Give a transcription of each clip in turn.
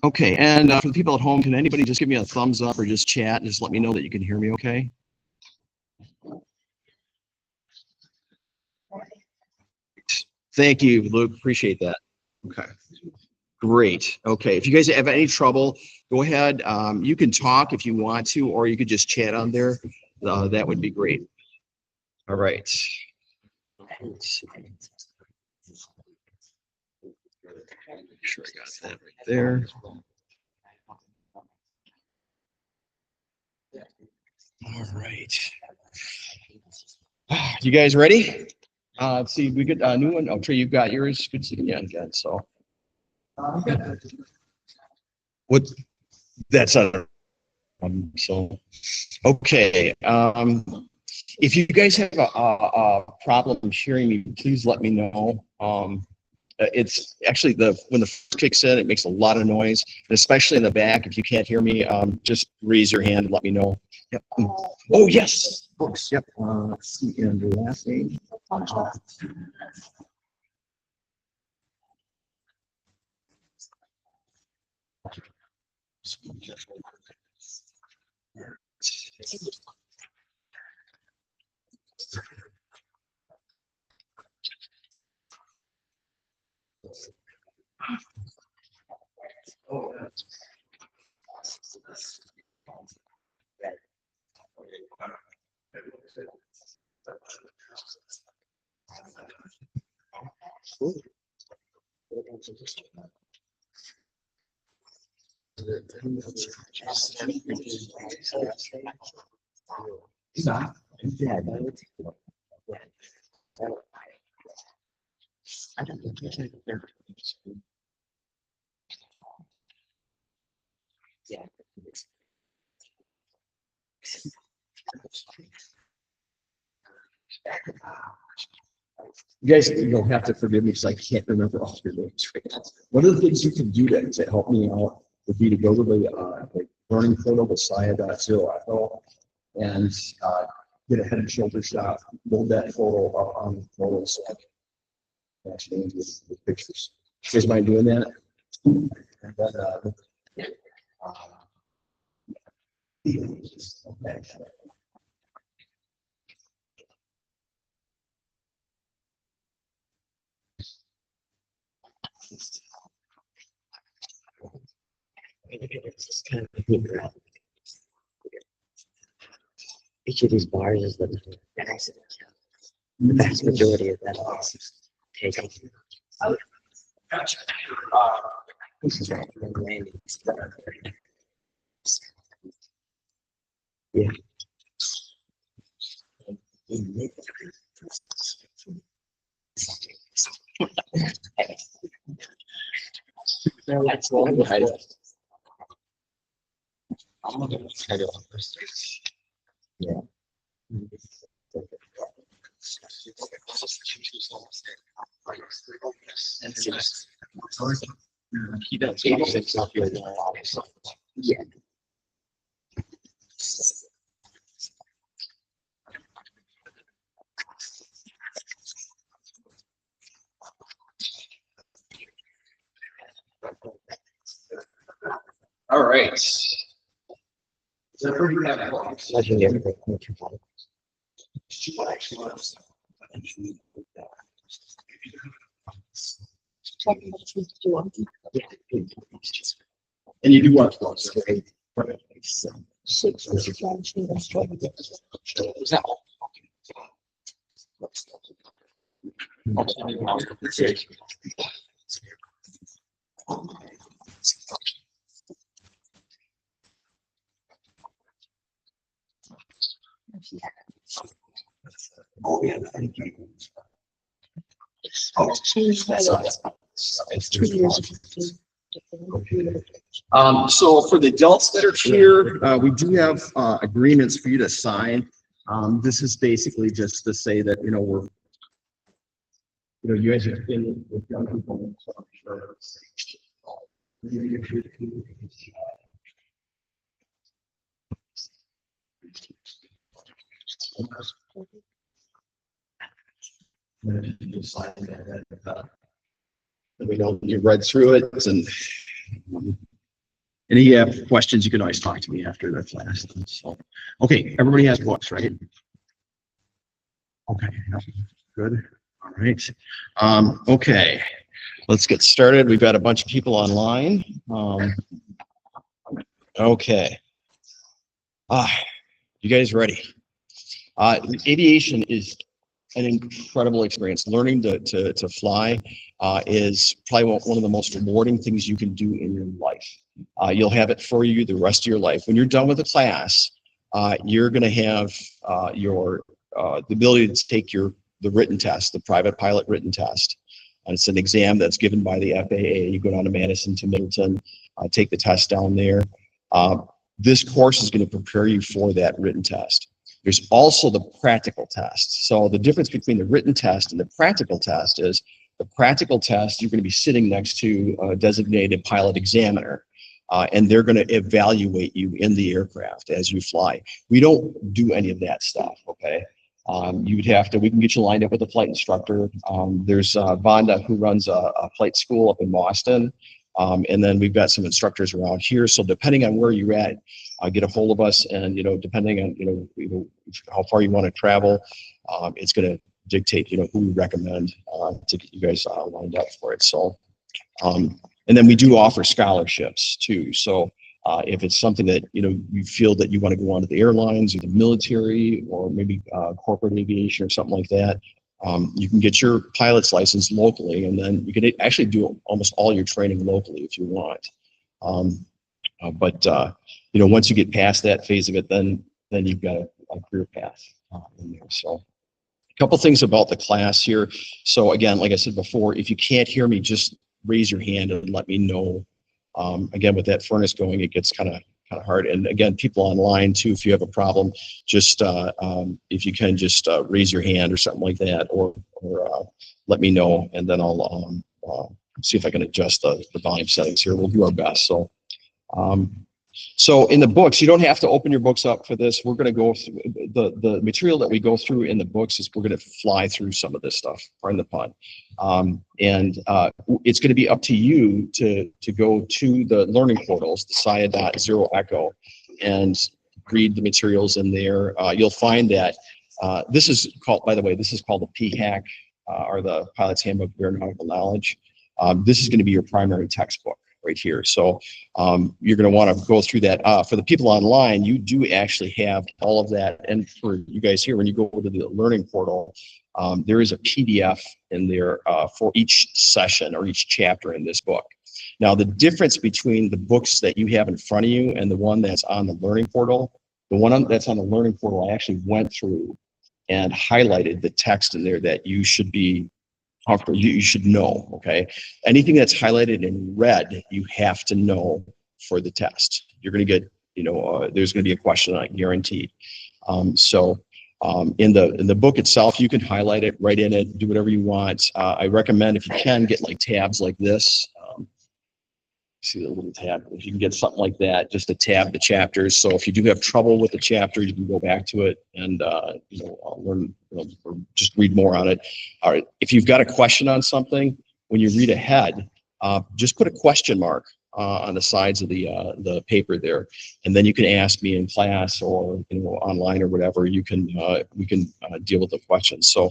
Okay, and for the people at home, can anybody just give me a thumbs up or just chat and just let me know that you can hear me okay? Thank you, Luke. Appreciate that. Okay. Great. Okay. If you guys have any trouble, go ahead. You can talk if you want to, or you could just chat on there. That would be great. All right. Let's see. Make sure I got that right there. All right. You guys ready? Let's see. We get a new one. Oh, Trey, you've got yours. Good seeing you again. So, what? That's a. So, okay. If you guys have a problem hearing me, please let me know. It's actually when the kicks in, it makes a lot of noise, and especially in the back. If you can't hear me, just raise your hand and let me know. Yep. Oh yes, books. Yep. Let's see, and the last name. You guys, you'll have to forgive me because I can't remember all your names right now. One of the things you can do to help me out would be to go to the learning portal with SIA.0 and get a head and shoulder shot, load that photo up on the photo so I can actually with pictures. You guys mind doing that? And then, okay. Each of these bars is the accident. The vast majority of that is taken. Gotcha. Yeah. Yeah. Yeah. All right. And you do want to oh yeah, thank you. Oh, it's 2 years. So for the adults that are here, we do have agreements for you to sign. This is basically just to say that, you guys have been with young people. So I'm sure we know you read through it and And if you have questions, you can always talk to me after the class. So, okay, everybody has books, right? Okay, good. All right. Okay, let's get started. We've got a bunch of people online. Okay. You guys ready? Aviation is an incredible experience. Learning to fly is probably one of the most rewarding things you can do in your life. You'll have it for you the rest of your life. When you're done with the class, you're going to have the ability to take the written test, the private pilot written test. And it's an exam that's given by the FAA. You go down to Madison to Middleton, take the test down there. This course is going to prepare you for that written test. There's also the practical test. So the difference between the written test and the practical test is the practical test, you're going to be sitting next to a designated pilot examiner, and they're going to evaluate you in the aircraft as you fly. We don't do any of that stuff, okay? You would have to, we can get you lined up with a flight instructor. There's Vonda, who runs a flight school up in Boston. And then we've got some instructors around here. So depending on where you're at, get a hold of us, and depending on how far you want to travel, it's going to dictate who we recommend to get you guys lined up for it. So, and then we do offer scholarships too. So if it's something that you feel that you want to go on to the airlines or the military or maybe corporate aviation or something like that, you can get your pilot's license locally, and then you can actually do almost all your training locally if you want. But once you get past that phase of it, then you've got a career path in there. So a couple things about the class here. So again, like I said before, if you can't hear me, just raise your hand and let me know. Again, with that furnace going, it gets kind of hard. And again, people online too, if you have a problem, just if you can just raise your hand or something like that, or let me know, and then I'll see if I can adjust the volume settings here. We'll do our best. So in the books, you don't have to open your books up for this. We're going to go through the material that we go through in the books. Is we're going to fly through some of this stuff, pardon the pun. And it's going to be up to you to go to the learning portals, the SIA.0 Echo, and read the materials in there. You'll find that this is called, by the way, this is called the PHAK, or the Pilot's Handbook of Aeronautical Knowledge. This is going to be your primary textbook right here. So you're going to want to go through that. For the people online, you do actually have all of that. And for you guys here, when you go to the learning portal, there is a PDF in there for each session or each chapter in this book. Now, the difference between the books that you have in front of you and the one that's on the learning portal, the one that's on the learning portal, I actually went through and highlighted the text in there that you should be comfortable, you should know, okay? Anything that's highlighted in red, you have to know for the test. You're going to get, there's going to be a question on it, guaranteed. In the book itself, you can highlight it, write in it, do whatever you want. I recommend, if you can, get like tabs like this. See the little tab, if you can get something like that, just to tab the chapters. So if you do have trouble with the chapter, you can go back to it and learn, or just read more on it. All right, if you've got a question on something, when you read ahead, just put a question mark on the sides of the paper there, and then you can ask me in class or online or whatever. You can we can deal with the questions. So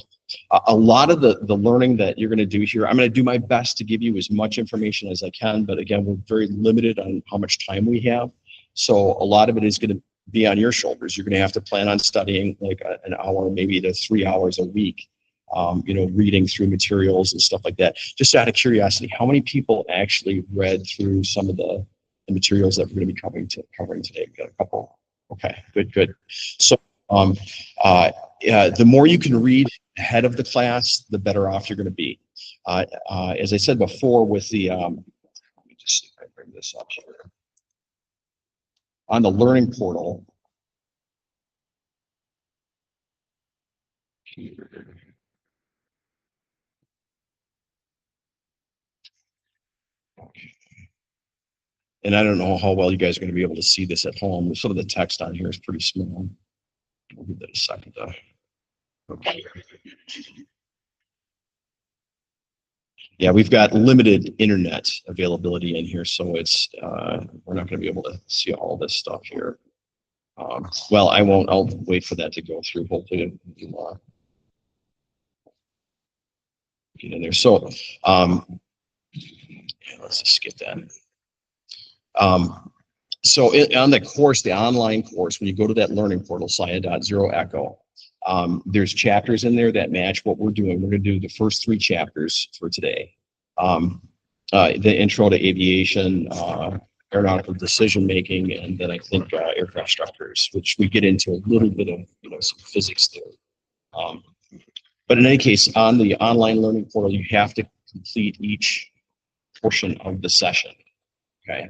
a lot of the learning that you're going to do here, I'm going to do my best to give you as much information as I can, but again, we're very limited on how much time we have. So a lot of it is going to be on your shoulders. You're going to have to plan on studying like an hour, maybe to 3 hours a week. Reading through materials and stuff like that. Just out of curiosity, how many people actually read through some of the materials that we're going to be covering today? We got a couple. Okay, good. So the more you can read ahead of the class, the better off you're going to be. As I said before, with the let me just see if I bring this up here on the learning portal. And I don't know how well you guys are going to be able to see this at home. Some of the text on here is pretty small. I'll give that a second. Okay. Yeah, we've got limited internet availability in here, so it's we're not going to be able to see all this stuff here. Well, I won't. I'll wait for that to go through. Hopefully, it'll get in there. So, let's just skip that. So on the course, the online course, when you go to that learning portal, SIA.0 there's chapters in there that match what we're doing. We're going to do the first 3 chapters for today. The intro to aviation, aeronautical decision making, and then I think aircraft structures, which we get into a little bit of some physics there. But in any case, on the online learning portal, you have to complete each portion of the session. Okay.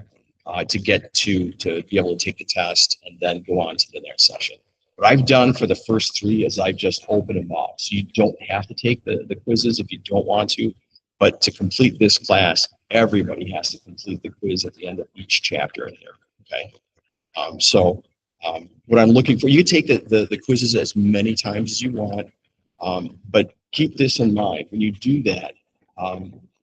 To get to be able to take the test and then go on to the next session. What I've done for the first 3 is I've just opened them up. So you don't have to take the quizzes if you don't want to, but to complete this class, everybody has to complete the quiz at the end of each chapter in there. Okay. What I'm looking for, you take the quizzes as many times as you want, but keep this in mind. When you do that,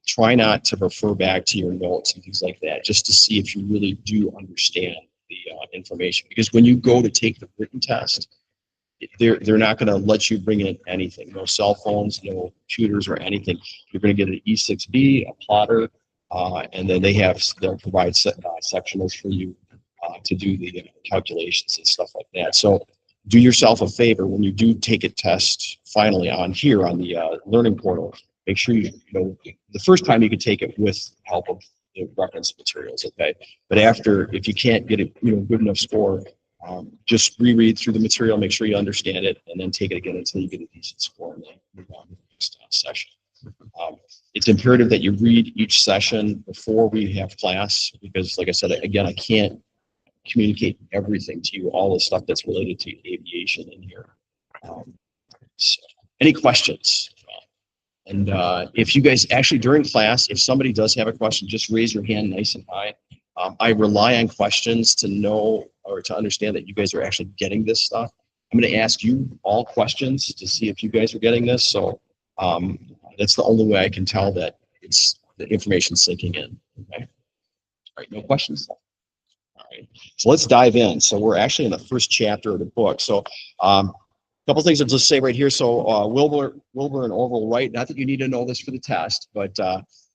try not to refer back to your notes and things like that, just to see if you really do understand the information. Because when you go to take the written test, they're not going to let you bring in anything, no cell phones, no computers or anything. You're going to get an E6B, a plotter, and then they'll provide sectionals for you to do the calculations and stuff like that. So do yourself a favor when you do take a test finally on the learning portal. Make sure the first time you can take it with help of the reference materials, okay? But after, if you can't get a good enough score, just reread through the material, make sure you understand it, and then take it again until you get a decent score, and then move on to the next session. It's imperative that you read each session before we have class, because, like I said, again, I can't communicate everything to you, all the stuff that's related to aviation in here. So, any questions? And if you guys actually during class, if somebody does have a question, just raise your hand nice and high. I rely on questions to know or to understand that you guys are actually getting this stuff. I'm going to ask you all questions to see if you guys are getting this. So that's the only way I can tell that the information sinking in. Okay. All right. No questions. All right. So let's dive in. So we're actually in the first chapter of the book. So couple things I'll just say right here. So Wilbur and Orville Wright, not that you need to know this for the test, but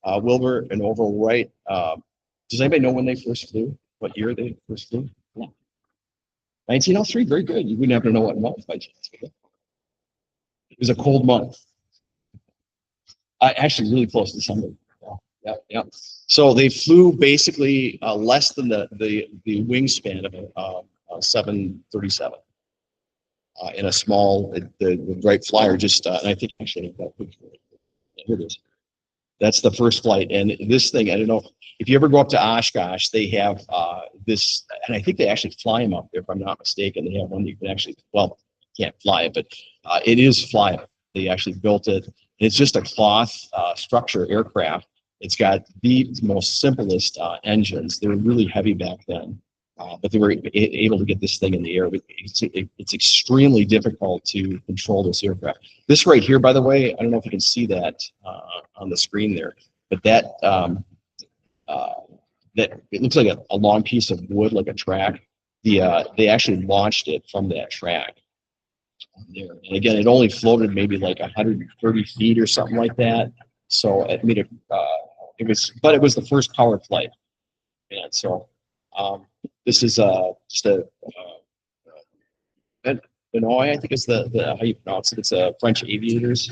Wilbur and Orville Wright, does anybody know when they first flew? What year they first flew? Yeah. 1903, very good. You wouldn't have to know what month by chance. It was a cold month. Actually really close to December. Yeah. So they flew basically less than the wingspan of a 737. In a small, the Wright Flyer just, and I think actually here it is. That's the first flight, and this thing, I don't know if you ever go up to Oshkosh, they have this, and I think they actually fly them up there, if I'm not mistaken. They have one you can actually, well, you can't fly it, but it is flyable. They actually built it. It's just a cloth structure aircraft. It's got the most simplest engines. They were really heavy back then. But they were able to get this thing in the air. It's extremely difficult to control this aircraft. This right here, by the way, I don't know if you can see that on the screen there, but that it looks like a long piece of wood, like a track. They actually launched it from that track there. And again, it only floated maybe like 130 feet or something like that. So I mean, it was the first powered flight. And so this is just Benoit, I think is the how you pronounce it. It's French aviators.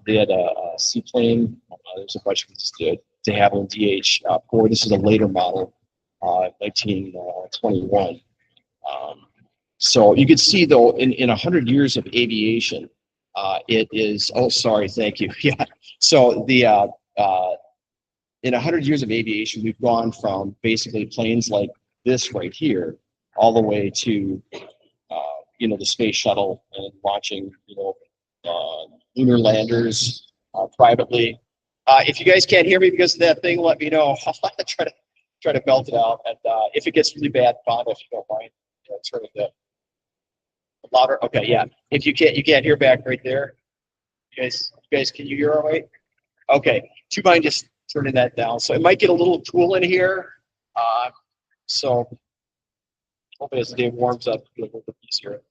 They had a seaplane. There's a bunch of de Havilland DH-4. This is a later model, 1921. So you can see though, in 100 years of aviation, it is. Oh, sorry, thank you. Yeah. So in 100 years of aviation, we've gone from basically planes like this right here, all the way to, the space shuttle and launching, lunar landers privately. If you guys can't hear me because of that thing, let me know. I'll have to try to belt it out. And if it gets really bad, Bob, if you don't mind, turn it up louder. Okay, yeah. If you can't hear back right there. You guys, can you hear all right? Okay, do you mind just turning that down? So it might get a little cool in here. So hopefully as the day warms up, it'll be a little bit easier.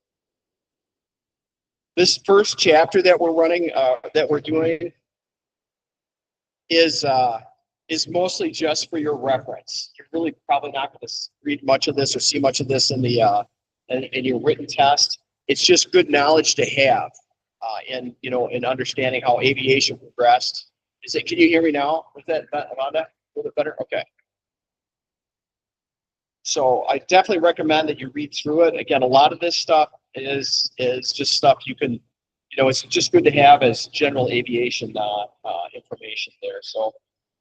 This first chapter that we're running, that we're doing, is mostly just for your reference. You're really probably not going to read much of this or see much of this in the in your written test. It's just good knowledge to have, in in understanding how aviation progressed. Is it? Can you hear me now? Was that Amanda? A little bit better. Okay. So I definitely recommend that you read through it. Again, a lot of this stuff is just stuff you can, it's just good to have as general aviation information there. So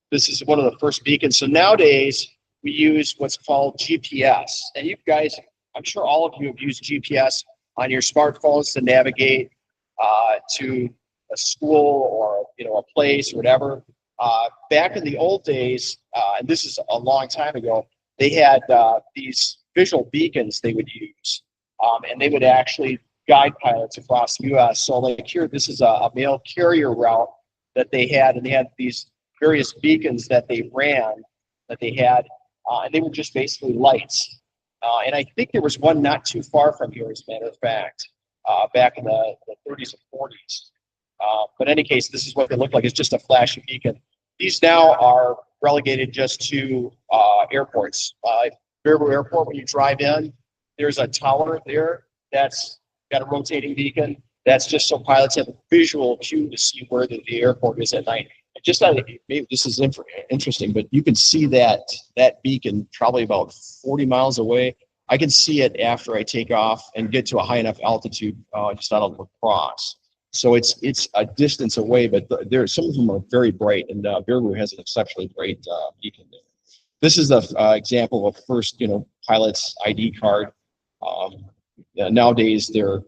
this is one of the first beacons. So nowadays we use what's called GPS, and you guys, I'm sure all of you have used GPS on your smartphones to navigate to a school or a place or whatever. Back in the old days, and this is a long time ago, they had these visual beacons they would use, and they would actually guide pilots across the U.S. So like here, this is a mail carrier route that they had, and they had these various beacons that they ran, that they had, and they were just basically lights. And I think there was one not too far from here, as a matter of fact, back in the 30s and 40s. But in any case, this is what they look like. It's just a flashing beacon. These now are relegated just to airports. Baraboo Airport, when you drive in, there's a tower there that's got a rotating beacon. That's just so pilots have a visual cue to see where the airport is at night. Just maybe this is interesting, but you can see that beacon probably about 40 miles away. I can see it after I take off and get to a high enough altitude, just out of La Crosse. So it's a distance away, but some of them are very bright, and Baraboo has an exceptionally bright beacon there. This is an example of first, pilot's ID card. Nowadays they're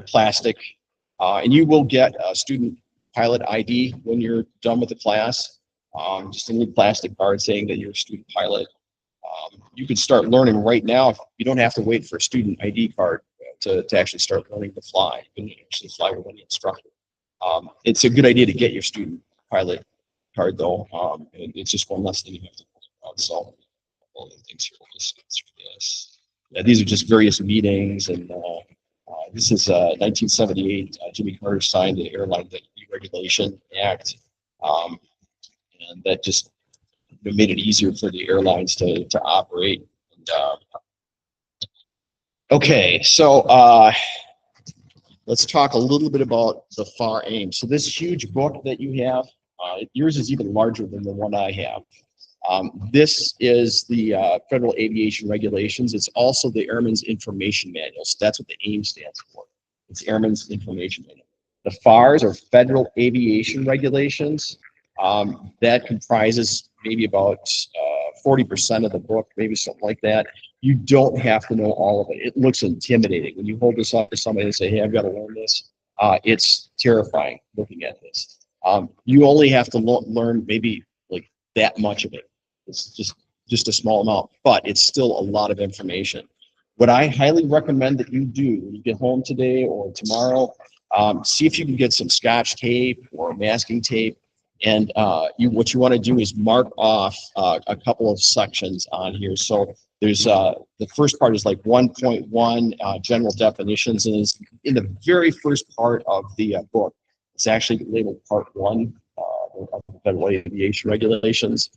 plastic, and you will get a student pilot ID when you're done with the class. Just a little plastic card saying that you're a student pilot. You could start learning right now. You don't have to wait for a student ID card to actually start learning to fly. You can actually fly with any instructor. It's a good idea to get your student pilot card, though. It's just one less thing you have to worry about. So all the things here, we'll just get through this. Yeah, these are just various meetings, and this is 1978. Jimmy Carter signed the Airline Deregulation Act, and that just made it easier for the airlines to operate. And, okay, so let's talk a little bit about the FAR aim. So this huge book that you have, yours is even larger than the one I have. This is the Federal Aviation Regulations. It's also the Airman's Information Manual. So that's what the AIM stands for. It's Airman's Information Manual. The FARs are Federal Aviation Regulations. That comprises maybe about 40% of the book, maybe something like that. You don't have to know all of it. It looks intimidating. When you hold this up to somebody and say, hey, I've got to learn this, it's terrifying looking at this. You only have to learn maybe like that much of it. It's just a small amount, but it's still a lot of information. What I highly recommend that you do when you get home today or tomorrow, see if you can get some Scotch tape or masking tape. And what you want to do is mark off a couple of sections on here. So there's the first part is like 1.1 general definitions, and it's in the very first part of the book. It's actually labeled Part 1 of the Federal Aviation Regulations.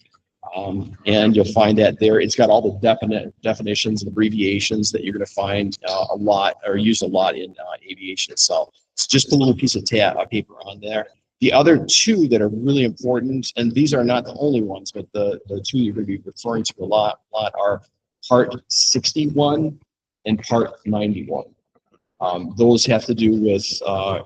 And you'll find that there it's got all the definitions and abbreviations that you're going to find a lot or use a lot in aviation itself. It's just a little piece of paper on there. The other two that are really important, and these are not the only ones, but the two you're going to be referring to a lot are Part 61 and Part 91. Those have to do with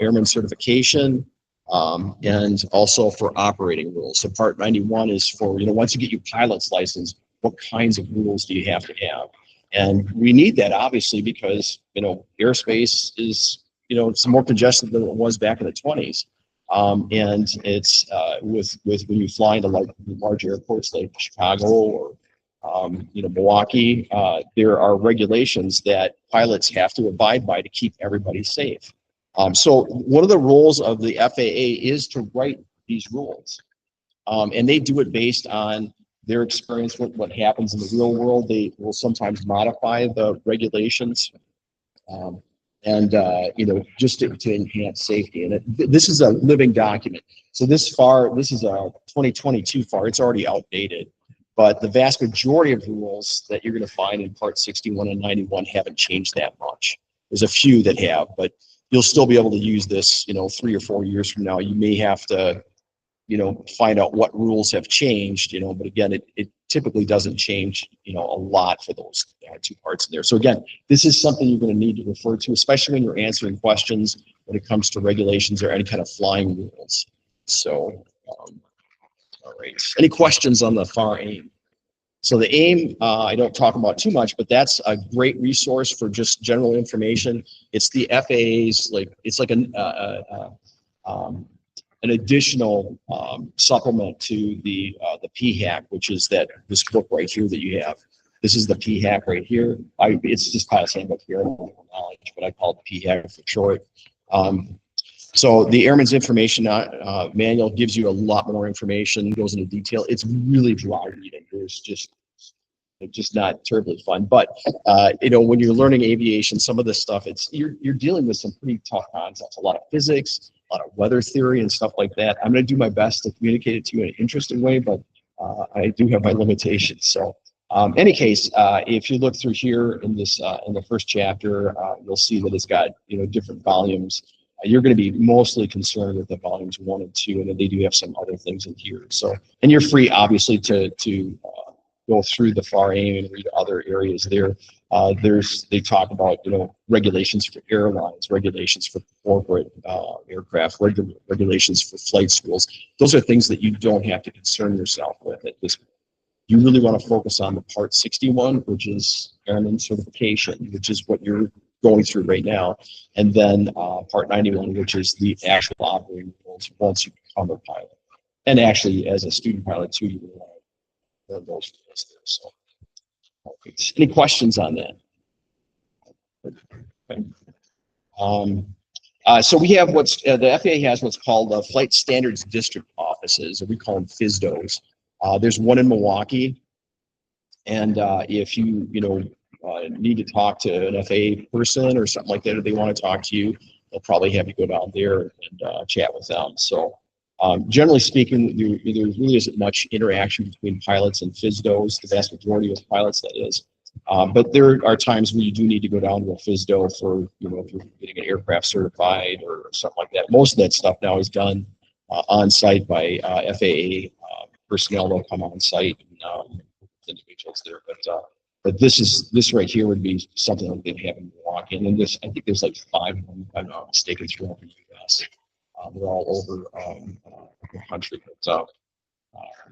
airman certification, and also for operating rules. So Part 91 is for, once you get your pilot's license, what kinds of rules do you have to have? And we need that, obviously, because, airspace is, it's more congested than it was back in the 20s. And it's with when you fly into like large airports like Chicago or Milwaukee, there are regulations that pilots have to abide by to keep everybody safe. So one of the roles of the FAA is to write these rules. and they do it based on their experience with what happens in the real world. They will sometimes modify the regulations, and just to enhance safety. And this is a living document. So this is a 2022 FAR. It's already outdated, but the vast majority of rules that you're going to find in Part 61 and 91 haven't changed that much. There's a few that have, but you'll still be able to use this, 3 or 4 years from now. You may have to, find out what rules have changed, but again, it typically doesn't change, a lot for those two parts in there. So again, this is something you're going to need to refer to, especially when you're answering questions when it comes to regulations or any kind of flying rules. So, all right. Any questions on the FAR AIM? So the AIM, I don't talk about too much, but that's a great resource for just general information. It's the FAA's, it's like an additional supplement to the PHAK, which is this book right here that you have. This is the PHAK right here. It's just Pilot's Handbook here, Aeronautical Knowledge, but I call it PHAK for short. So the Airman's Information Manual gives you a lot more information, goes into detail. It's really dry reading. It's just not terribly fun. But when you're learning aviation, some of this stuff, you're dealing with some pretty tough concepts. A lot of physics, a lot of weather theory, and stuff like that. I'm going to do my best to communicate it to you in an interesting way, but I do have my limitations. So, any case, if you look through here in this in the first chapter, you'll see that it's got different volumes. You're going to be mostly concerned with the volumes 1 and 2, and then they do have some other things in here. So, and you're free, obviously, to go through the FAR AIM and read other areas there. They talk about regulations for airlines, regulations for corporate aircraft, regulations for flight schools. Those are things that you don't have to concern yourself with at this point. You really want to focus on the Part 61, which is airman certification, which is what you're going through right now, and then Part 91, which is the actual operating rules once you become a pilot. And actually, as a student pilot too, you will learn those rules there. So, okay. Any questions on that? Okay. So we have the FAA has what's called Flight Standards District Offices, or we call them FSDOs. There's one in Milwaukee, and if you need to talk to an FAA person or something like that, or they want to talk to you, they'll probably have you go down there and chat with them. So generally speaking, there really isn't much interaction between pilots and FSDOs, the vast majority of pilots, that is. But there are times when you do need to go down to a FSDO for, if you're getting an aircraft certified or something like that. Most of that stuff now is done on site by FAA personnel. They'll come on site and individuals there. But this right here would be something that they have in Milwaukee. And then I think there's like 5 of them, if I'm not mistaken, throughout the U.S. They're all over the country. But,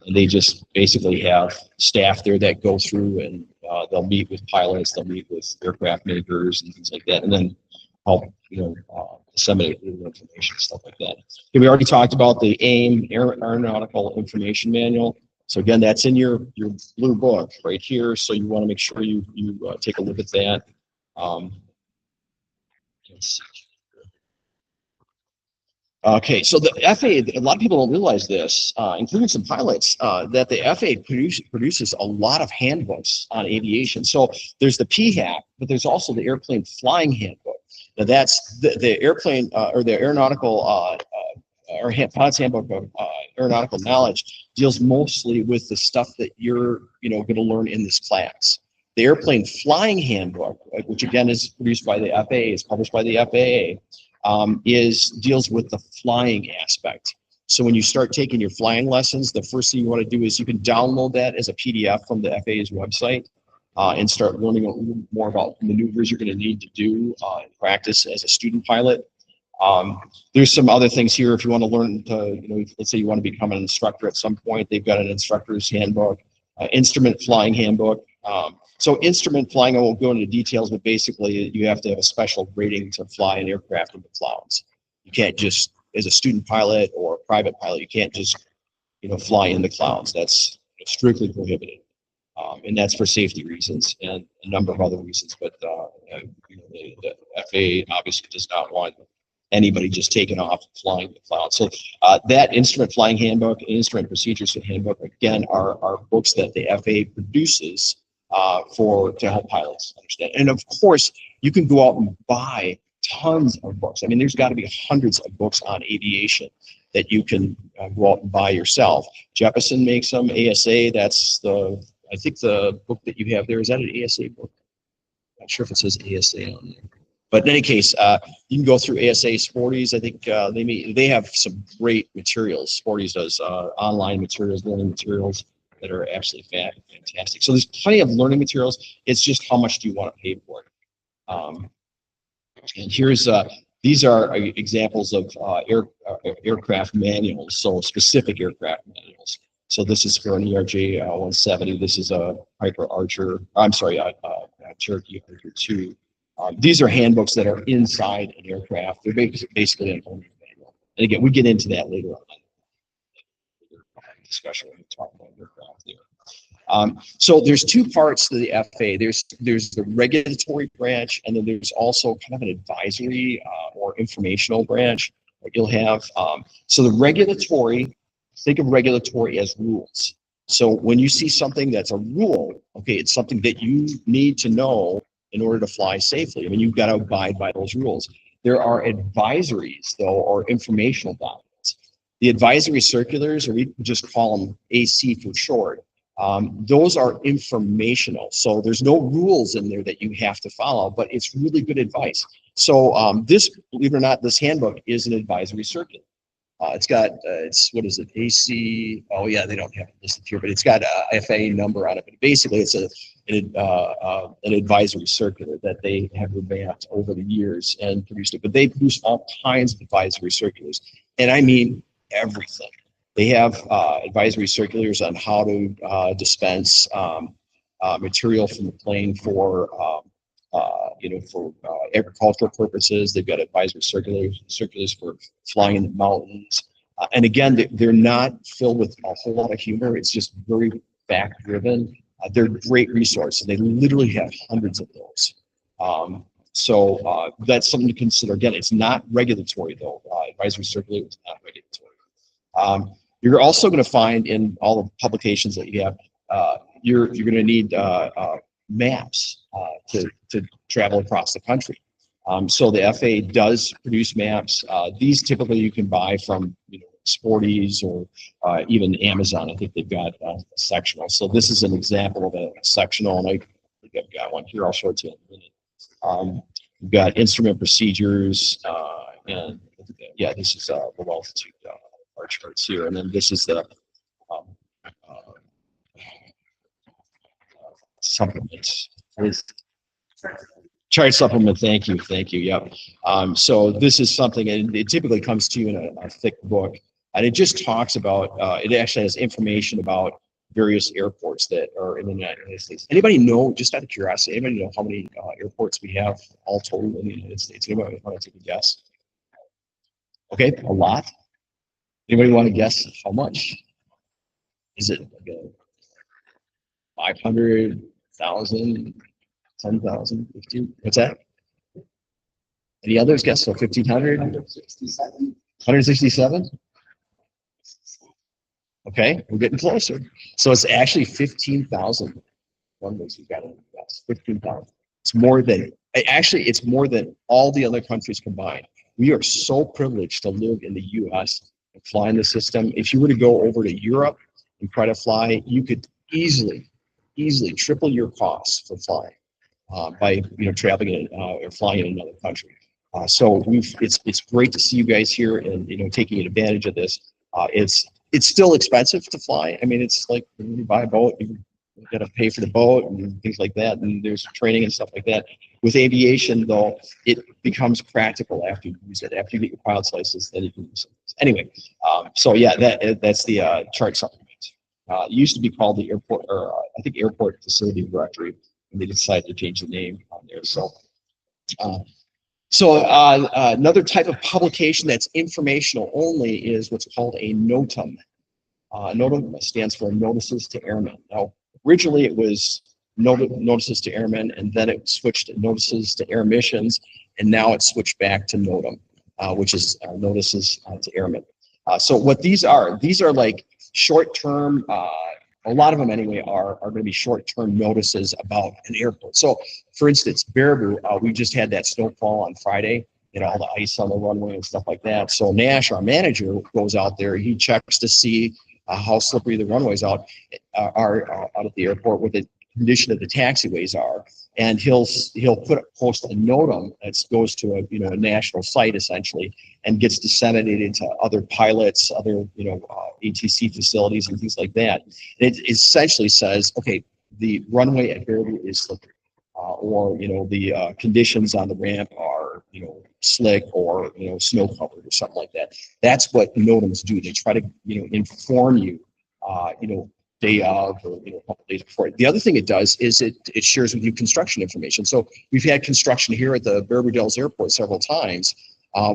and they just basically have staff there that go through and they'll meet with pilots, they'll meet with aircraft makers and things like that, and then help disseminate the information, stuff like that. Okay, we already talked about the AIM, Aeronautical Information Manual. So again, that's in your blue book right here. So you want to make sure you take a look at that. Let's see. Okay, so the FAA, a lot of people don't realize this, including some pilots, that the FAA produces a lot of handbooks on aviation. So there's the PHAK, but there's also the Airplane Flying Handbook. Now that's the airplane or the aeronautical or Pilot's Handbook of Aeronautical Knowledge deals mostly with the stuff that you're going to learn in this class. The Airplane Flying Handbook, which again is produced by the FAA, is published by the FAA. Deals with the flying aspect. So when you start taking your flying lessons, the first thing you want to do is you can download that as a PDF from the FAA's website and start learning a little more about maneuvers you're going to need to do in practice as a student pilot. There's some other things here if you want to learn to, let's say you want to become an instructor at some point. They've got an instructor's handbook, instrument flying handbook. So instrument flying, I won't go into details, but basically you have to have a special rating to fly an aircraft in the clouds. You can't just, as a student pilot or a private pilot, you can't just, fly in the clouds. That's strictly prohibited. And that's for safety reasons and a number of other reasons. But the FAA obviously does not want anybody just taking off flying the cloud. So that instrument flying handbook and instrument procedures handbook, again, are books that the FAA produces to help pilots understand. And of course, you can go out and buy tons of books. I mean, there's got to be hundreds of books on aviation that you can go out and buy yourself. Jeppesen makes them. ASA, that's I think the book that you have there, is that an ASA book? Not sure if it says ASA on there. But in any case, you can go through ASA. Sporties, I think they have some great materials. Sporties does online materials, learning materials that are absolutely fantastic. So there's plenty of learning materials. It's just how much do you want to pay for it? And here's these are examples of aircraft manuals, so specific aircraft manuals. So this is for an ERJ 170. This is a Piper Archer. I'm sorry, Cherokee Archer 2. These are handbooks that are inside an aircraft. They're basically an owner manual. And again, we get into that later on in the discussion when we talk about aircraft there. So there's two parts to the FAA. There's the regulatory branch, and then there's also kind of an advisory or informational branch that you'll have. So the regulatory, think of regulatory as rules. So when you see something that's a rule, okay, it's something that you need to know in order to fly safely. I mean, you've got to abide by those rules. There are advisories, though, or informational documents. The advisory circulars, or we just call them AC for short, those are informational. So there's no rules in there that you have to follow, but it's really good advice. So this, believe it or not, this handbook is an advisory circular. It's got, what is it, AC, oh yeah, they don't have it listed here, but it's got a FAA number on it. But basically it's an advisory circular that they have revamped over the years and produced it. But they produce all kinds of advisory circulars. And I mean everything. They have advisory circulars on how to dispense material from the plane for agricultural purposes. They've got advisory circulars for flying in the mountains. And again, they're not filled with a whole lot of humor. It's just very fact-driven. They're a great resource, and they literally have hundreds of those. So that's something to consider. Again, it's not regulatory, though. Advisory circular is not regulatory. You're also going to find in all the publications that you have, you're going to need maps to travel across the country. So the FAA does produce maps. These typically you can buy from Sporties or even Amazon. I think they've got a sectional. So this is an example of a sectional, and I think I've got one here. I'll show it to you in a minute. We've got instrument procedures, and yeah, this is the low altitude our charts here, and then this is the supplements. Chart supplement. Thank you. Yep. So this is something, and it typically comes to you in a thick book, and it just talks about. It actually has information about various airports that are in the United States. Anybody know? Just out of curiosity, anybody know how many airports we have all total in the United States? Anybody want to take a guess? Okay, a lot. Anybody want to guess how much? Is it like 500,000, 10,000, 15? What's that? Any others guess? So 1,500? 167? Okay, we're getting closer. So it's actually 15,000 runways we've got in the US. 15,000. It's more than, actually, it's more than all the other countries combined. We are so privileged to live in the US and fly in the system. If you were to go over to Europe and try to fly, you could easily triple your costs for flying by traveling in, or flying in another country. So it's great to see you guys here and taking advantage of this. It's still expensive to fly. I mean, it's like when you buy a boat, you got to pay for the boat and things like that, and there's training and stuff like that. With aviation, though, it becomes practical after you use it. After you get your pilot's license, then you can use it. Anyway, so yeah, that's the chart supplement. It used to be called the airport, or I think airport facility directory, and they decided to change the name on there. So another type of publication that's informational only is what's called a NOTAM. NOTAM stands for Notices to Airmen. Now, originally it was Notices to Airmen, and then it switched to Notices to Air Missions, and now it's switched back to NOTAM. which is notices to airmen. So what these are like short-term, a lot of them anyway are going to be short-term notices about an airport. So for instance, Baraboo, we just had that snowfall on Friday, all the ice on the runway and stuff like that. So Nash, our manager, goes out there, he checks to see how slippery the runways are out at the airport, what the condition of the taxiways are, and he'll post a NOTAM that goes to a national site essentially, and gets disseminated to other pilots, other ATC facilities and things like that. It essentially says, okay, the runway at Baraboo is slippery, or the conditions on the ramp are slick or snow covered or something like that. That's what NOTAMs do. They try to inform you, day of, or a couple days before. The other thing it does is it shares with you construction information. So we've had construction here at the Baraboo Dells Airport several times.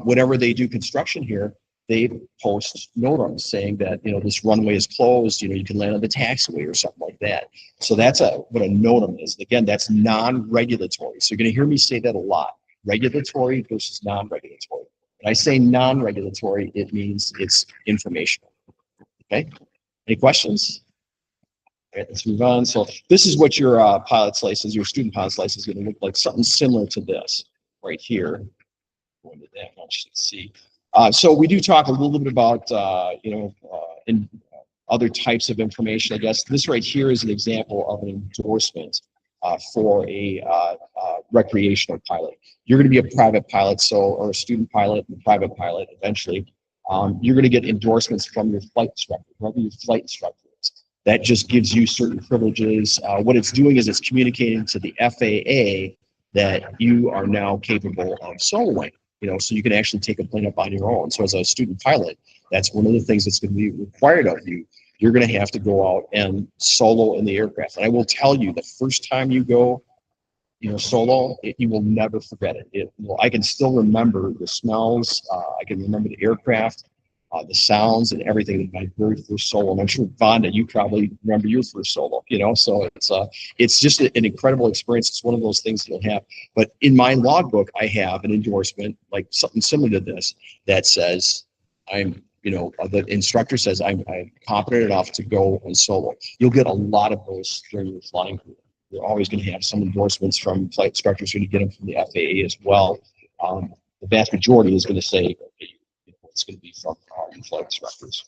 Whenever they do construction here, they post NOTAMs saying that this runway is closed. You can land on the taxiway or something like that. So that's what a NOTAM is. Again, that's non-regulatory. So you're going to hear me say that a lot: regulatory versus non-regulatory. When I say non-regulatory, it means it's informational. Okay. Any questions? All right, let's move on. So this is what your pilot's license, your student pilot's license, is going to look like. Something similar to this right here. Go into that much to see. So we do talk a little bit about in other types of information. I guess this right here is an example of an endorsement for a recreational pilot. You're going to be a private pilot, or a student pilot and a private pilot eventually. You're going to get endorsements from your flight instructor, whoever your flight instructor is. That just gives you certain privileges. What it's doing is it's communicating to the FAA that you are now capable of soloing. So you can actually take a plane up on your own. So as a student pilot, that's one of the things that's going to be required of you. You're going to have to go out and solo in the aircraft. And I will tell you, the first time you go, solo, you will never forget it. I can still remember the smells. I can remember the aircraft, the sounds, and everything of my very first solo. And I'm sure, Vonda, you probably remember your first solo. So it's just an incredible experience. It's one of those things that you'll have. But in my logbook, I have an endorsement, like something similar to this, that says the instructor says I'm competent enough to go and solo. You'll get a lot of those during your flying career. You're always going to have some endorsements from flight instructors. You're going to get them from the FAA as well. The vast majority is going to say it's going to be from flight instructors.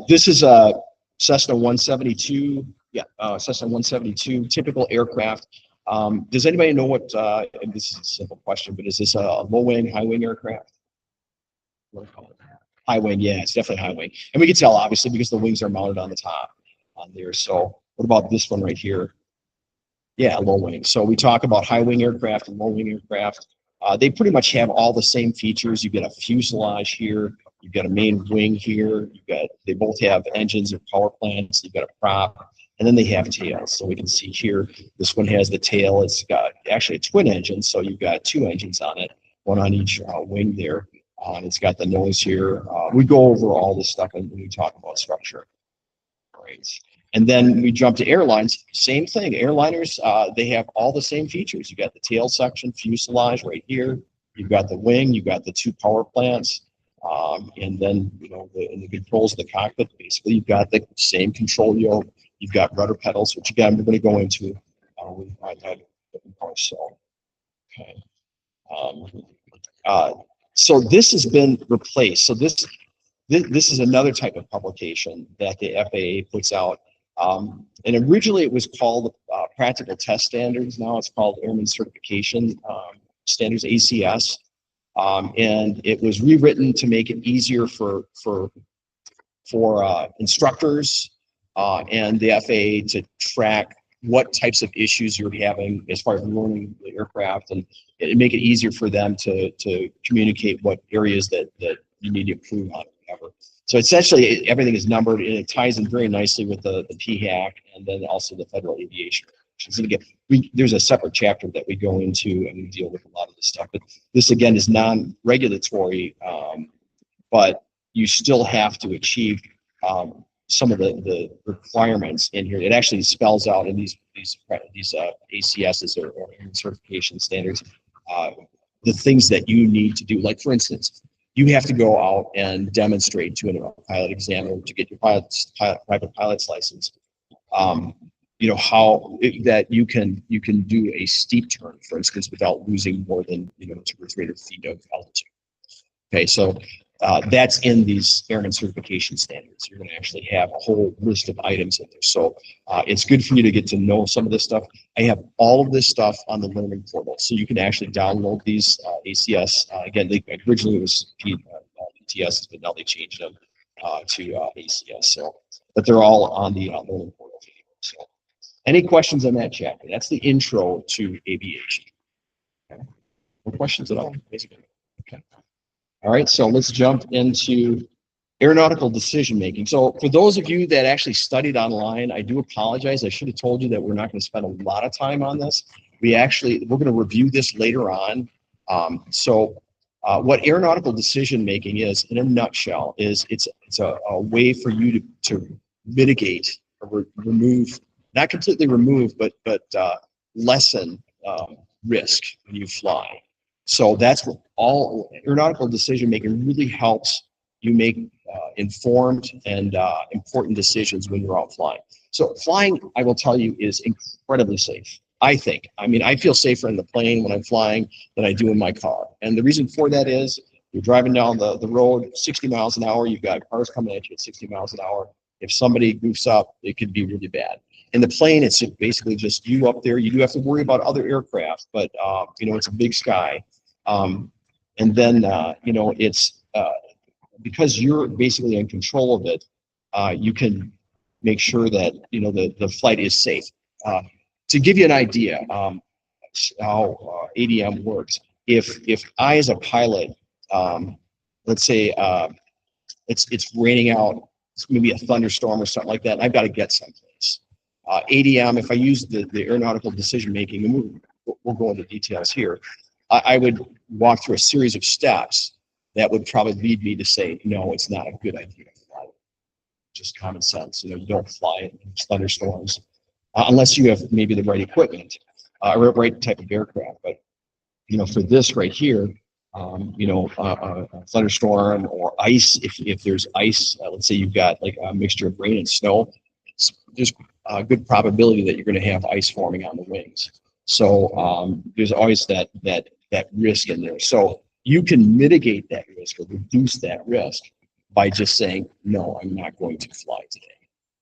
This is a Cessna 172. Yeah, Cessna 172, typical aircraft. Does anybody know what, and this is a simple question, but is this a low-wing, high-wing aircraft? What do I call it? High wing, yeah, it's definitely high wing. And we can tell, obviously, because the wings are mounted on the top on there. So what about this one right here? Yeah, low wing. So we talk about high wing aircraft and low wing aircraft. They pretty much have all the same features. You get a fuselage here. You've got a main wing here. They both have engines or power plants. You've got a prop, and then they have tails. So we can see here, this one has the tail. It's got actually a twin engine, so you've got two engines on it, one on each wing there. It's got the nose here. We go over all this stuff when we talk about structure. Great. And then we jump to airlines. Same thing. Airliners, they have all the same features. You got the tail section, fuselage right here. You've got the wing. You've got the two power plants. And then, in the controls of the cockpit, basically, you've got the same control yoke. You've got rudder pedals, which again, we're going to go into with my parts. So, okay. So this has been replaced. So this is another type of publication that the FAA puts out. And originally it was called Practical Test Standards. Now it's called Airman Certification Standards, ACS. And it was rewritten to make it easier for instructors and the FAA to track what types of issues you're having as far as learning the aircraft, and make it easier for them to communicate what areas that you need to improve on, whatever. So essentially, everything is numbered, and it ties in very nicely with the PHAK and then also the Federal Aviation. And again, there's a separate chapter that we go into, and we deal with a lot of this stuff. But this, again, is non-regulatory, but you still have to achieve some of the requirements in here. It actually spells out in these ACSs or certification standards the things that you need to do. Like, for instance, you have to go out and demonstrate to a pilot examiner to get your private pilot's license. How that you can do a steep turn, for instance, without losing more than 200 or 300 feet of altitude. Okay, so that's in these airman certification standards. You're going to actually have a whole list of items in there. So it's good for you to get to know some of this stuff. I have all of this stuff on the learning portal, so you can actually download these ACS. Again, originally it was PTS, but now they changed them to ACS. So, but they're all on the learning portal. So, any questions on that chapter? That's the intro to aviation. Okay. No questions at all? Basically. Okay. All right, so let's jump into aeronautical decision making. So for those of you that actually studied online, I do apologize. I should have told you that we're not going to spend a lot of time on this. We're going to review this later on. What aeronautical decision making is, in a nutshell, is it's a way for you to mitigate or remove, not completely remove, but lessen risk when you fly. So that's what all aeronautical decision making really helps you make informed and important decisions when you're out flying. So flying, I will tell you, is incredibly safe. I think. I mean, I feel safer in the plane when I'm flying than I do in my car. And the reason for that is you're driving down the road 60 miles an hour. You've got cars coming at you at 60 miles an hour. If somebody goofs up, it could be really bad. In the plane, it's basically just you up there. You do have to worry about other aircraft, but it's a big sky. And then, it's because you're basically in control of it, you can make sure that, the flight is safe. To give you an idea how ADM works, if I, as a pilot, let's say it's raining out, it's maybe a thunderstorm or something like that, and I've got to get someplace. ADM, if I use the aeronautical decision making, and we'll go into details here, I would walk through a series of steps that would probably lead me to say, no, it's not a good idea to fly. Just common sense. You don't fly in thunderstorms unless you have maybe the right equipment or the right type of aircraft. But, for this right here, a thunderstorm or ice, if there's ice, let's say you've got like a mixture of rain and snow, there's a good probability that you're going to have ice forming on the wings. So there's always that risk in there. So you can mitigate that risk or reduce that risk by just saying, no, I'm not going to fly today.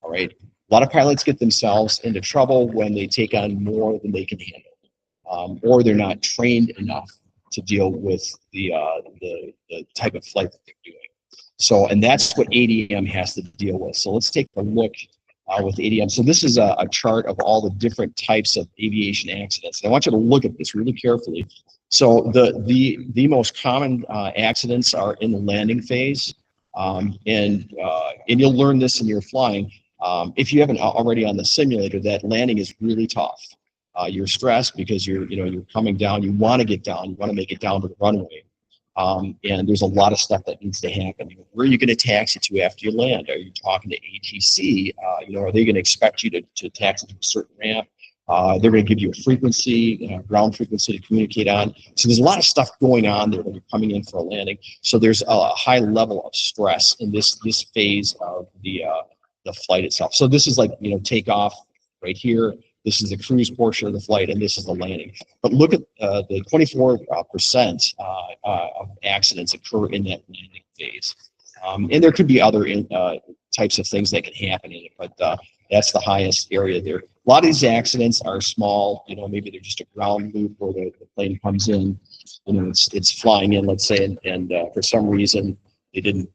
All right. A lot of pilots get themselves into trouble when they take on more than they can handle, or they're not trained enough to deal with the type of flight that they're doing. So, and that's what ADM has to deal with. So let's take a look with ADM. So this is a chart of all the different types of aviation accidents. And I want you to look at this really carefully. So the most common accidents are in the landing phase, and you'll learn this in your flying. If you haven't already on the simulator, that landing is really tough. You're stressed because you're coming down. You want to get down. You want to make it down to the runway. And there's a lot of stuff that needs to happen. Where are you going to taxi to after you land? Are you talking to ATC? Are they going to expect you to taxi to a certain ramp? They're going to give you a frequency, ground frequency to communicate on. So there's a lot of stuff going on there when you're coming in for a landing. So there's a high level of stress in this phase of the flight itself. So this is like, takeoff right here. This is the cruise portion of the flight, and this is the landing. But look at the 24% of accidents occur in that landing phase. And there could be other types of things that can happen in it, but that's the highest area there. A lot of these accidents are small, maybe they're just a ground loop where the plane comes in, it's flying in, let's say, and for some reason they didn't,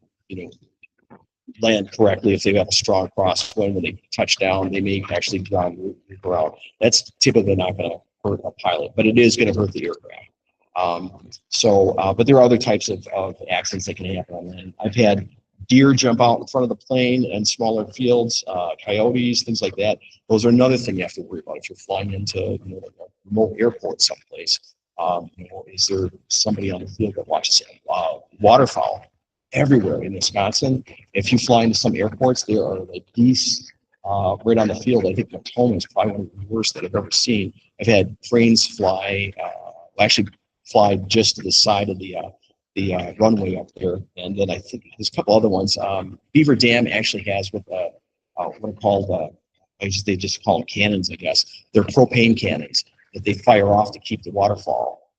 land correctly. If they have a strong crosswind, when they touch down, they may actually ground loop around. That's typically not going to hurt a pilot, but it is going to hurt the aircraft. But there are other types of accidents that can happen on land. I've had deer jump out in front of the plane and smaller fields, coyotes, things like that. Those are another thing you have to worry about if you're flying into a remote airport someplace. Is there somebody on the field that watches waterfowl? Everywhere in Wisconsin. If you fly into some airports, there are like geese right on the field. I think Tacoma is probably one of the worst that I've ever seen. I've had cranes fly. Actually, fly just to the side of the runway up there. And then I think there's a couple other ones. Beaver Dam actually has what are called, they just call them cannons, I guess. They're propane cannons that they fire off to keep the waterfowl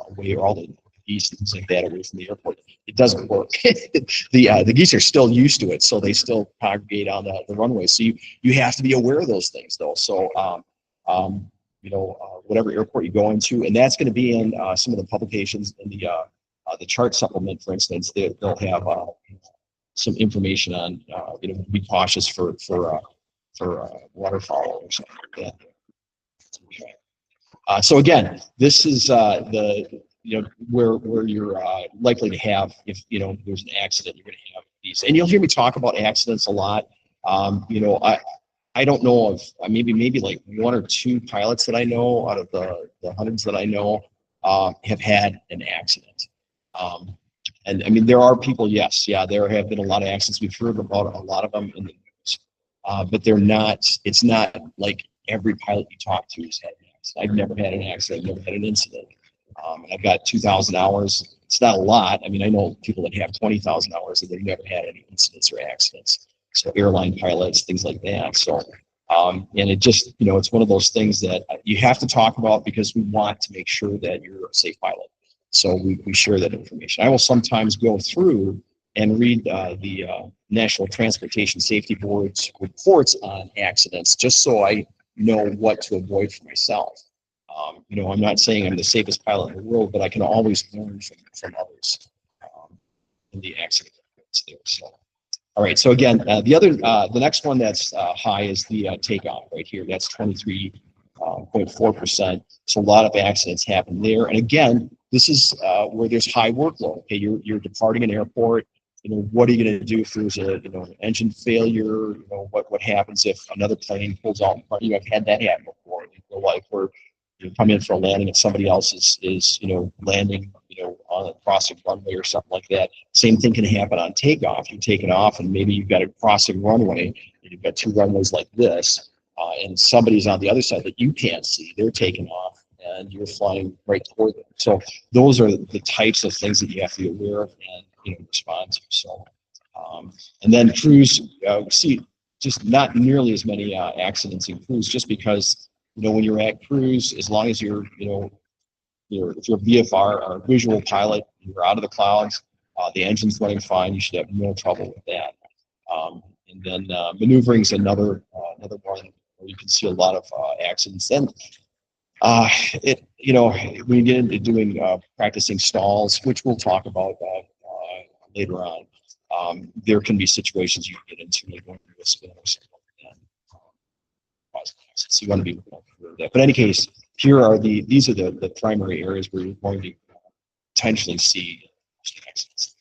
away, or all the geese and things like that away from the airport. It doesn't work. The geese are still used to it, so they still congregate on the runway. So you have to be aware of those things, though. So whatever airport you go into, and that's going to be in some of the publications in the chart supplement, for instance. They'll have some information on be cautious for waterfowl or something like that. So again, this is where you're likely to have, if there's an accident, you're going to have these. And you'll hear me talk about accidents a lot. I don't know of maybe like one or two pilots that I know out of the hundreds that I know have had an accident. And I mean, there are people, yes, yeah, there have been a lot of accidents. We've heard about a lot of them in the news, but it's not like every pilot you talk to has had an accident. I've never had an accident, I've never had an incident. I've got 2,000 hours. It's not a lot. I mean, I know people that have 20,000 hours and they've never had any incidents or accidents. So airline pilots, things like that. So, and it just, it's one of those things that you have to talk about because we want to make sure that you're a safe pilot. So we share that information. I will sometimes go through and read the National Transportation Safety Board's reports on accidents, just so I know what to avoid for myself. I'm not saying I'm the safest pilot in the world, but I can always learn from others in the accident there. So, all right. So again, the next one that's high is the takeoff right here. That's 23.4%. So a lot of accidents happen there. And again, this is where there's high workload. Okay, you're departing an airport. What are you going to do if there's a engine failure? What happens if another plane pulls out in front of you? I've had that happen before. Like where you come in for a landing and somebody else is landing on a crossing runway or something like that. Same thing can happen on takeoff. You're taking off and maybe you've got a crossing runway and you've got two runways like this, and somebody's on the other side that you can't see. They're taking off and you're flying right toward them. So those are the types of things that you have to be aware of and respond to. So and then cruise, we see just not nearly as many accidents in cruise, just because when you're at cruise, as long as you're if you're a VFR or a visual pilot, you're out of the clouds, the engine's running fine, you should have no trouble with that. And then maneuvering is another one where you can see a lot of accidents. Then when you get into doing practicing stalls, which we'll talk about later on, there can be situations you get into, like going through a spin or something like that. So you want to be prepared for that. But in any case, these are the primary areas where you're going to potentially see accidents.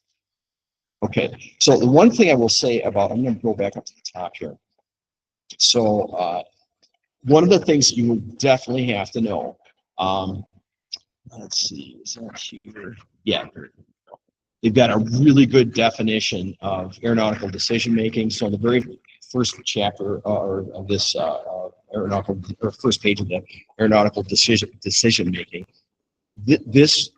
Okay, so the one thing I will say about, I'm going to go back up to the top here. So one of the things you definitely have to know, let's see, is that here? Yeah, they've got a really good definition of aeronautical decision making. So in the very first chapter of this aeronautical, or first page of the aeronautical decision making, this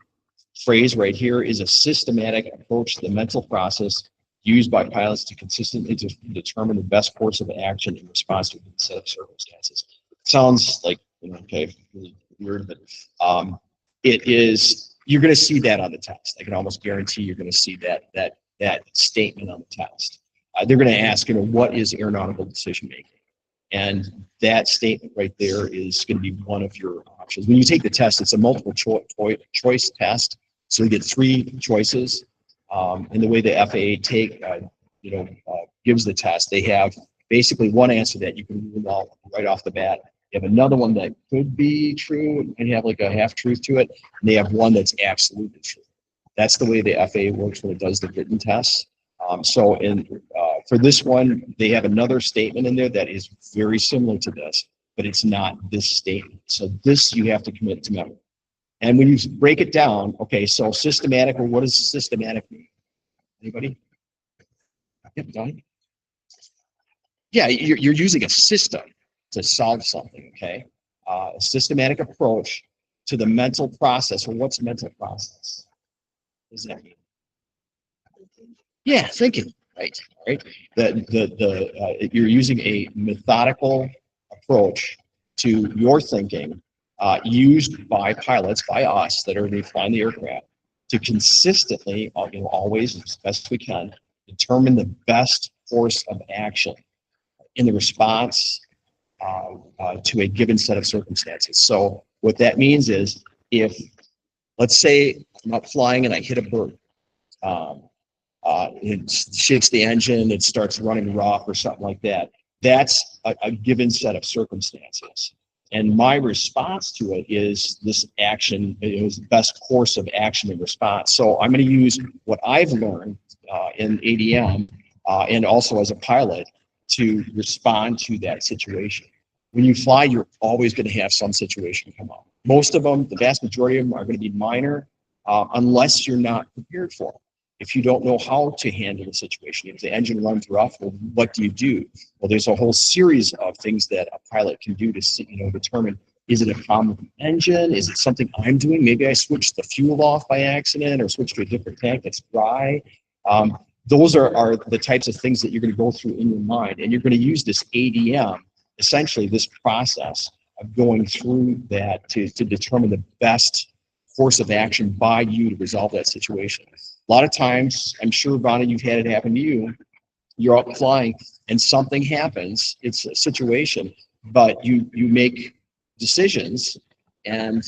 phrase right here is a systematic approach to the mental process used by pilots to consistently determine the best course of action in response to a set of circumstances. It sounds like okay, really weird, but it is. You're going to see that on the test. I can almost guarantee you're going to see that statement on the test. They're going to ask, what is aeronautical decision making? And that statement right there is going to be one of your options. When you take the test, it's a multiple choice test. So you get three choices. And the way the FAA gives the test, they have basically one answer that you can rule out right off the bat. You have another one that could be true and have like a half truth to it. And they have one that's absolutely true. That's the way the FAA works when it does the written tests. For this one, they have another statement in there that is very similar to this, but it's not this statement. So this you have to commit to memory. And when you break it down, okay, so systematic, well, what does systematic mean? Anybody? Yep, Donnie? Yeah, you're using a system to solve something, okay? A systematic approach to the mental process. Or what's mental process? What does that mean? Yeah, thinking. Right. Right. You're using a methodical approach to your thinking, used by pilots, by us that are going to fly the aircraft, to consistently, always as best we can, determine the best course of action in the response to a given set of circumstances. So what that means is, if, let's say, I'm up flying and I hit a bird, it shakes the engine, it starts running rough or something like that. That's a given set of circumstances. And my response to it is this action, is the best course of action and response. So I'm going to use what I've learned in ADM and also as a pilot to respond to that situation. When you fly, you're always going to have some situation come up. Most of them, the vast majority of them, are going to be minor unless you're not prepared for them. If you don't know how to handle the situation, if the engine runs rough, well, what do you do? Well, there's a whole series of things that a pilot can do to determine, is it a problem with the engine? Is it something I'm doing? Maybe I switched the fuel off by accident or switched to a different tank that's dry. Those are the types of things that you're going to go through in your mind, and you're going to use this ADM, essentially this process of going through that to determine the best course of action by you to resolve that situation. A lot of times, I'm sure, Bonnie, you've had it happen to you. You're out flying and something happens. It's a situation, but you make decisions, and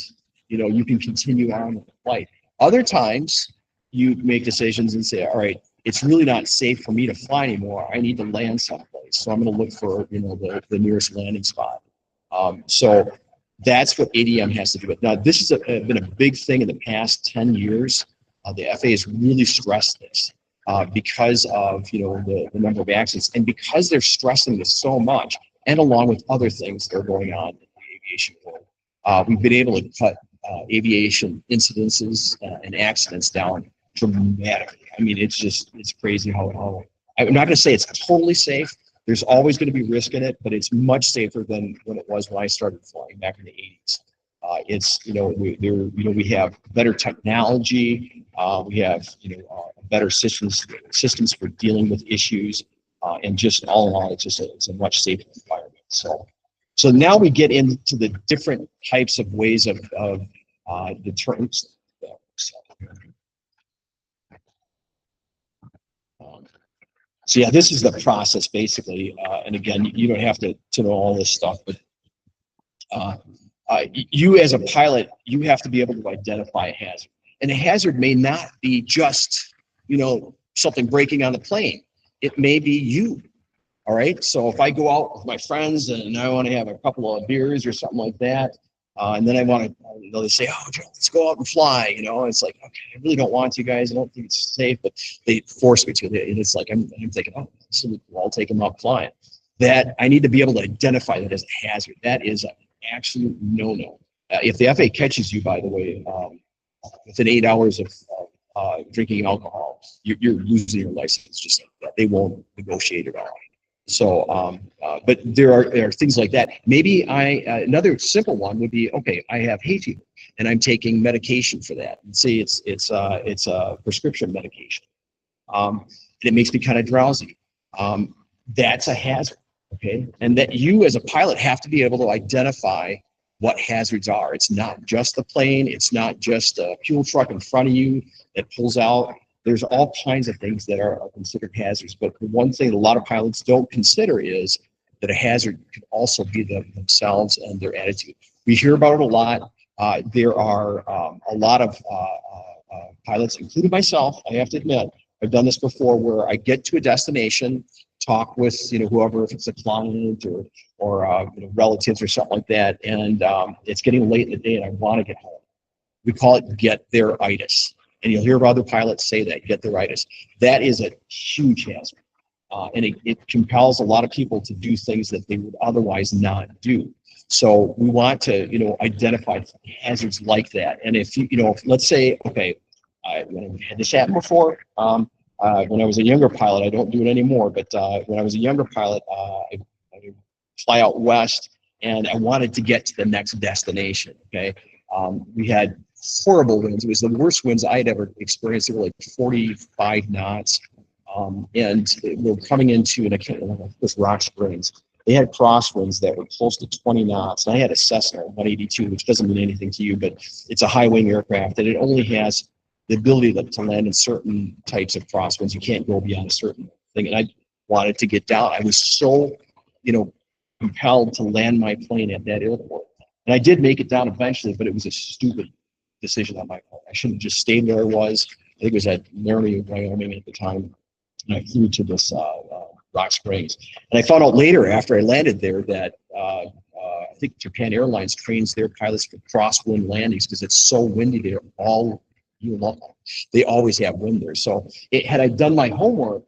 you can continue on with the flight. Other times, you make decisions and say, all right, it's really not safe for me to fly anymore. I need to land someplace, so I'm going to look for the nearest landing spot. So that's what ADM has to do with. Now, this has been a big thing in the past 10 years. The FAA has really stressed this because of the number of accidents, and because they're stressing this so much, and along with other things that are going on in the aviation world, we've been able to cut aviation incidences and accidents down dramatically. I mean, it's crazy how I'm not going to say it's totally safe. There's always going to be risk in it, but it's much safer than when it was when I started flying back in the 80s. We have better technology. We have better systems for dealing with issues, and just all in all, it's a much safer environment. So now we get into the different types of ways of deterrence. So yeah, this is the process basically, and again, you don't have to know all this stuff, but you as a pilot, you have to be able to identify a hazard. And a hazard may not be just, something breaking on the plane. It may be you. All right. So if I go out with my friends and I want to have a couple of beers or something like that, and then I want to, they say, oh, Joe, let's go out and fly. It's like, okay, I really don't want to, guys. I don't think it's safe, but they force me to. And it's like, I'm thinking, oh, absolutely, I'll take them out flying. That I need to be able to identify that as a hazard. That is an absolute no-no. If the FAA catches you, by the way, within 8 hours of drinking alcohol, you're losing your license just like that. They won't negotiate at all. So, but there are things like that. Maybe another simple one would be, okay, I have hay fever and I'm taking medication for that. And see, it's a prescription medication, and it makes me kind of drowsy. That's a hazard, okay? And that you as a pilot have to be able to identify what hazards are. It's not just the plane. It's not just a fuel truck in front of you that pulls out. There's all kinds of things that are considered hazards. But the one thing that a lot of pilots don't consider is that a hazard could also be themselves and their attitude. We hear about it a lot. There are a lot of pilots, including myself, I have to admit, I've done this before, where I get to a destination, talk with whoever, if it's a client or relatives or something like that, and it's getting late in the day and I want to get home. We call it get there-itis. And you'll hear other pilots say that, get there-itis. That is a huge hazard. And it compels a lot of people to do things that they would otherwise not do. So we want to, identify hazards like that. And if let's say, okay, when I had this happen before, when I was a younger pilot, I don't do it anymore, but when I was a younger pilot, I fly out west and I wanted to get to the next destination, okay? We had horrible winds. It was the worst winds I had ever experienced. They were like 45 knots. And we're coming into, and I can't remember, this Rock Springs. They had crosswinds that were close to 20 knots. And I had a Cessna 182, which doesn't mean anything to you, but it's a high wing aircraft, and it only has the ability to land in certain types of crosswinds. You can't go beyond a certain thing. And I wanted to get down. I was so, compelled to land my plane at that airport. And I did make it down eventually, but it was a stupid decision on my part. I should have just stayed where I was. I think it was at Laramie, Wyoming at the time. And I flew to this Rock Springs. And I found out later after I landed there that I think Japan Airlines trains their pilots for crosswind landings because it's so windy there all year long. They always have wind there. So had I done my homework,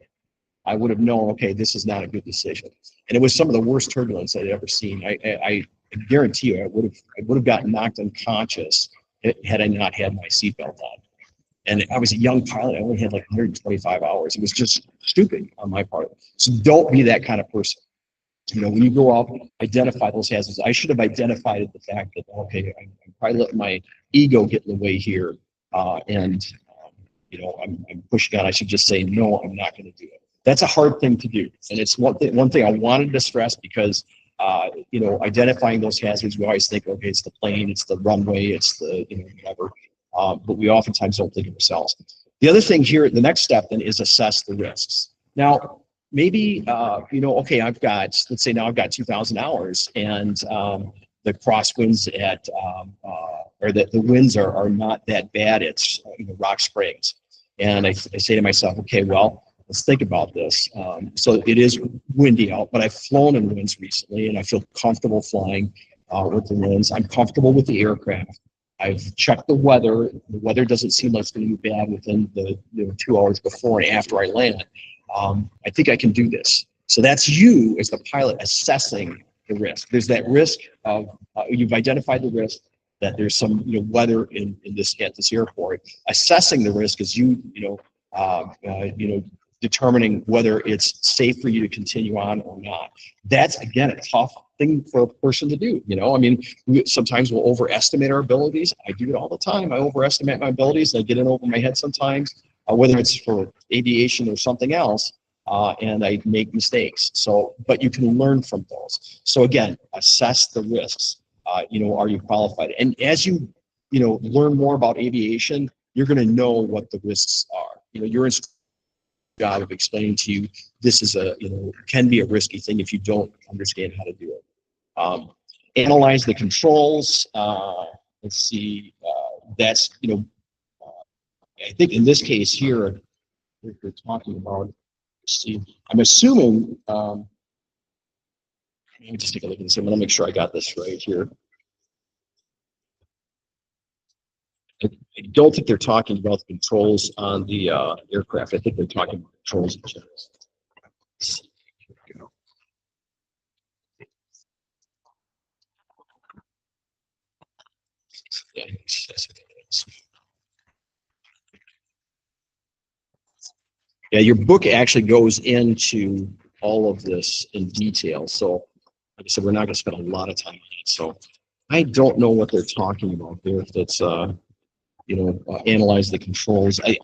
I would have known, okay, this is not a good decision. And it was some of the worst turbulence I'd ever seen. I guarantee you, I would have gotten knocked unconscious had I not had my seatbelt on. And I was a young pilot. I only had like 125 hours. It was just stupid on my part. So don't be that kind of person. When you go out, identify those hazards. I should have identified the fact that, okay, I'm probably letting my ego get in the way here. I'm pushing out. I should just say, no, I'm not going to do it. That's a hard thing to do. And it's one thing I wanted to stress because, identifying those hazards, we always think, okay, it's the plane, it's the runway, it's the, whatever. But we oftentimes don't think of ourselves. The other thing here, the next step then is assess the risks. Now, maybe, okay, let's say now I've got 2,000 hours and the crosswinds or that the winds are not that bad at Rock Springs. And I say to myself, okay, well, let's think about this. So it is windy out, but I've flown in winds recently and I feel comfortable flying with the winds. I'm comfortable with the aircraft. I've checked the weather. The weather doesn't seem like it's going to be bad within the 2 hours before and after I land. I think I can do this. So that's you as the pilot assessing the risk. There's that risk of you've identified the risk that there's some weather at this airport. Assessing the risk is determining whether it's safe for you to continue on or not. That's again a tough thing for a person to do. Sometimes we'll overestimate our abilities. I do it all the time. I overestimate my abilities. I get in over my head sometimes, whether it's for aviation or something else, and I make mistakes. But you can learn from those. So again, assess the risks. Are you qualified? And as you learn more about aviation, you're going to know what the risks are. Your job of explaining to you this is can be a risky thing if you don't understand how to do it. Analyze the controls. Let's see. That's I think in this case here, if we're talking about. See, I'm assuming. Let me just take a look at this. I'm going to make sure I got this right here. I don't think they're talking about the controls on the aircraft. I think they're talking about controls in general. Yeah, your book actually goes into all of this in detail. So, like I said, we're not going to spend a lot of time on it. So, I don't know what they're talking about there. If that's analyze the controls. I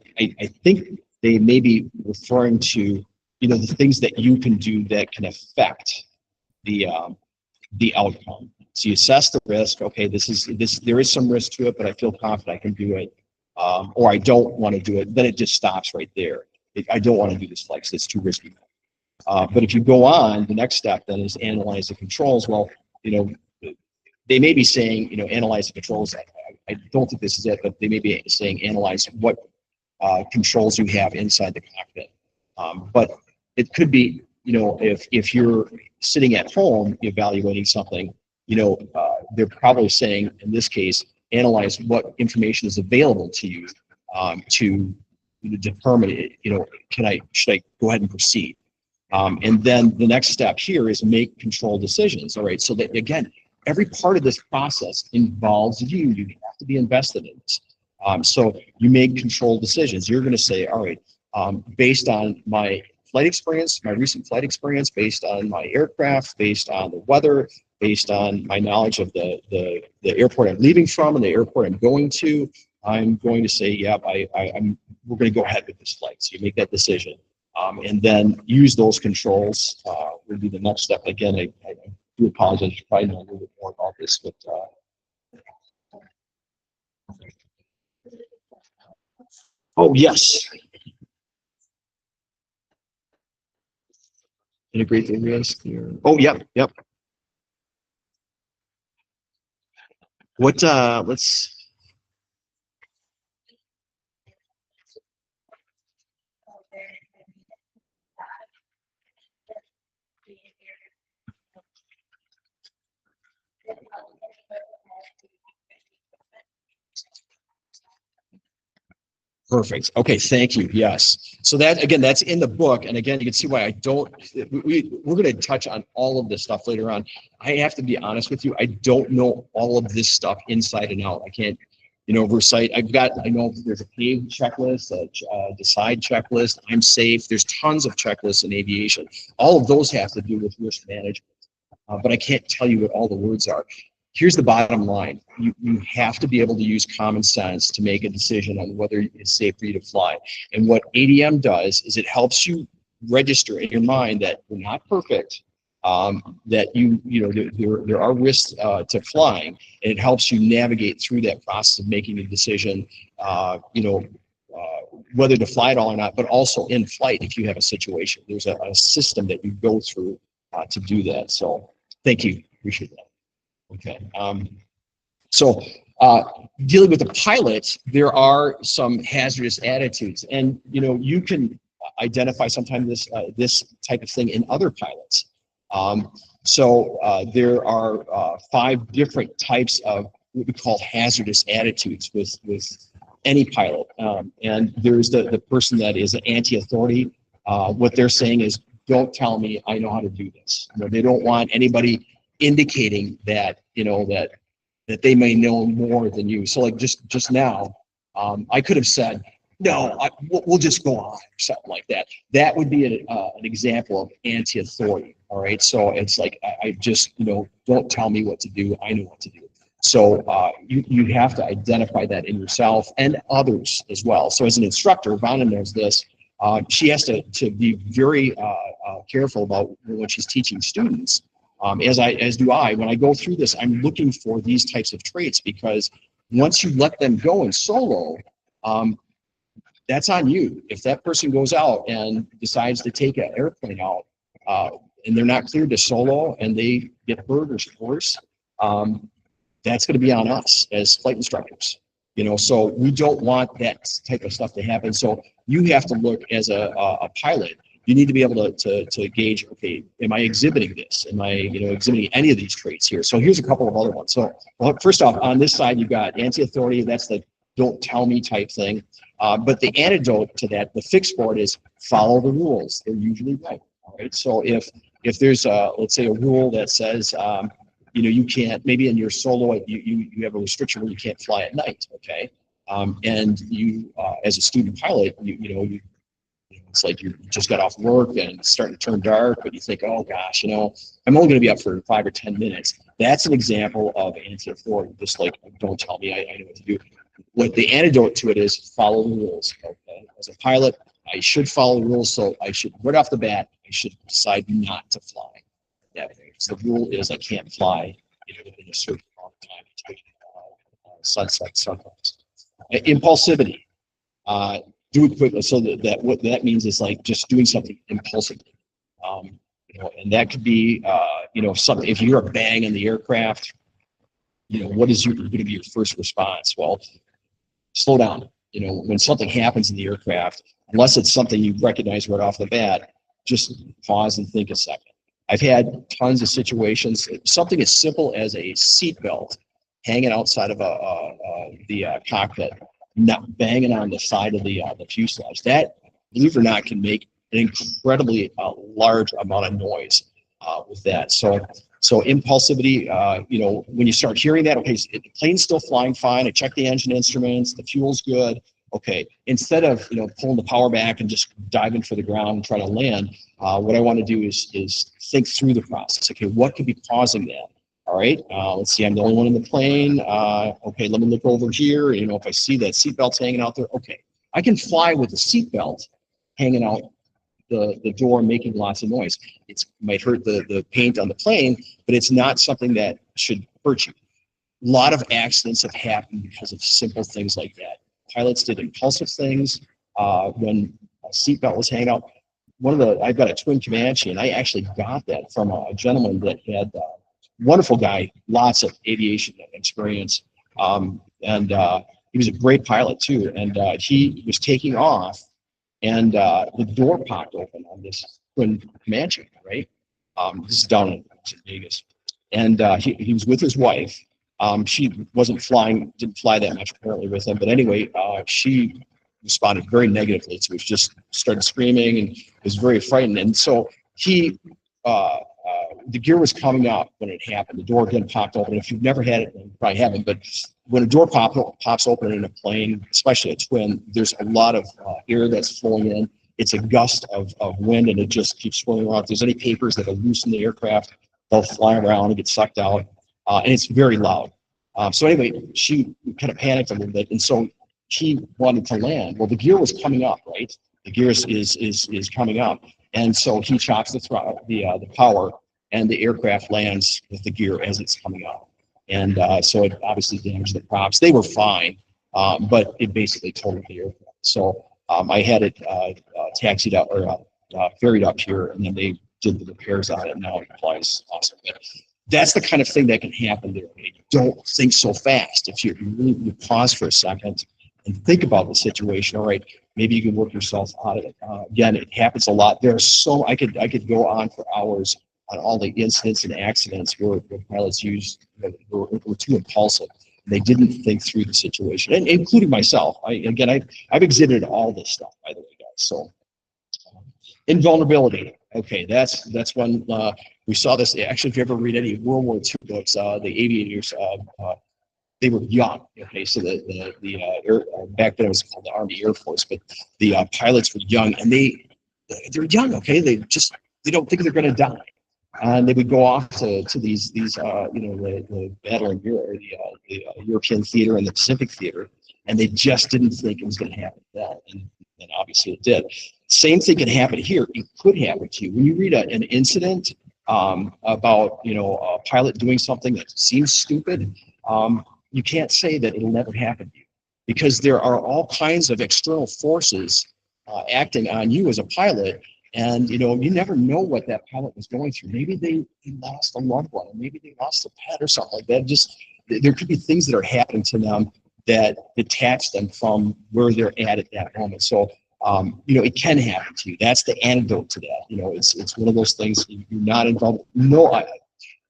think they may be referring to the things that you can do that can affect the outcome. So you assess the risk. Okay, there is some risk to it, but I feel confident I can do it. Or I don't want to do it. Then it just stops right there. I don't want to do this flight because it's too risky. But if you go on, the next step then is analyze the controls. Well, they may be saying, analyze the controls. I don't think this is it, but they may be saying analyze what controls you have inside the cockpit. But it could be, if you're sitting at home evaluating something, they're probably saying, in this case, analyze what information is available to you to determine, should I go ahead and proceed? And then the next step here is make control decisions. All right, so that again, every part of this process involves you. You have to be invested in this. So you make control decisions. You're going to say, all right, based on my flight experience, my recent flight experience, based on my aircraft, based on the weather, based on my knowledge of the airport I'm leaving from and the airport I'm going to, I'm going to say, yep, we're going to go ahead with this flight. So you make that decision, and then use those controls would be the next step. Again, I do apologize. You probably know a little bit more about this, but oh yes, integrate the risk here. Oh yep. What let's. Perfect. Okay, thank you. Yes. So that again, that's in the book, and again, you can see why I don't. We're going to touch on all of this stuff later on. I have to be honest with you. I don't know all of this stuff inside and out. I can't, recite. I know there's a PHAK checklist, a decide checklist. I'm safe. There's tons of checklists in aviation. All of those have to do with risk management, but I can't tell you what all the words are. Here's the bottom line. You have to be able to use common sense to make a decision on whether it's safe for you to fly. And what ADM does is it helps you register in your mind that we're not perfect, that there are risks to flying, and it helps you navigate through that process of making a decision, whether to fly at all or not, but also in flight if you have a situation. There's a system that you go through to do that. So thank you. Appreciate that. Okay. So dealing with the pilot, there are some hazardous attitudes, and you can identify sometimes this type of thing in other pilots. There are 5 different types of what we call hazardous attitudes with any pilot, and there's the person that is an anti-authority. What they're saying is, don't tell me, I know how to do this. They don't want anybody indicating that that they may know more than you. So like just now, I could have said, no, we'll just go on or something like that. That would be an example of anti-authority. All right, so it's like I just don't tell me what to do. I know what to do. So you have to identify that in yourself and others as well. So as an instructor, Vanna knows this. She has to be very careful about when she's teaching students. As do I. When I go through this, I'm looking for these types of traits, because once you let them go in solo, that's on you. If that person goes out and decides to take an airplane out, and they're not cleared to solo and they get hurt or worse, that's going to be on us as flight instructors. So we don't want that type of stuff to happen. So you have to look as a pilot. You need to be able to gauge, okay, am I exhibiting this? Am I exhibiting any of these traits here? So here's a couple of other ones. So first off, on this side, you've got anti-authority. That's the don't tell me type thing. But the antidote to that, the fixed board, is follow the rules. They're usually right. All right. So if there's let's say a rule that says you can't, maybe in your solo you have a restriction where you can't fly at night. Okay. And you as a student pilot, it's like you just got off work and it's starting to turn dark, but you think, oh gosh, I'm only going to be up for 5 or 10 minutes. That's an example of anti-authority. Just like, don't tell me, I know what to do. What the antidote to it is, follow the rules. Okay, as a pilot, I should follow the rules, so I should, right off the bat, I should decide not to fly. Yeah, so the rule is I can't fly in a certain amount of time. Sunset, sunrise. Impulsivity. Do it quickly. So that what that means is like just doing something impulsively. And that could be something. If you hear a bang in the aircraft, what is going to be your first response? Well, slow down. When something happens in the aircraft, unless it's something you recognize right off the bat, just pause and think a second. I've had tons of situations. Something as simple as a seatbelt hanging outside of the cockpit, not banging on the side of the fuselage. That, believe it or not, can make an incredibly large amount of noise with that. So impulsivity, when you start hearing that, okay, so the plane's still flying fine. I checked the engine instruments, the fuel's good. Okay, instead of pulling the power back and just diving for the ground and try to land, what I want to do is think through the process. Okay, what could be causing that? All right, let's see, I'm the only one in the plane. Okay, let me look over here. You know, if I see that seatbelt's hanging out there, okay. I can fly with the seatbelt hanging out the door, making lots of noise. It might hurt the paint on the plane, but it's not something that should hurt you. A lot of accidents have happened because of simple things like that. Pilots did impulsive things when a seatbelt was hanging out. I've got a twin Comanche, and I actually got that from a gentleman that had wonderful guy, lots of aviation experience, and he was a great pilot too. And he was taking off, and the door popped open on this twin Comanche, right? This is down in Vegas, and he was with his wife. She didn't fly that much apparently with him, but anyway, she responded very negatively to it. She just started screaming and was very frightened. And so the gear was coming up when it happened. The door again popped open. If you've never had it, you probably haven't, but when a door pops open in a plane, especially a twin, there's a lot of air that's flowing in. It's a gust of wind, and it just keeps swirling around. If there's any papers that are loose in the aircraft, they'll fly around and get sucked out, and it's very loud. So anyway, she kind of panicked a little bit, and so she wanted to land. Well, the gear was coming up, right? The gear is coming up, and so he chops the power, and the aircraft lands with the gear as it's coming up. And so it obviously damaged the props. They were fine, but it basically totaled the aircraft. So I had it taxied up or ferried up here, and then they did the repairs on it, and now it flies awesome. But that's the kind of thing that can happen there. You don't think so fast. If you really pause for a second and think about the situation, all right, maybe you can work yourself out of it. Again, it happens a lot. There's I could go on for hours on all the incidents and accidents where pilots were too impulsive. They didn't think through the situation, and including myself. I've exhibited all this stuff, by the way, guys. So invulnerability. Okay, that's one we saw this. Actually, if you ever read any World War II books, the aviators they were young. Okay, so back then it was called the Army Air Force, but the pilots were young, and they're young. Okay, they don't think they're going to die. And they would go off to these the battle in Europe, the European theater and the Pacific theater, and they just didn't think it was going to happen then, and obviously it did. Same thing can happen here. It could happen to you when you read an incident about a pilot doing something that seems stupid. You can't say that it'll never happen to you, because there are all kinds of external forces acting on you as a pilot. And, you never know what that pilot was going through. Maybe they lost a loved one, or maybe they lost a pet or something like that. There could be things that are happening to them that detach them from where they're at that moment. So, it can happen to you. That's the antidote to that. It's one of those things you're not involved.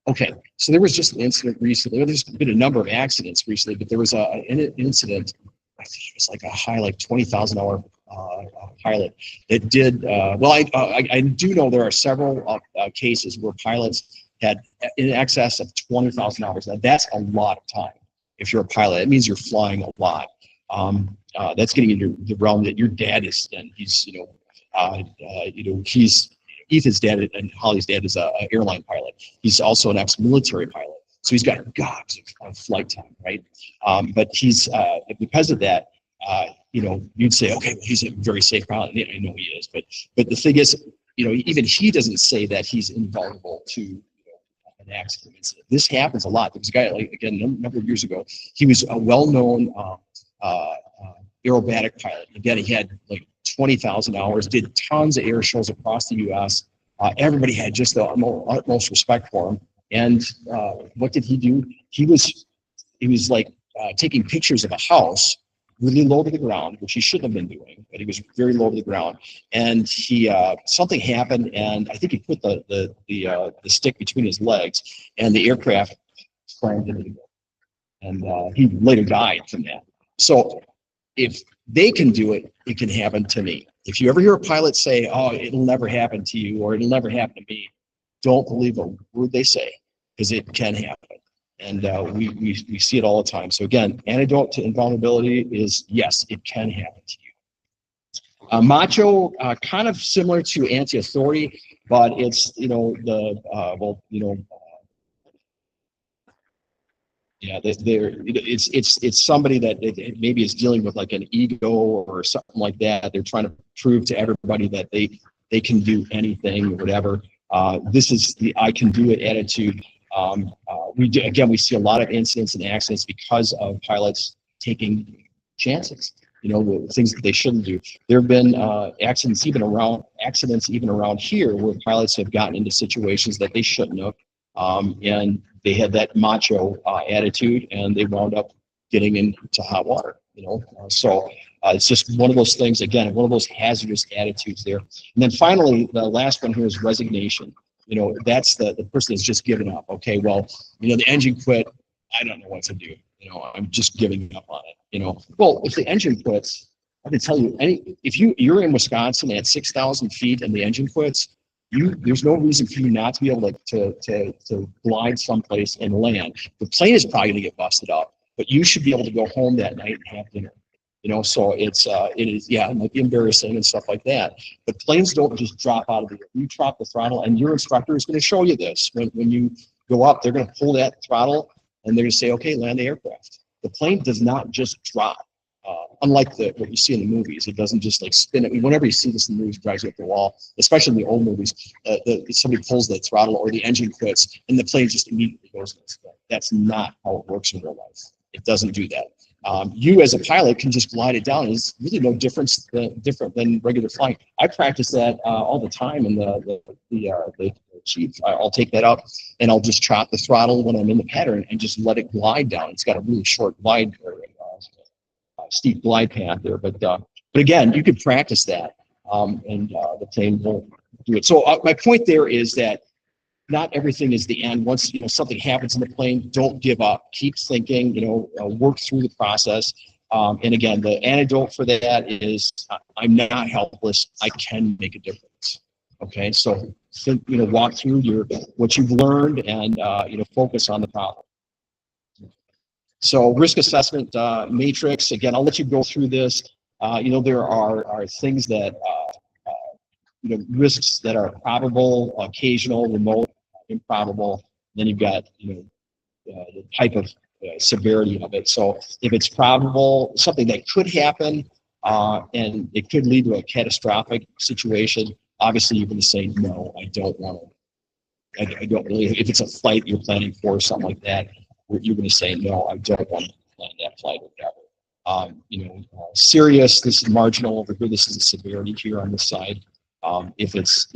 Okay, so there was just an incident recently. There's been a number of accidents recently, but there was an incident. I think it was like a high, like $20,000 pilot that did well. I do know there are several cases where pilots had in excess of $20,000. Now that's a lot of time. If you're a pilot, it means you're flying a lot. That's getting into the realm that your dad is. And he's he's Ethan's dad and Holly's dad is an airline pilot. He's also an ex-military pilot, so he's got gobs of flight time, right? But he's because of that, you'd say, okay, well, he's a very safe pilot. I know he is, but the thing is, even he doesn't say that he's invulnerable to an accident incident. This happens a lot. There was a guy, again, a number of years ago. He was a well-known aerobatic pilot. Again, he had like 20,000 hours, did tons of air shows across the U.S. Everybody had just the utmost respect for him. And what did he do? He was like taking pictures of a house really low to the ground, which he shouldn't have been doing, but he was very low to the ground. And he something happened, and I think he put the stick between his legs, and the aircraft slammed into the ground. And he later died from that. So if they can do it, it can happen to me. If you ever hear a pilot say, oh, it'll never happen to you, or it'll never happen to me, don't believe a word they say, because it can happen. And we see it all the time. So again, antidote to invulnerability is, yes, it can happen to you. Macho, kind of similar to anti-authority, but it's, Yeah, it's somebody that maybe is dealing with like an ego or something like that. They're trying to prove to everybody that they can do anything or whatever. This is the I can do it attitude. We see a lot of incidents and accidents because of pilots taking chances. You know, the things that they shouldn't do. There have been accidents even around here where pilots have gotten into situations that they shouldn't have. And they had that macho attitude, and they wound up getting into hot water. It's just one of those things. Again, one of those hazardous attitudes there. And then finally, the last one here is resignation. You know, that's the person that's just given up. Okay, well, you know, the engine quit. I don't know what to do. You know, I'm just giving up on it. You know, well, if the engine quits, I can tell you, if you're in Wisconsin at 6,000 feet and the engine quits, there's no reason for you not to be able to glide someplace and land. The plane is probably going to get busted up, but you should be able to go home that night and have dinner. You know, so it is, yeah, it might be embarrassing and stuff like that. But planes don't just drop out of the air. You drop the throttle, and your instructor is going to show you this. When you go up, they're going to pull that throttle, and they're going to say, okay, land the aircraft. The plane does not just drop. Unlike what you see in the movies, it doesn't just like spin it. Whenever you see this in the movies, it drives you up the wall, especially in the old movies. Somebody pulls the throttle or the engine quits, and the plane just immediately goes. That's not how it works in real life. It doesn't do that. You as a pilot can just glide it down. It's really no different than regular flying. I practice that all the time in the chief. I'll take that up and I'll just chop the throttle when I'm in the pattern and just let it glide down. It's got a really short glide steep glide path there, but again, you could practice that, and the plane won't do it. So my point there is that not everything is the end. Once something happens in the plane, don't give up. Keep thinking. Work through the process. And again, the antidote for that is I'm not helpless. I can make a difference. Okay, so think, walk through what you've learned and focus on the problem. So risk assessment matrix, again, I'll let you go through this. There are things that, risks that are probable, occasional, remote, improbable. Then you've got, the type of severity of it. So if it's probable, something that could happen, and it could lead to a catastrophic situation, obviously you're going to say, no, I don't want to. I don't really, if it's a flight you're planning for or something like that, you're going to say, no, I don't want to plan that flight or whatever. Serious, this is marginal over here. This is the severity here on this side. If it's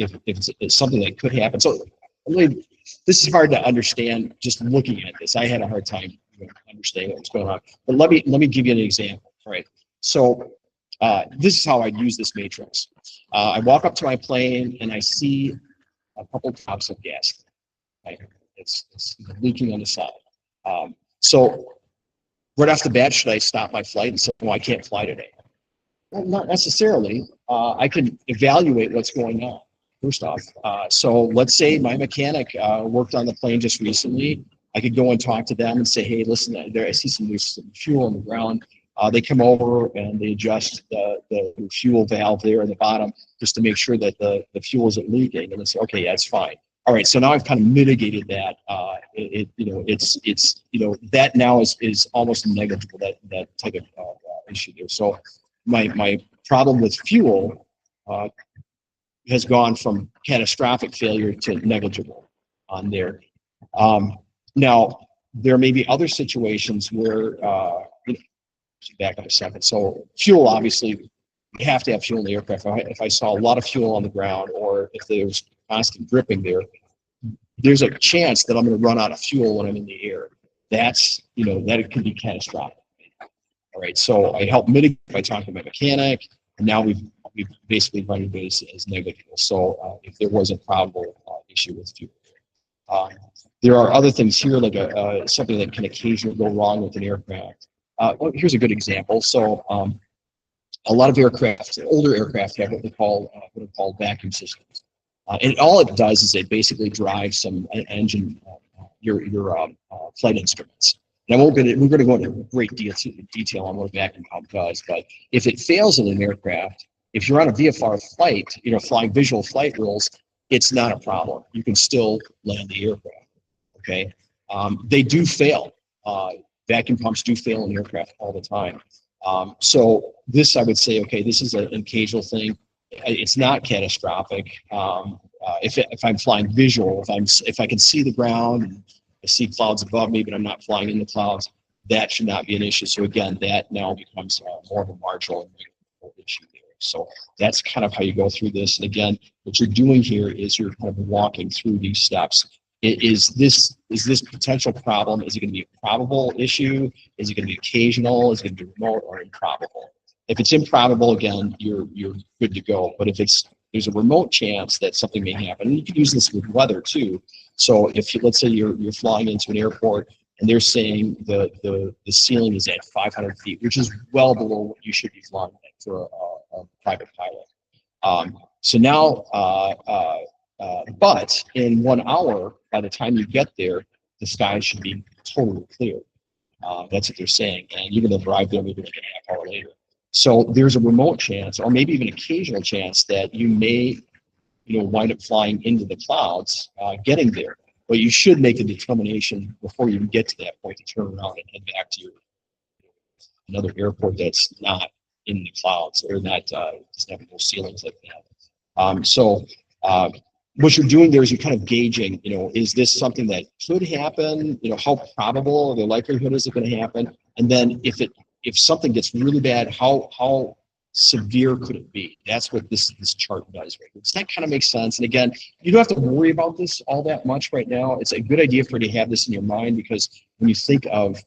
something that could happen. So really, this is hard to understand just looking at this. I had a hard time understanding what's going on. But let me give you an example. All right. So this is how I'd use this matrix. I walk up to my plane and I see a couple drops of gas. Right? It's leaking on the side. So right off the bat, should I stop my flight and say, well, I can't fly today? Well, not necessarily. I can evaluate what's going on, first off. So let's say my mechanic worked on the plane just recently. I could go and talk to them and say, hey, listen, I see some fuel on the ground. They come over and they adjust the fuel valve there at the bottom just to make sure that the fuel isn't leaking. And they say, okay, yeah, it's fine. All right, so now I've kind of mitigated that. That now is almost negligible, that type of issue there. So my problem with fuel has gone from catastrophic failure to negligible on there. Now there may be other situations where back up a second. So fuel, obviously, you have to have fuel in the aircraft. If I saw a lot of fuel on the ground, or if there's constant dripping there, there's a chance that I'm going to run out of fuel when I'm in the air. That's, that it could be catastrophic. All right, so I help mitigate by talking to my mechanic, and now we've basically run it as negligible. So if there was a probable issue with fuel. There are other things here, like something that can occasionally go wrong with an aircraft. Here's a good example. So a lot of aircraft, older aircraft, have what are called vacuum systems. And all it does is it basically drives some engine, your flight instruments. And we're going to go into great detail on what a vacuum pump does. But if it fails in an aircraft, if you're on a VFR flight, flying visual flight rules, it's not a problem. You can still land the aircraft. Okay, they do fail. vacuum pumps do fail in aircraft all the time. So this, I would say, okay, this is an occasional thing. It's not catastrophic. If I'm flying visual, if I can see the ground and I see clouds above me, but I'm not flying in the clouds, that should not be an issue. So again, that now becomes more of a marginal issue there. So that's kind of how you go through this. And again, what you're doing here is you're kind of walking through these steps. Is this potential problem? Is it going to be a probable issue? Is it going to be occasional? Is it going to be remote or improbable? If it's improbable, again, you're good to go. But if there's a remote chance that something may happen, and you can use this with weather too. So if let's say you're flying into an airport and they're saying the ceiling is at 500 feet, which is well below what you should be flying at for a private pilot. So now, but in 1 hour, by the time you get there, the sky should be totally clear. That's what they're saying, and you're going to arrive there maybe like a half hour later. So there's a remote chance, or maybe even occasional chance, that you may, wind up flying into the clouds, getting there. But you should make a determination before you get to that point to turn around and head back to another airport that's not in the clouds or not doesn't have no ceilings like that. So what you're doing there is you're kind of gauging, is this something that could happen? How probable or the likelihood is it going to happen? And then if something gets really bad, how severe could it be? That's what this chart does, right? Does that kind of make sense? And again, you don't have to worry about this all that much right now. It's a good idea for you to have this in your mind, because when you think of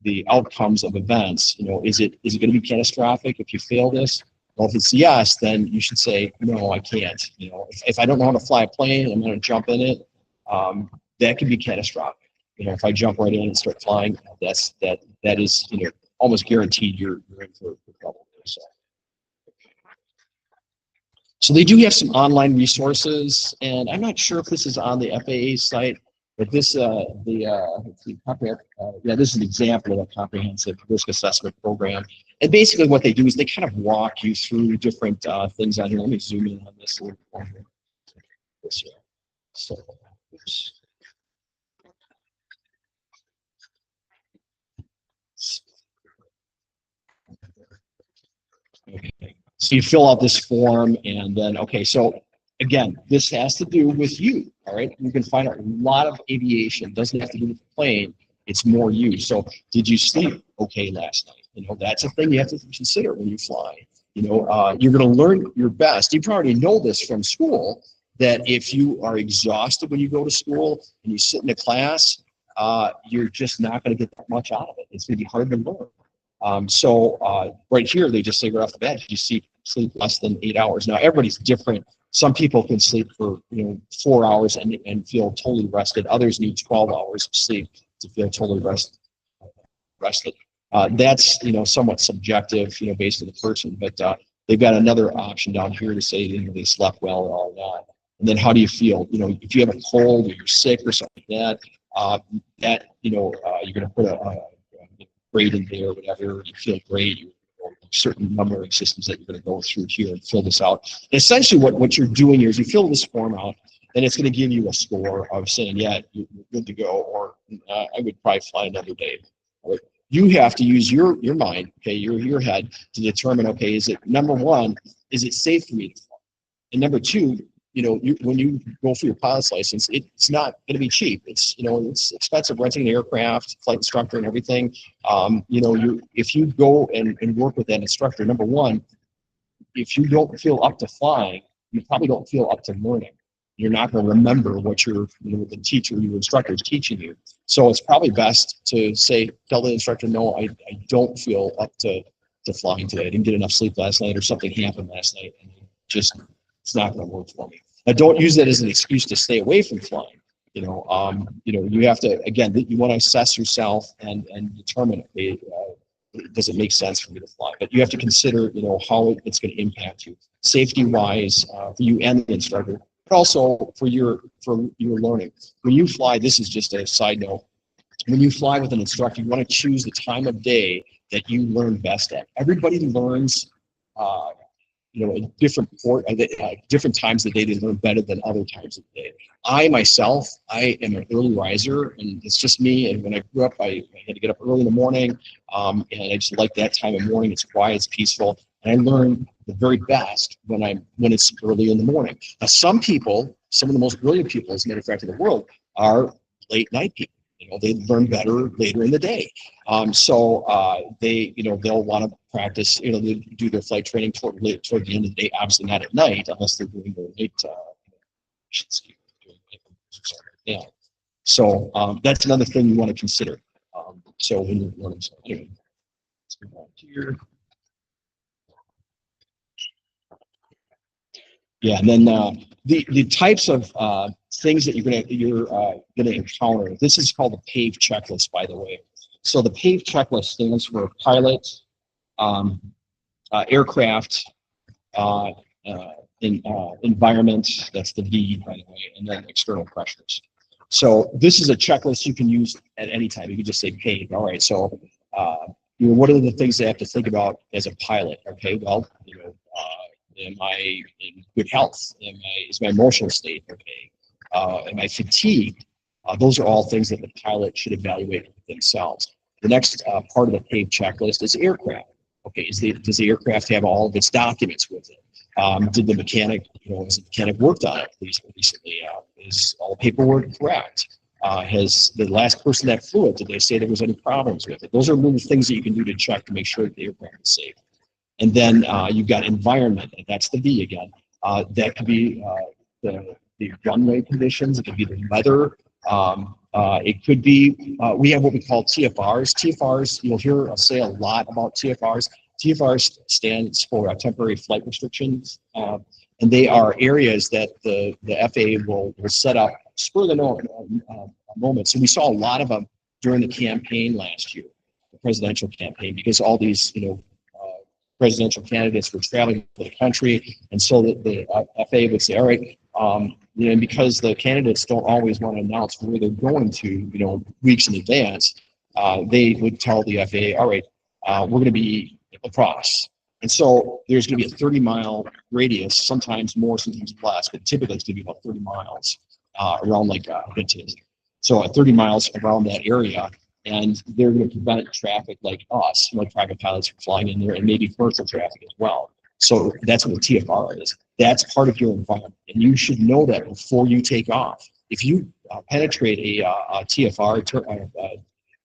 the outcomes of events, is it going to be catastrophic if you fail this? Well, if it's yes, then you should say, no, I can't. If I don't know how to fly a plane, I'm going to jump in it. That could be catastrophic. If I jump right in and start flying, that is, almost guaranteed you're in for trouble. So they do have some online resources, and I'm not sure if this is on the FAA site, but this this is an example of a comprehensive risk assessment program. And basically what they do is they kind of walk you through different things on here. Let me zoom in on this a little more. So, oops. Okay. So you fill out this form, and then, okay, so again, this has to do with you, all right? You can find out a lot of aviation. It doesn't have to do with the plane. It's more you. So did you sleep okay last night? That's a thing you have to consider when you fly. You're going to learn your best. You probably know this from school, that if you are exhausted when you go to school and you sit in a class, you're just not going to get that much out of it. It's going to be hard to learn. So right here, they just say right off the bat, you sleep less than 8 hours. Now, everybody's different. Some people can sleep for 4 hours and feel totally rested. Others need 12 hours of sleep to feel totally rested. That's somewhat subjective, based on the person. But they've got another option down here to say they slept well or all that. And then how do you feel? If you have a cold or you're sick or something like that, you're going to put a grade in there, whatever. You feel great. Certain numbering systems that you're going to go through here and fill this out. And essentially, what you're doing here is you fill this form out, and it's going to give you a score of saying, yeah, you're good to go, or I would probably fly another day. Right? You have to use your mind, okay, your head, to determine, okay, is it, number one, is it safe for me to fly? And number two, when you go for your pilot's license, it's not going to be cheap. It's it's expensive renting an aircraft, flight instructor, and everything. If you go and work with that instructor, number one, if you don't feel up to flying, you probably don't feel up to learning. You're not going to remember what the teacher, your instructor is teaching you. So it's probably best to tell the instructor, no, I don't feel up to flying today. I didn't get enough sleep last night, or something happened last night, and it's not going to work for me. Now, don't use that as an excuse to stay away from flying. You have to, again, you want to assess yourself and determine, does it make sense for me to fly? But you have to consider, how it's going to impact you, safety-wise, for you and the instructor, but also for your learning. When you fly, this is just a side note. When you fly with an instructor, you want to choose the time of day that you learn best at. Everybody learns at different times of the day they learn better than other times of the day. I myself, I am an early riser, and it's just me. And when I grew up, I had to get up early in the morning, and I just like that time of morning. It's quiet, it's peaceful, and I learn the very best when it's early in the morning. Now, some people, some of the most brilliant people, as a matter of fact, in the world, are late night people. They learn better later in the day. They'll want to practice, they do their flight training toward the end of the day, obviously not at night, unless they're doing their late, yeah. So that's another thing you want to consider. So when you're learning something. Anyway, let's move on here. Yeah, and then the types of things that you're gonna encounter. This is called the PHAK checklist, by the way. So the PHAK checklist stands for pilot, aircraft, environment. That's the V, by the way, and then external pressures. So this is a checklist you can use at any time. You can just say PHAK. All right. So what are the things they have to think about as a pilot? Okay. Well, am I in good health? Is my emotional state okay? Am I fatigued? Those are all things that the pilot should evaluate themselves. The next part of the PHAK checklist is aircraft. Okay, does the aircraft have all of its documents with it? Did the mechanic, has the mechanic worked on it recently? Is all paperwork correct? Has the last person that flew it, did they say there was any problems with it? Those are little things that you can do to check to make sure that the aircraft is safe. And then you've got environment, and that's the V again. That could be the runway conditions. It could be the weather. It could be, we have what we call TFRs. TFRs, you'll hear us say a lot about TFRs. TFRs stands for temporary flight restrictions, and they are areas that the FAA will set up spur of the moment. So we saw a lot of them during the campaign last year, the presidential campaign, because all these, presidential candidates were traveling to the country, and so the FAA would say, all right, and because the candidates don't always want to announce where they're going to, weeks in advance, they would tell the FAA, all right, we're going to be across. And so there's going to be a 30-mile radius, sometimes more, sometimes less, but typically it's going to be about 30 miles around like Vintage. So 30 miles around that area, and they're going to prevent traffic like us, private pilots from flying in there, and maybe commercial traffic as well. So that's what a TFR is. That's part of your environment, and you should know that before you take off. If you penetrate a TFR,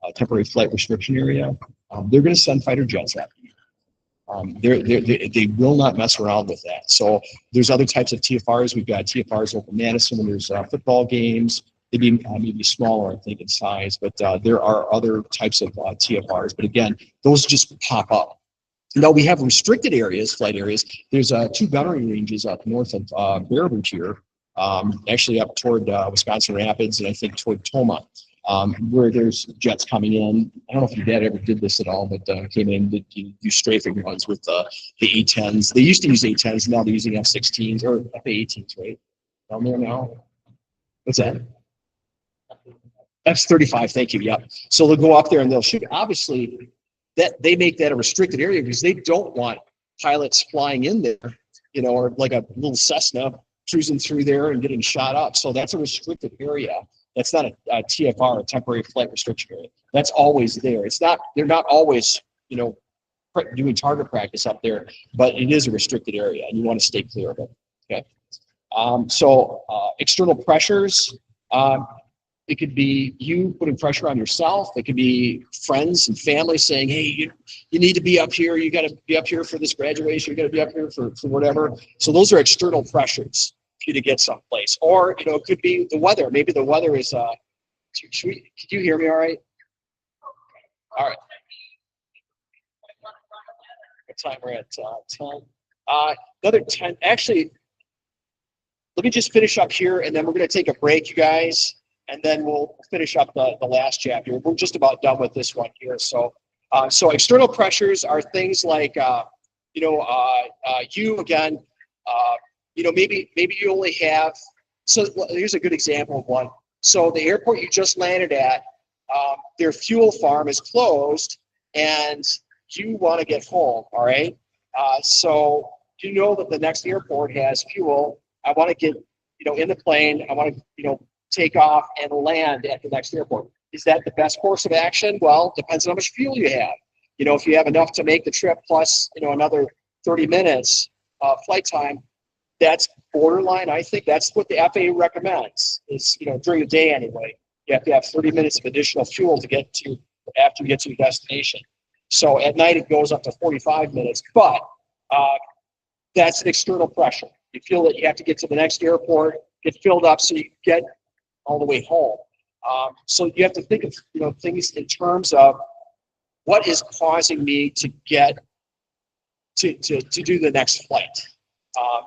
a temporary flight restriction area, they're going to send fighter jets after you. They will not mess around with that. So there's other types of TFRs. We've got TFRs over Madison when there's football games. They'd be maybe smaller, I think, in size, but there are other types of TFRs. But again, those just pop up. Now we have restricted areas, flight areas. There's 2 gunnery ranges up north of Baraboo here, actually up toward Wisconsin Rapids, and I think toward Toma, where there's jets coming in. I don't know if your dad ever did this at all, but came in to do strafing runs with the A-10s. They used to use A-10s, now they're using F-16s or F-18s, right? Down there now. What's that? F-35, thank you, yep. So they'll go up there and they'll shoot. Obviously, that they make that a restricted area because they don't want pilots flying in there, or like a little Cessna cruising through there and getting shot up. So that's a restricted area. That's not a TFR, a temporary flight restriction area. That's always there. It's not, they're not always, doing target practice up there, but it is a restricted area and you want to stay clear of it, okay? External pressures, it could be you putting pressure on yourself. It could be friends and family saying, hey, you need to be up here. You got to be up here for this graduation. You got to be up here for whatever. So those are external pressures for you to get someplace. Or, it could be the weather. Maybe the weather is, could you hear me all right? All right. What time we're at? 10. Another 10. Actually, let me just finish up here, and then we're going to take a break, you guys. And then we'll finish up the last chapter. We're just about done with this one here. So external pressures are things like, you again, maybe you only have, so here's a good example of one. So the airport you just landed at, their fuel farm is closed and you want to get home, all right? So you know that the next airport has fuel. I want to get, in the plane. I want to, take off and land at the next airport. Is that the best course of action? Well, depends on how much fuel you have. If you have enough to make the trip plus, another 30 minutes flight time, that's borderline. I think that's what the FAA recommends is, during the day anyway, you have to have 30 minutes of additional fuel to get to after you get to your destination. So at night it goes up to 45 minutes, but that's an external pressure. You feel that you have to get to the next airport, get filled up so you get all the way home. So you have to think of things in terms of what is causing me to get to do the next flight.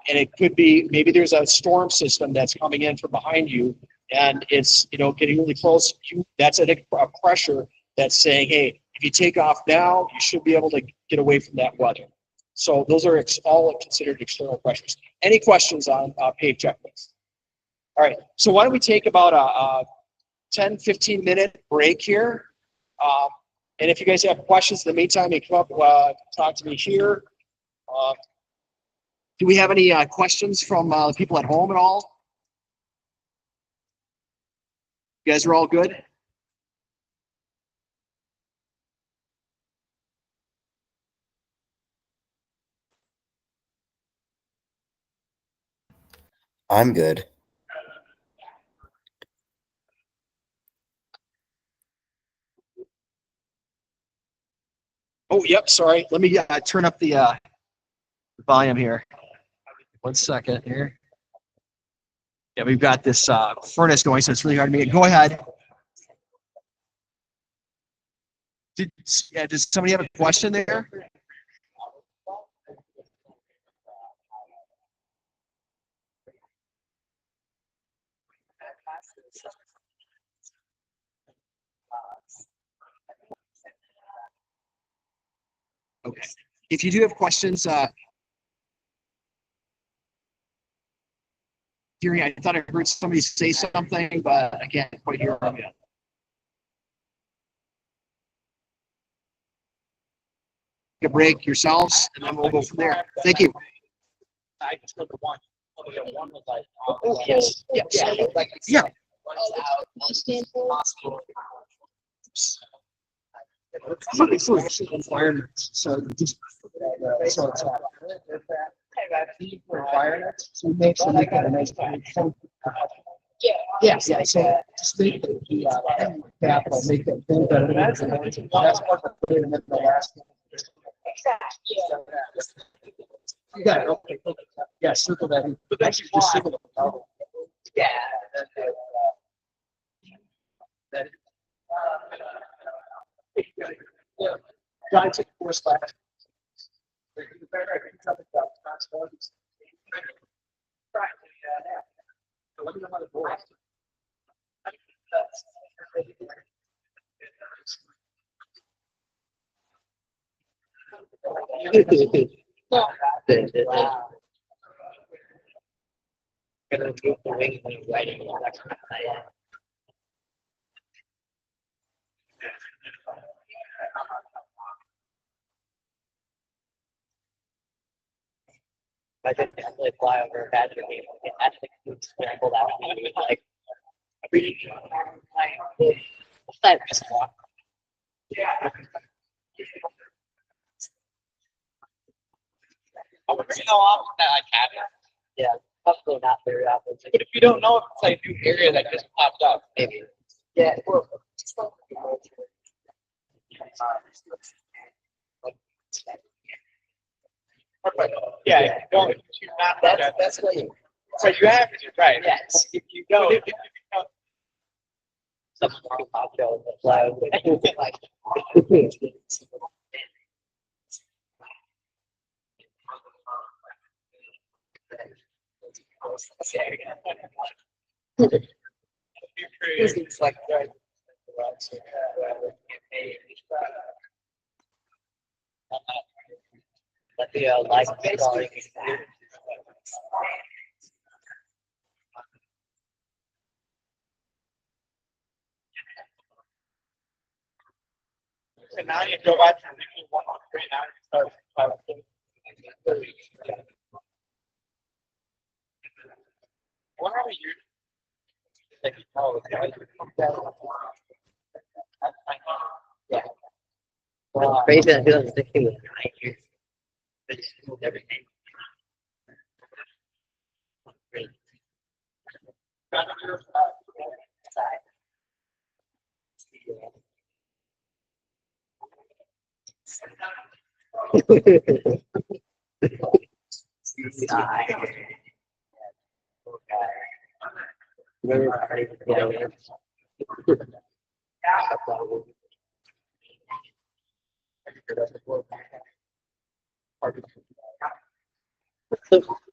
And it could be maybe there's a storm system that's coming in from behind you and it's getting really close. That's a pressure that's saying, hey, if you take off now, you should be able to get away from that weather. So those are all considered external pressures. Any questions on PHAK checklist? All right, so why don't we take about a 10, 15-minute break here. And if you guys have questions in the meantime, you come up, talk to me here. Do we have any questions from the people at home at all? You guys are all good? I'm good. Oh, yep, sorry. Let me turn up the volume here. 1 second here. Yeah, we've got this furnace going, so it's really hard to make. Go ahead. Does somebody have a question there? Okay. If you do have questions, hearing, I thought I heard somebody say something, but I can't quite hear them yet. Take a break yourselves, and then we'll go from there. Thank you. I just heard the one. One was like, Oh, yes. Yes. Yeah. Environments. So just environments. So make sure they get a nice. Yes, yeah. So just make the capital, make it better. That's what the last. You got it. Okay. Yeah, circle that in. But actually just circle it. Yeah. Got to take a course class. Let me know how to board. Gonna move the wing when you're writing. I didn't actually fly over a badger game. It actually scrambled out of me like that just walk. yeah. I wonder how often that like happens. Yeah, probably not very often. But if you don't know if it's like a new area that just popped up, Maybe. Yeah, well, yeah, if you don't, if you choose not to, that's what you. so you have to, right? Yes. If you don't, if you don't, Someone who popped out of the cloud. Like, it's like let the light calling. and now you go back to the 100, now you start. What are you? Like, oh, okay. Yeah. Well, crazy that 2016 was 9 years. But it's moved everything. Great.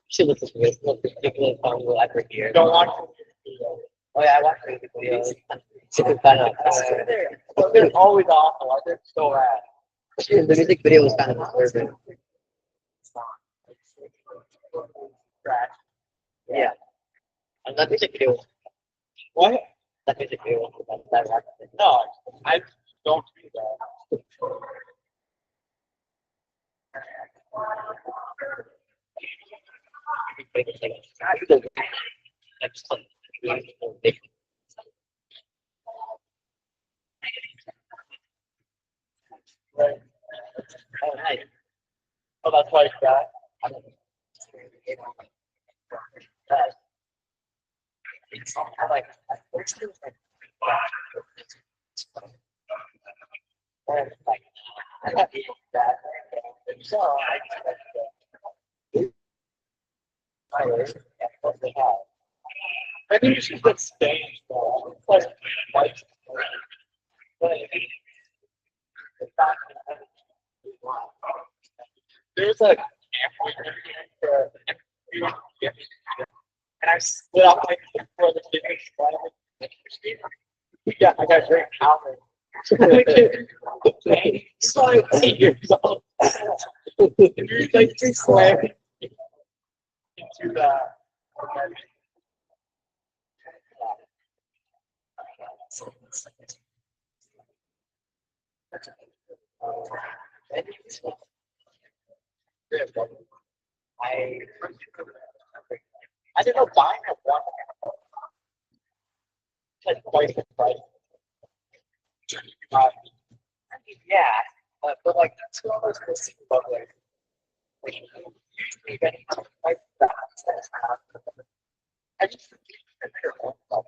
She looks at this particular song will ever hear. Don't watch. Oh yeah, I watched music videos. She can find out. They're always awful. I think so bad. The music video was kind of disturbing. Trash. Yeah. And that music video, What? that music video was that rock. No, I don't do that. It's like, ah, you don't get it. That's fun. Right. Oh, nice. Oh, that's why it's bad. I don't know. I like that. So I think you should put stains though. It's like white. There's a camp for and I split up my for the kids. Yeah, I got great power. So I'm 8 years old. You're like just slamming into the I didn't know buying a one like twice the price. Yeah, but like that's what I was missing about like usually getting like that. I just think that they're all about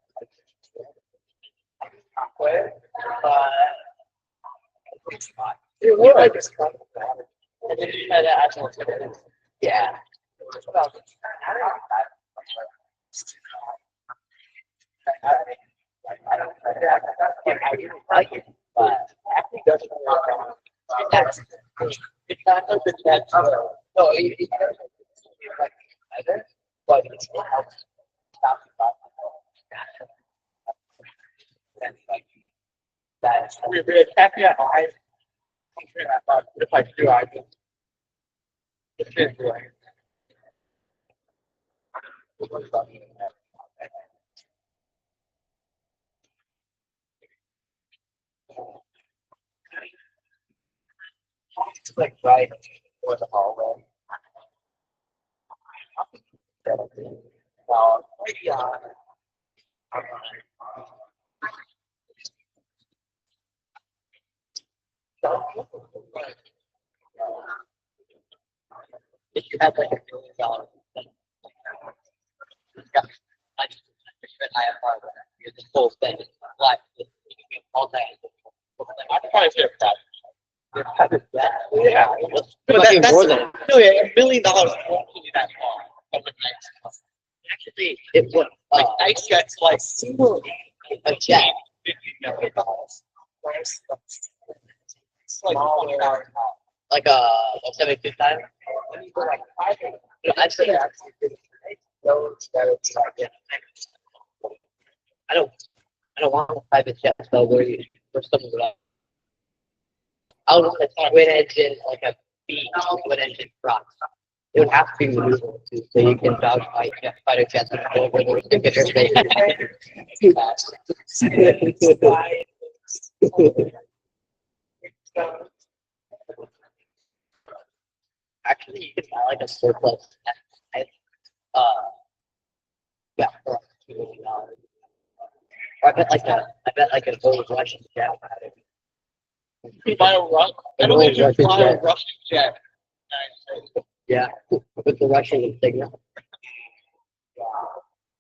it's not. It was like it's kind of bad. And then you had that actual yeah. Well, I don't know. I don't like it, but acting doesn't work out. It's not a good catch. No, it doesn't like either, but it still helps stop the problem. And like that. We're happy at high. If I do, I can. It's good. It's like right for the hallway. Well, yeah. If you had like $1 million, yeah, I just IFR that you're the whole thing is life. You can be all day. I'd probably say a private. Yeah, but that's more than no, yeah, $1 million won't be that far. Actually, it would like nice jets like a jet. $50 million. It's like $20. Like a 72 time. I'd say I don't want a private jet though where you for someone would I would want a twin engine like a B twin engine truck. It would have to be maneuverable too, so you can dodge fighter jets and go over those conditions. Actually, you could buy like a surplus. Uh, Yeah, for like $2 million. Or I bet like an old Russian jet. You buy a Russian, I An don't old think you buy a jet. Russian jet. Yeah, with the Russian insignia.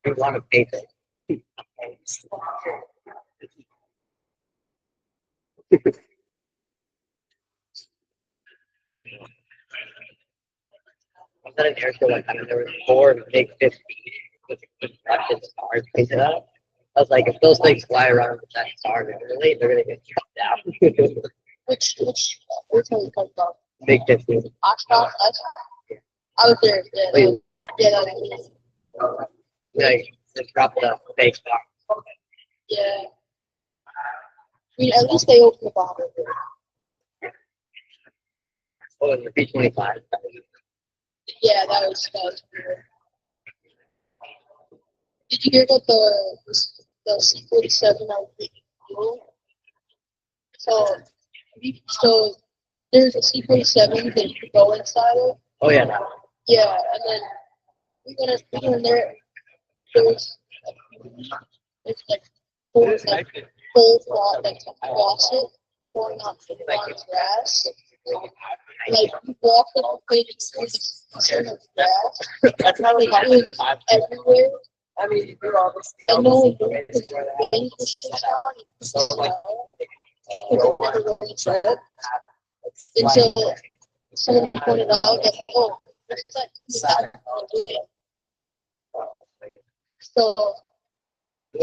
You want to pay it. I was at an air show one time and there were 4 MiG-15 with Russian stars painted up. I was like, if those things fly around with that star, they're gonna get shot down. Which helicopter? MiG-15. Oshkosh? I was there. Yeah, Wait, yeah, that was, like, just drop the fake star. yeah. I mean, at least they opened the bomber. Oh, and the B-25. Yeah, that was weird. Did you hear about the C-47 that was being fuel? So there's a C-47 that you can go inside of. Oh, yeah. No. Yeah, and then we went in there. There's like four like across it, pouring out the grass. Like you walk up the page through the grass. That's not Like like it was everywhere. I mean, you do all this. And no one knew because the wind was just out. Because it never really tried. Until someone pointed out that, oh, there's like so we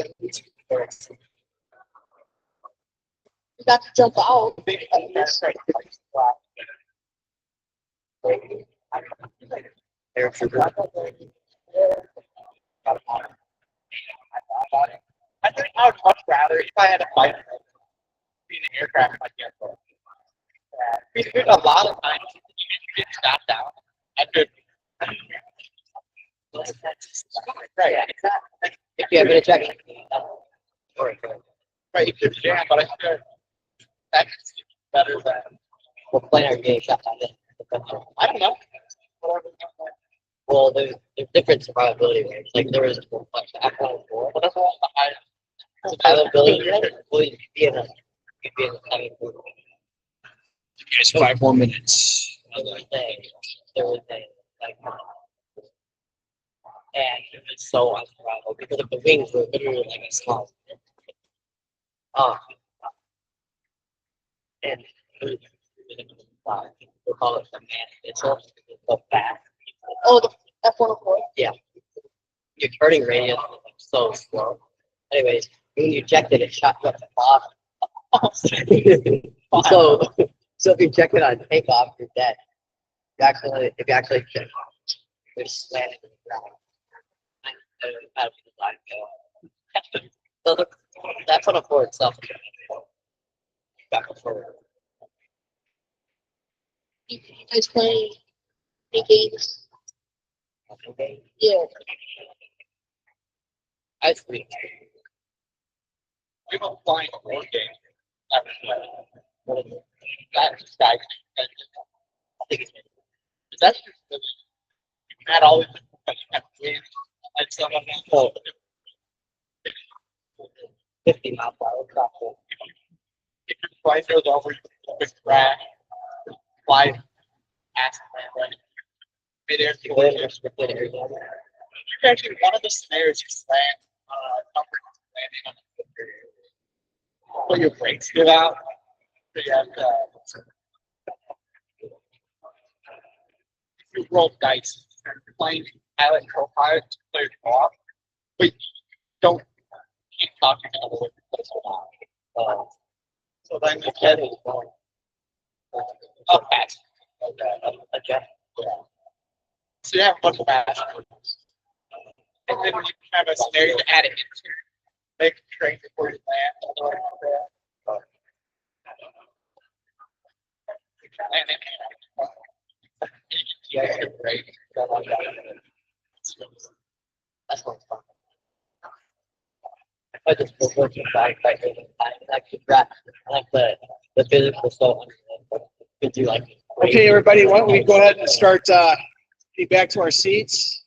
got to jump out. I think I would much rather if I had a fight be in an aircraft like airport. There's a lot of times you get stopped out after. Right, If you have an ejection. right. You could jam, but I feel that's better than We're playing our game shot on it. I don't know. Well, there's different survivability rates. Like there is like F-104. But that's all the highest. Survivability rate. Well, you'd be in a 74. Guys, 5 more minutes. There was a like, and it was so unsurvivable because of the wings were literally like a small. And we call it the man. It's so fast. Oh, the F-104. Yeah. Your turning radius was like so slow. Anyways, when you ejected, it shot you up the bottom. So if you eject it on takeoff, you're dead. If you actually check, you're just landing in the ground. So that's one for itself. Back and forward. You guys playing any games? Okay. Yeah. I think We don't flying a board game. That's guys. I think it's That's just really, you had all these wins and some of them. 50-mile-per-hour crop. If your flight goes over, you can crash, fly past the right midair. You can actually, one of the snares you slam, landing on the put your brakes give out. So you have if you roll dice, you're playing pilot and co-pilot to play your off, but you don't can't talk to each other with your so then you get it up at so you have a bunch of math. And then you have a scenario to add it into. Make a train before you land. And then you can your break. That's not fun. I just was working back actually crap. I like the physics was so unreal. Could do like Okay, everybody, why don't we go ahead and start getting back to our seats?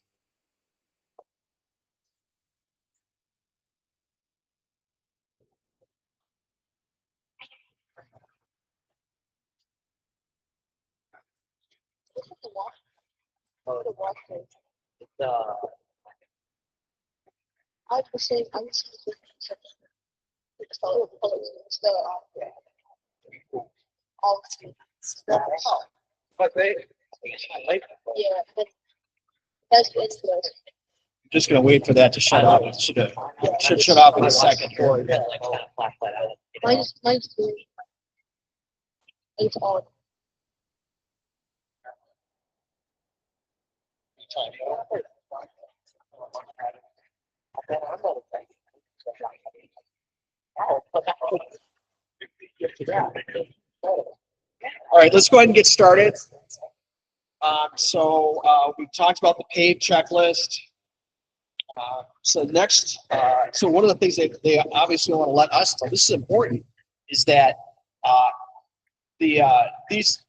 to watch it. It's, I was saying, I was saying, it's called colors. It's the all the but they, yeah, but that's what's the Just gonna wait for that to shut off. It should shut off in a second. yeah, like kind of flashlight out. mine's blue. It's on. All right, let's go ahead and get started. We talked about the PHAK checklist. So one of the things they obviously want to let us know, this is important, is that these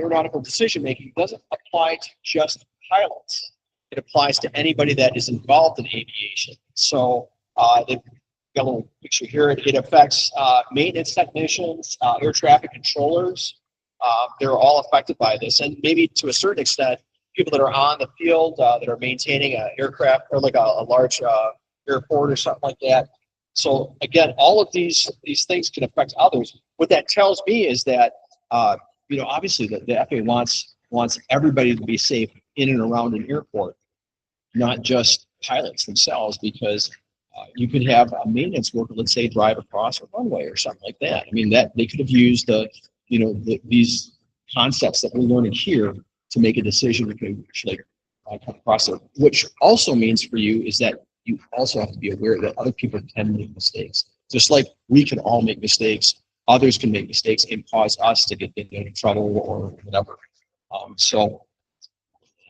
aeronautical decision making doesn't apply to just pilots. It applies to anybody that is involved in aviation. So they've got a little picture here. It affects maintenance technicians, air traffic controllers. They're all affected by this, and maybe to a certain extent, people that are on the field that are maintaining an aircraft or like a large airport or something like that. So again, all of these things can affect others. What that tells me is that obviously the FAA wants everybody to be safe in and around an airport, not just pilots themselves, because you could have a maintenance worker, let's say, drive across a runway or something like that. I mean, that they could have used these concepts that we're learning here to make a decision. Okay, should I come across it? Which also means for you is that you also have to be aware that other people can make mistakes. Just like we can all make mistakes, others can make mistakes and cause us to get into trouble or whatever. So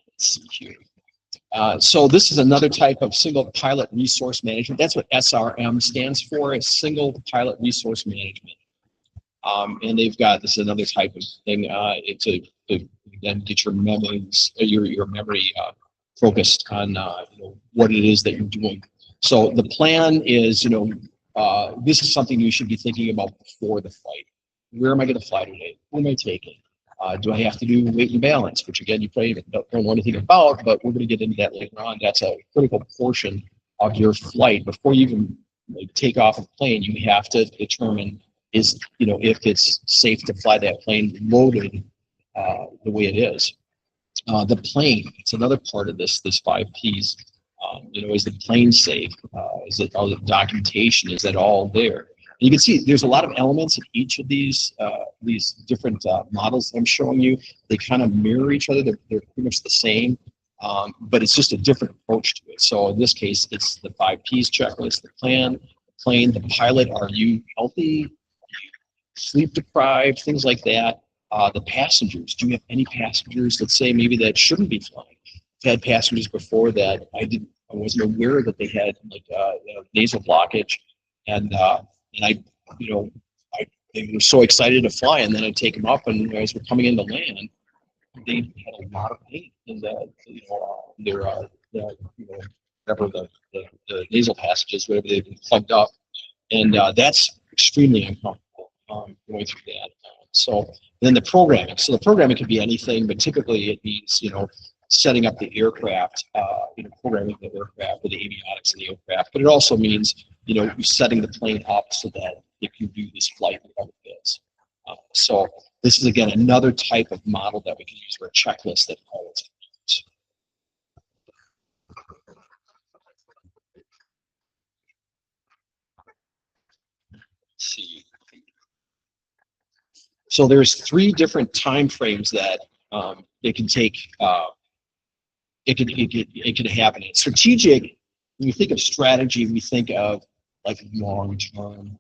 let's see here. So this is another type of single pilot resource management. That's what SRM stands for, is single pilot resource management. And they've got this is another type of thing. It's to then get your memories, your memory focused on what it is that you're doing. So the plan is, this is something you should be thinking about before the flight. Where am I going to fly today? Who am I taking? Do I have to do weight and balance, which again, you probably don't know anything about, but we're going to get into that later on. That's a critical portion of your flight. Before you even take off a plane, you have to determine if it's safe to fly that plane loaded the way it is. The plane, it's another part of this 5 Ps. Is the plane safe? Is it all the documentation? Is that all there? You can see there's a lot of elements in each of these different models I'm showing you. They kind of mirror each other. They're pretty much the same, but it's just a different approach to it. So in this case, it's the 5 Ps checklist: the plan, the plane, the pilot. Are you healthy? Are you sleep deprived? Things like that. The passengers. Do you have any passengers, let's say, maybe that shouldn't be flying? I've had passengers before that I wasn't aware that they had nasal blockage, and they were so excited to fly, and then I'd take them up, and as we're coming into land, they had a lot of pain in whatever the nasal passages, whatever they've been plugged up, and that's extremely uncomfortable going through that. So then the programming. So the programming could be anything, but typically it means setting up the aircraft, programming the aircraft, with the avionics of the aircraft. But it also means you're setting the plane up so that it can do this flight whatever it is. So this is again another type of model that we can use for a checklist that pilots can use. Let's see. So there's 3 different time frames that it can take. It could happen. In strategic, when we think of strategy, we think of like long term.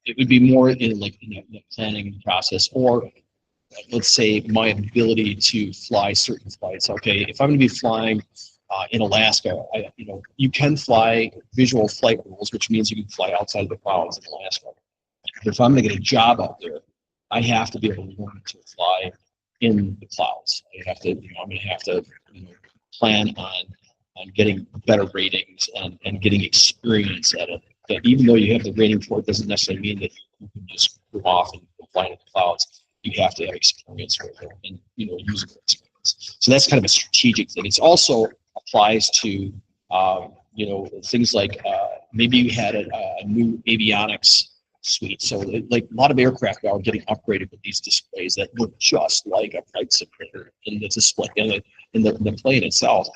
It would be more in the planning process, or let's say my ability to fly certain flights. Okay, if I'm going to be flying in Alaska, you can fly visual flight rules, which means you can fly outside of the clouds in Alaska. But if I'm going to get a job out there, I have to be able to learn to fly in the clouds. I'm going to have to plan on getting better ratings and getting experience at it. That even though you have the rating for it, doesn't necessarily mean that you can just go off and fly in the clouds. you have to have experience with it and, you know, usable experience. So that's kind of a strategic thing. It also applies to, you know, things like maybe you had a new avionics suite. So like a lot of aircraft are getting upgraded with these displays that look just like a flight simulator in the display, in the plane itself.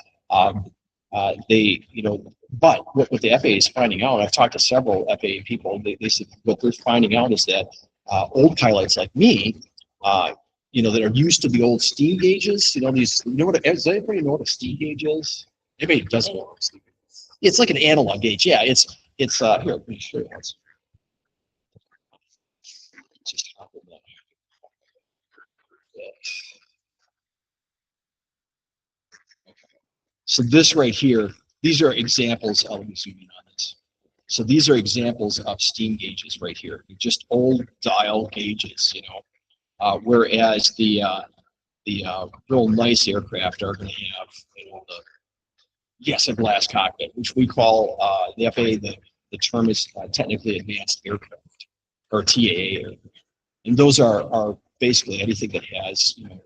They, you know, but what the FAA is finding out, I've talked to several FAA people, they said what they're finding out is that old pilots like me, you know, that are used to the old steam gauges, you know, these, you know what, does anybody know what a steam gauge is? Anybody doesn't know what a steam gauge is? It's like an analog gauge. Yeah, it's here, let me show you once. Just hop in that. So this right here, these are examples of, let me zoom in on this. So these are examples of steam gauges right here, just old dial gauges, you know, whereas the real nice aircraft are going to have, you know, a glass cockpit, which we call the FAA, the term is technically advanced aircraft, or TAA aircraft. And those are basically anything that has, you know,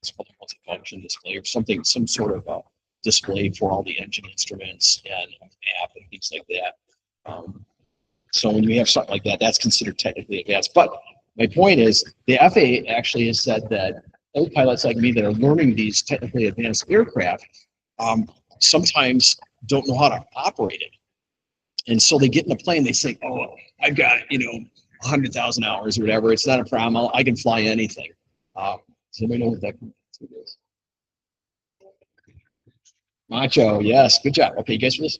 it's called a multifunction display or something, some sort of display for all the engine instruments and map and things like that. So when you have something like that, that's considered technically advanced. But my point is, the FAA actually has said that old pilots like me that are learning these technically advanced aircraft sometimes don't know how to operate it. And so they get in a plane, they say, oh, I've got, you know, 100,000 hours or whatever. It's not a problem. I can fly anything. Does anybody know what that is? Macho, yes, good job. Okay, you guys for this?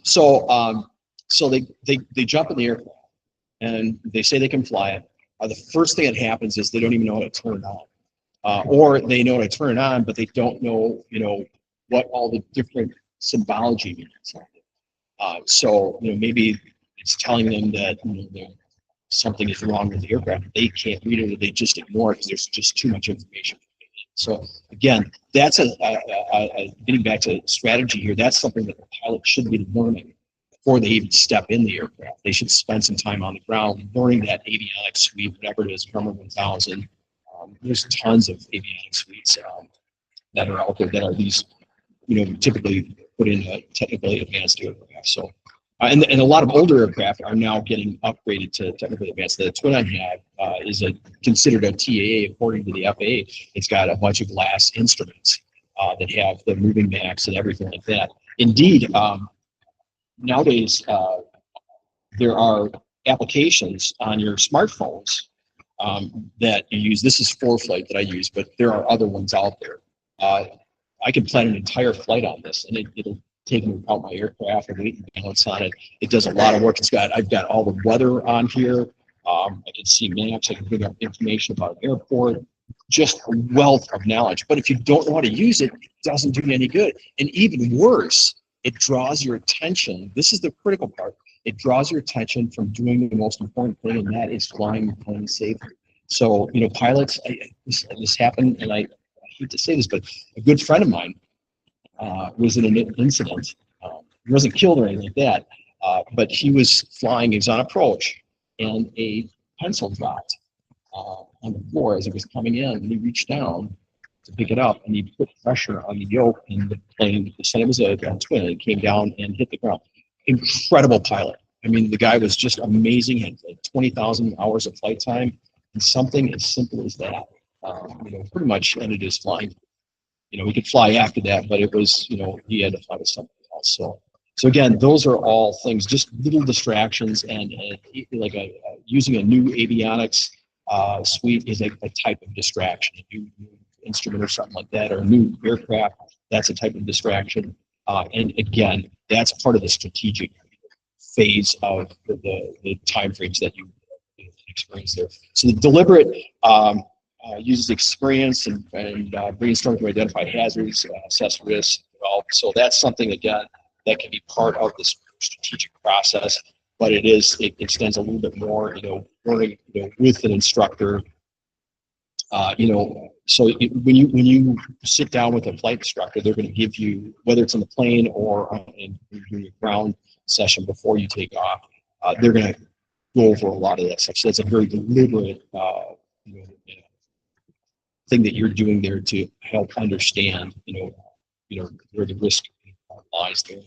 So they jump in the aircraft and they say they can fly it. The first thing that happens is they don't even know how to turn it on, or they know how to turn it on, but they don't know, you know, what all the different symbology means. So you know, maybe it's telling them that, you know, something is wrong with the aircraft. They can't read it, or they just ignore it because there's just too much information. So again, that's getting back to strategy here. That's something that the pilot should be learning before they even step in the aircraft. They should spend some time on the ground learning that avionics suite, whatever it is, Drummer 1000. There's tons of avionics suites that are out there that are these, you know, typically put in a technically advanced aircraft. So, and a lot of older aircraft are now getting upgraded to technically advanced. The twin I have is considered a TAA according to the FAA. It's got a bunch of glass instruments that have the moving max and everything like that. Indeed, nowadays there are applications on your smartphones that you use. This is ForeFlight that I use, but there are other ones out there. I can plan an entire flight on this, and it'll take into account my aircraft and weight and balance on it. It does a lot of work. I've got all the weather on here. I can see maps. I can bring up information about an airport. Just a wealth of knowledge. But if you don't know how to use it, it doesn't do you any good. And even worse, it draws your attention. This is the critical part. It draws your attention from doing the most important thing, and that is flying the plane safely. So, you know, pilots, this happened, and I hate to say this, but a good friend of mine was in an incident. He wasn't killed or anything like that, but he was flying, he was on approach, and a pencil dropped on the floor as it was coming in, and he reached down to pick it up, and he put pressure on the yoke, and the plane, the son was a twin, and it came down and hit the ground. Incredible pilot. I mean, the guy was just amazing, had like 20,000 hours of flight time, and something as simple as that, you know, pretty much ended his flying. You know, he could fly after that, but it was, you know, he had to fly with something else. So again, those are all things, just little distractions, and like using a new avionics suite is a type of distraction. A new instrument or something like that, or a new aircraft, that's a type of distraction. And again, that's part of the strategic phase of the time frames that you experience there. So the deliberate uses experience and brainstorming to identify hazards, assess risks. So that's something, again, that can be part of this strategic process, but it extends a little bit more, you know, learning, you know, with an instructor. You know, so when you sit down with a flight instructor, they're going to give you, whether it's on the plane or in your ground session before you take off, they're going to go over a lot of that stuff. So that's a very deliberate thing that you're doing there to help understand, where the risk lies there.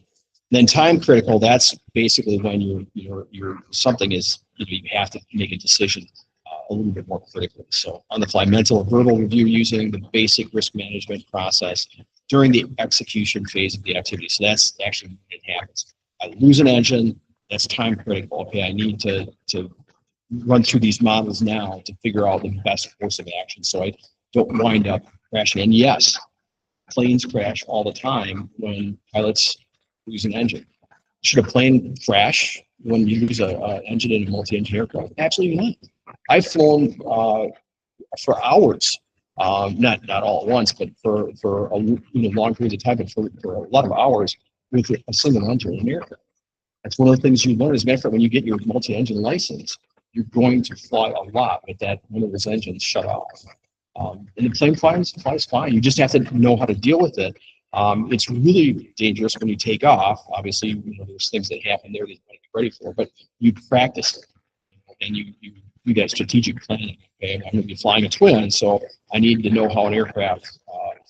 Then time critical, that's basically when you're something is, you have to make a decision a little bit more critically. So on the fly, mental or verbal review using the basic risk management process during the execution phase of the activity. So that's actually when it happens. I lose an engine, that's time critical. Okay, I need to run through these models now to figure out the best course of action so I don't wind up crashing. And yes, planes crash all the time when pilots lose an engine. Should a plane crash when you lose an engine in a multi-engine aircraft? Absolutely not. I've flown for hours, not all at once, but for a long period of time, but for a lot of hours with a single engine in an aircraft. That's one of the things you learn. As a matter of fact, when you get your multi-engine license, you're going to fly a lot with that one of those engines shut off. And the plane flies fine. You just have to know how to deal with it. It's really dangerous when you take off. Obviously, there's things that happen there that you want to be ready for, but you practice it, and you do that strategic planning. Okay, I'm going to be flying a twin, so I need to know how an aircraft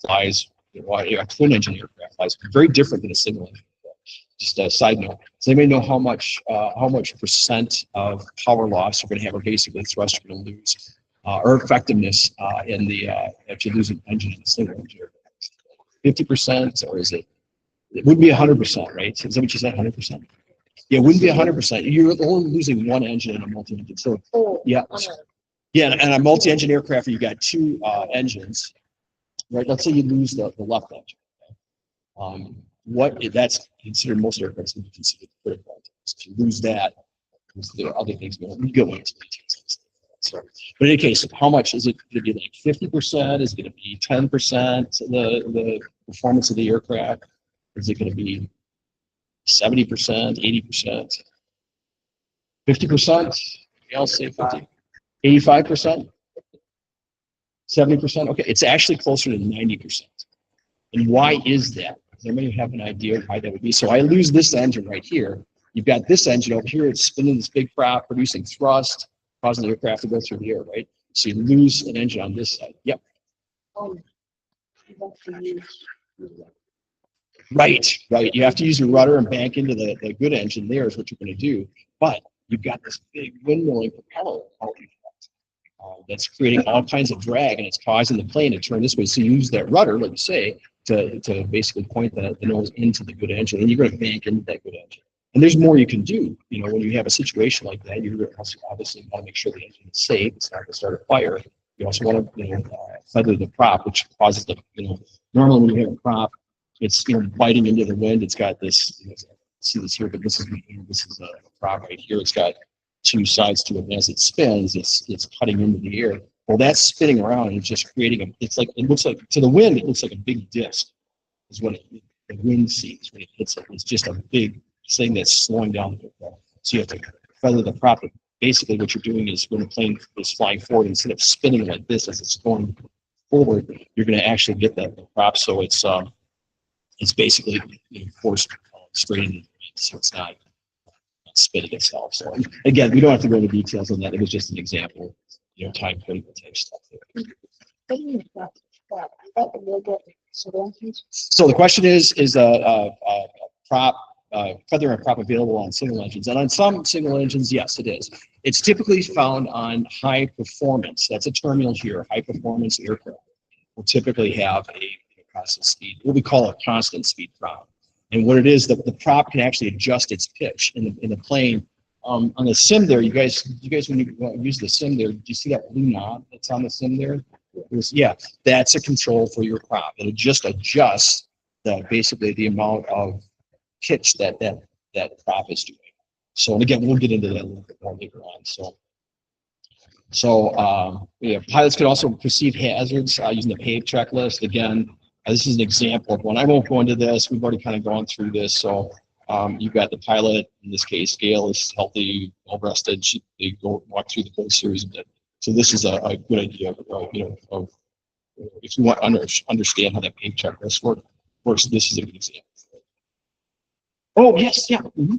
flies. A twin engine aircraft flies very different than a single engine. Just a side note. Does anybody know how much percent of power loss you're going to have, or basically thrust you're going to lose, or effectiveness in the if you lose an engine in a single engine aircraft? 50%, or is it? It wouldn't be 100%, right? Is that what you said? 100%. Yeah, it wouldn't be 100%. You're only losing one engine in a multi-engine. So yeah, and a multi-engine aircraft, you got two engines, right? Let's say you lose the left engine. That's considered, most aircraft would be considered critical. If you lose that, there are other things going on. We go into details. So, but in any case, how much is it going to be? Like 50%? Is it going to be 10% the performance of the aircraft? Is it going to be 70%, 80%, 50%? I'll say 50. 85%, 70%. Okay, it's actually closer to 90%. And why is that? Does anybody have an idea of why that would be? So I lose this engine right here. You've got this engine over here. It's spinning this big prop, producing thrust, causing the aircraft to go through the air, right? So you lose an engine on this side. Yep. Right. You have to use your rudder and bank into the good engine there is what you're going to do. But you've got this big windmilling propeller that's creating all kinds of drag, and it's causing the plane to turn this way. So you use that rudder, like you say, to basically point the nose into the good engine, and you're going to bank into that good engine. And there's more you can do. When you have a situation like that, you obviously want to make sure the engine is safe. It's not going to start a fire. You also want to, feather the prop, which causes the, normally when you have a prop, it's biting into the wind. It's got this. See this here, but this is a prop right here. It's got two sides to it, and as it spins, it's cutting into the air. Well, that's spinning around and it's just creating it looks like to the wind, it looks like a big disc is what the wind sees when it hits it. It's just a big thing that's slowing down the aircraft. So you have to feather the prop. Basically what you're doing is when the plane is flying forward, instead of spinning like this as it's going forward, you're going to actually get the prop. So it's basically forced straight into the wind, so it's not spinning itself. So again, we don't have to go into details on that. It was just an example, time critical type stuff. So the question is a prop, feather and prop available on single engines? And on some single engines, yes, it is. It's typically found on high performance. That's a term you'll hear. High performance aircraft will typically have a constant speed, what we call a constant speed prop. And what it is, the prop can actually adjust its pitch in the plane. On the sim there, you guys when you use the sim there, do you see that blue knob that's on the sim there? Yeah, that's a control for your prop. It'll just adjust basically the amount of pitch that prop is doing. So, and again, we'll get into that a little bit more later on. So pilots can also perceive hazards using the PHAK checklist. Again, this is an example of one. I won't go into this. We've already kind of gone through this. So you've got the pilot, in this case, Gail is healthy, well rested. They go walk through the whole series of it. So this is a good idea, of if you want to understand how that PHAK checklist works. This is a good example. Oh yes, yeah. Mm-hmm.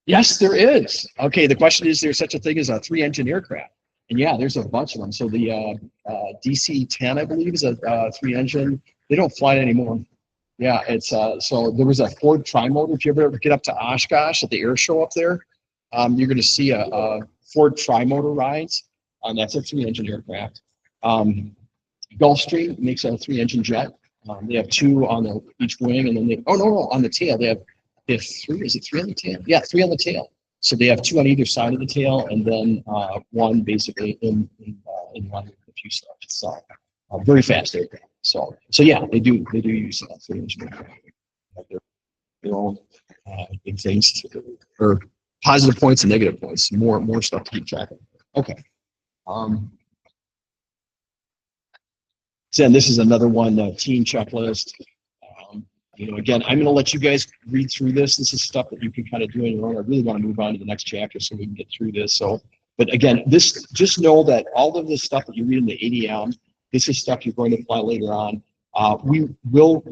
Yes, there is. Okay, the question is, there's such a thing as a 3-engine aircraft? And yeah, there's a bunch of them. So the DC-10, I believe, is a 3-engine. They don't fly it anymore. Yeah, it's so there was a Ford Trimotor. If you ever get up to Oshkosh at the air show up there, you're going to see a Ford Trimotor rides. That's a 3-engine aircraft. Gulfstream makes a 3-engine jet. They have 2 on each wing, and then on the tail they have 3. Is it 3 on the tail? Yeah, 3 on the tail. So they have 2 on either side of the tail, and then 1 basically in one with the fuselage. So very fast aircraft. So yeah, they do use 3-engine aircraft. Their own big things, or positive points and negative points. More stuff to keep track of. Okay. So this is another one, team checklist. Again, I'm going to let you guys read through this. This is stuff that you can kind of do on your own. I really want to move on to the next chapter so we can get through this. So, but again, just know that all of this stuff that you read in the ADM, this is stuff you're going to apply later on. We will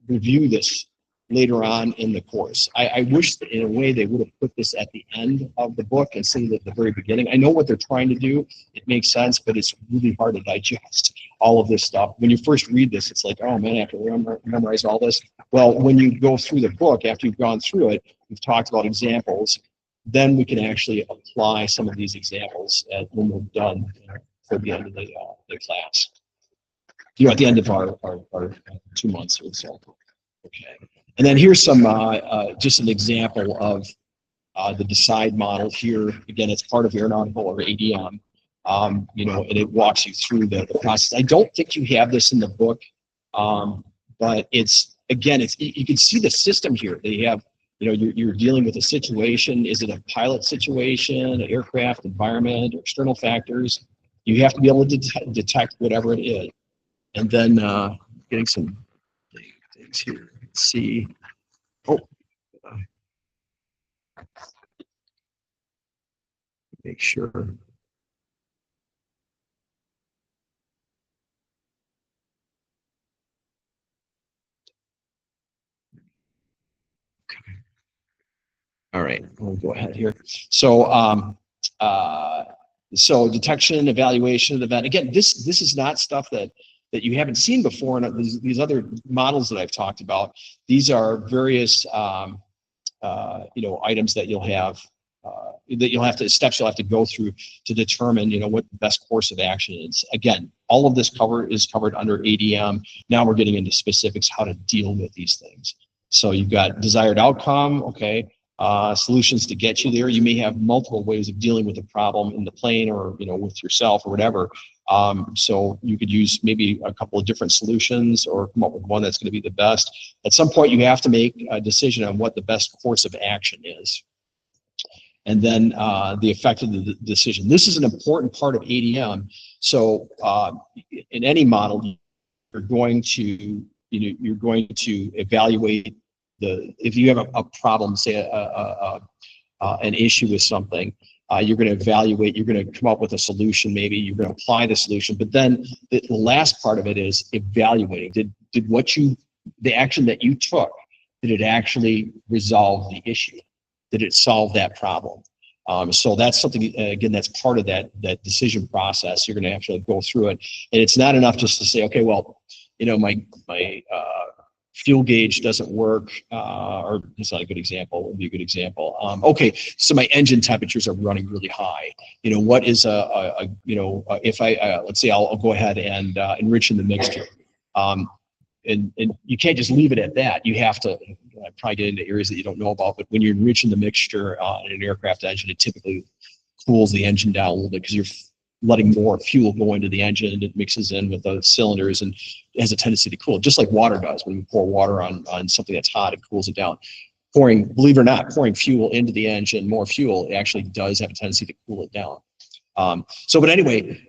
review this later on in the course. I wish that in a way they would have put this at the end of the book instead of at the very beginning. I know what they're trying to do. It makes sense, but it's really hard to digest all of this stuff. When you first read this, it's like, oh man, I have to memorize all this. Well, when you go through the book, after you've gone through it, we've talked about examples, then we can actually apply some of these examples when we're done for the end of the class. At the end of our 2 months or so. Okay. And then here's some just an example of the DECIDE model here. Again, it's part of Aeronautical or ADM. And it walks you through the process. I don't think you have this in the book, but it's you can see the system here. They have, you're dealing with a situation. Is it a pilot situation, an aircraft environment, or external factors? You have to be able to detect whatever it is. And then getting some things here. Let's see. Make sure. All right, we'll go ahead here. So, so detection, evaluation of the event. Again, this is not stuff that you haven't seen before. And these other models that I've talked about, these are various, items that you'll have, steps you'll have to go through to determine, what the best course of action is. Again, all of this is covered under ADM. Now we're getting into specifics, how to deal with these things. So you've got desired outcome, okay. Solutions to get you there. You may have multiple ways of dealing with a problem in the plane or, with yourself or whatever. So you could use maybe a couple of different solutions or come up with one that's going to be the best. At some point, you have to make a decision on what the best course of action is. And then the effect of the decision. This is an important part of ADM. So in any model, you're going to evaluate if you have a problem, say an issue with something, you're going to evaluate, you're going to come up with a solution, maybe you're going to apply the solution, but then the last part of it is evaluating. Did the action that you took, did it actually resolve the issue? Did it solve that problem? So that's something, again, that's part of that decision process. You're going to actually go through it. And it's not enough just to say, okay, well, my fuel gauge doesn't work, or it's not a good example, it would be a good example. Okay, so my engine temperatures are running really high. What is if I, let's say I'll go ahead and enrich in the mixture. And you can't just leave it at that. You have to probably get into areas that you don't know about, but when you're enriching the mixture in an aircraft engine, it typically cools the engine down a little bit because you're letting more fuel go into the engine, and it mixes in with the cylinders and it has a tendency to cool, just like water does. When you pour water on something that's hot, it cools it down. Believe it or not, pouring fuel into the engine, more fuel, it actually does have a tendency to cool it down. But anyway,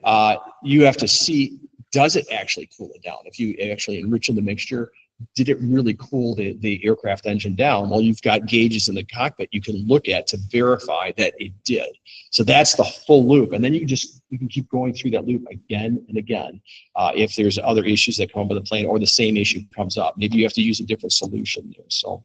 you have to see, does it actually cool it down? If you actually enrich in the mixture, did it really cool the aircraft engine down? Well, you've got gauges in the cockpit you can look at to verify that it did. So that's the full loop. And then you can keep going through that loop again and again. If there's other issues that come up with the plane or the same issue comes up, maybe you have to use a different solution there. So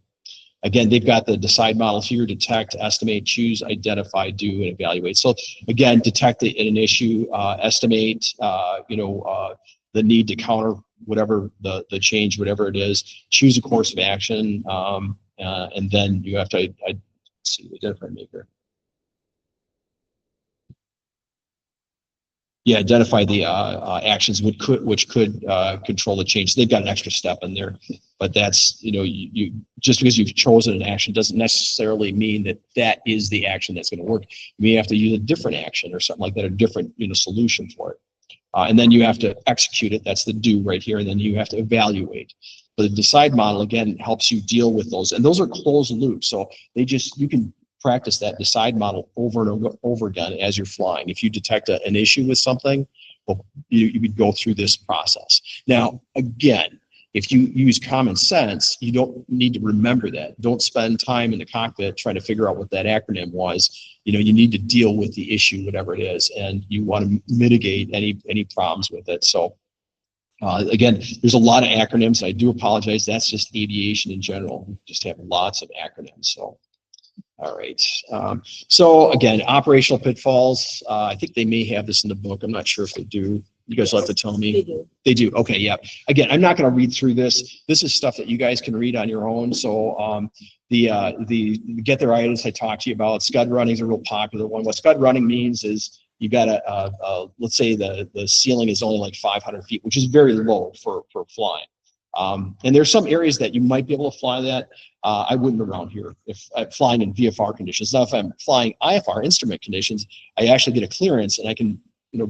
Again, they've got the decide models here: detect, estimate, choose, identify, do, and evaluate. So again, detect an issue, estimate, the need to counter whatever the change, whatever it is, choose a course of action, and then you have to see the different maker. Yeah, identify the actions which could control the change. So they've got an extra step in there, but that's, you just because you've chosen an action doesn't necessarily mean that that is the action that's going to work. You may have to use a different action or something like that, a different solution for it. And then you have to execute it. That's the do right here. And then you have to evaluate. But the decide model, again, helps you deal with those. And those are closed loops. So you can practice that decide model over and over again as you're flying. If you detect an issue with something, well, you would go through this process. Now, again, if you use common sense, you don't need to remember that. Don't spend time in the cockpit trying to figure out what that acronym was. You need to deal with the issue, whatever it is, and you want to mitigate any problems with it. So again, there's a lot of acronyms. I do apologize. That's just aviation in general. We just have lots of acronyms. So, all right. So again, operational pitfalls. I think they may have this in the book. I'm not sure if they do. You guys will have to tell me. They do. They do. Okay. Yeah. Again, I'm not going to read through this. This is stuff that you guys can read on your own. So the get there items I talked to you about. Scud running is a real popular one. What scud running means is you got let's say the ceiling is only like 500 feet, which is very low for flying. And there's some areas that you might be able to fly that. I wouldn't around here if I'm flying in VFR conditions. Now, if I'm flying IFR instrument conditions, I actually get a clearance and I can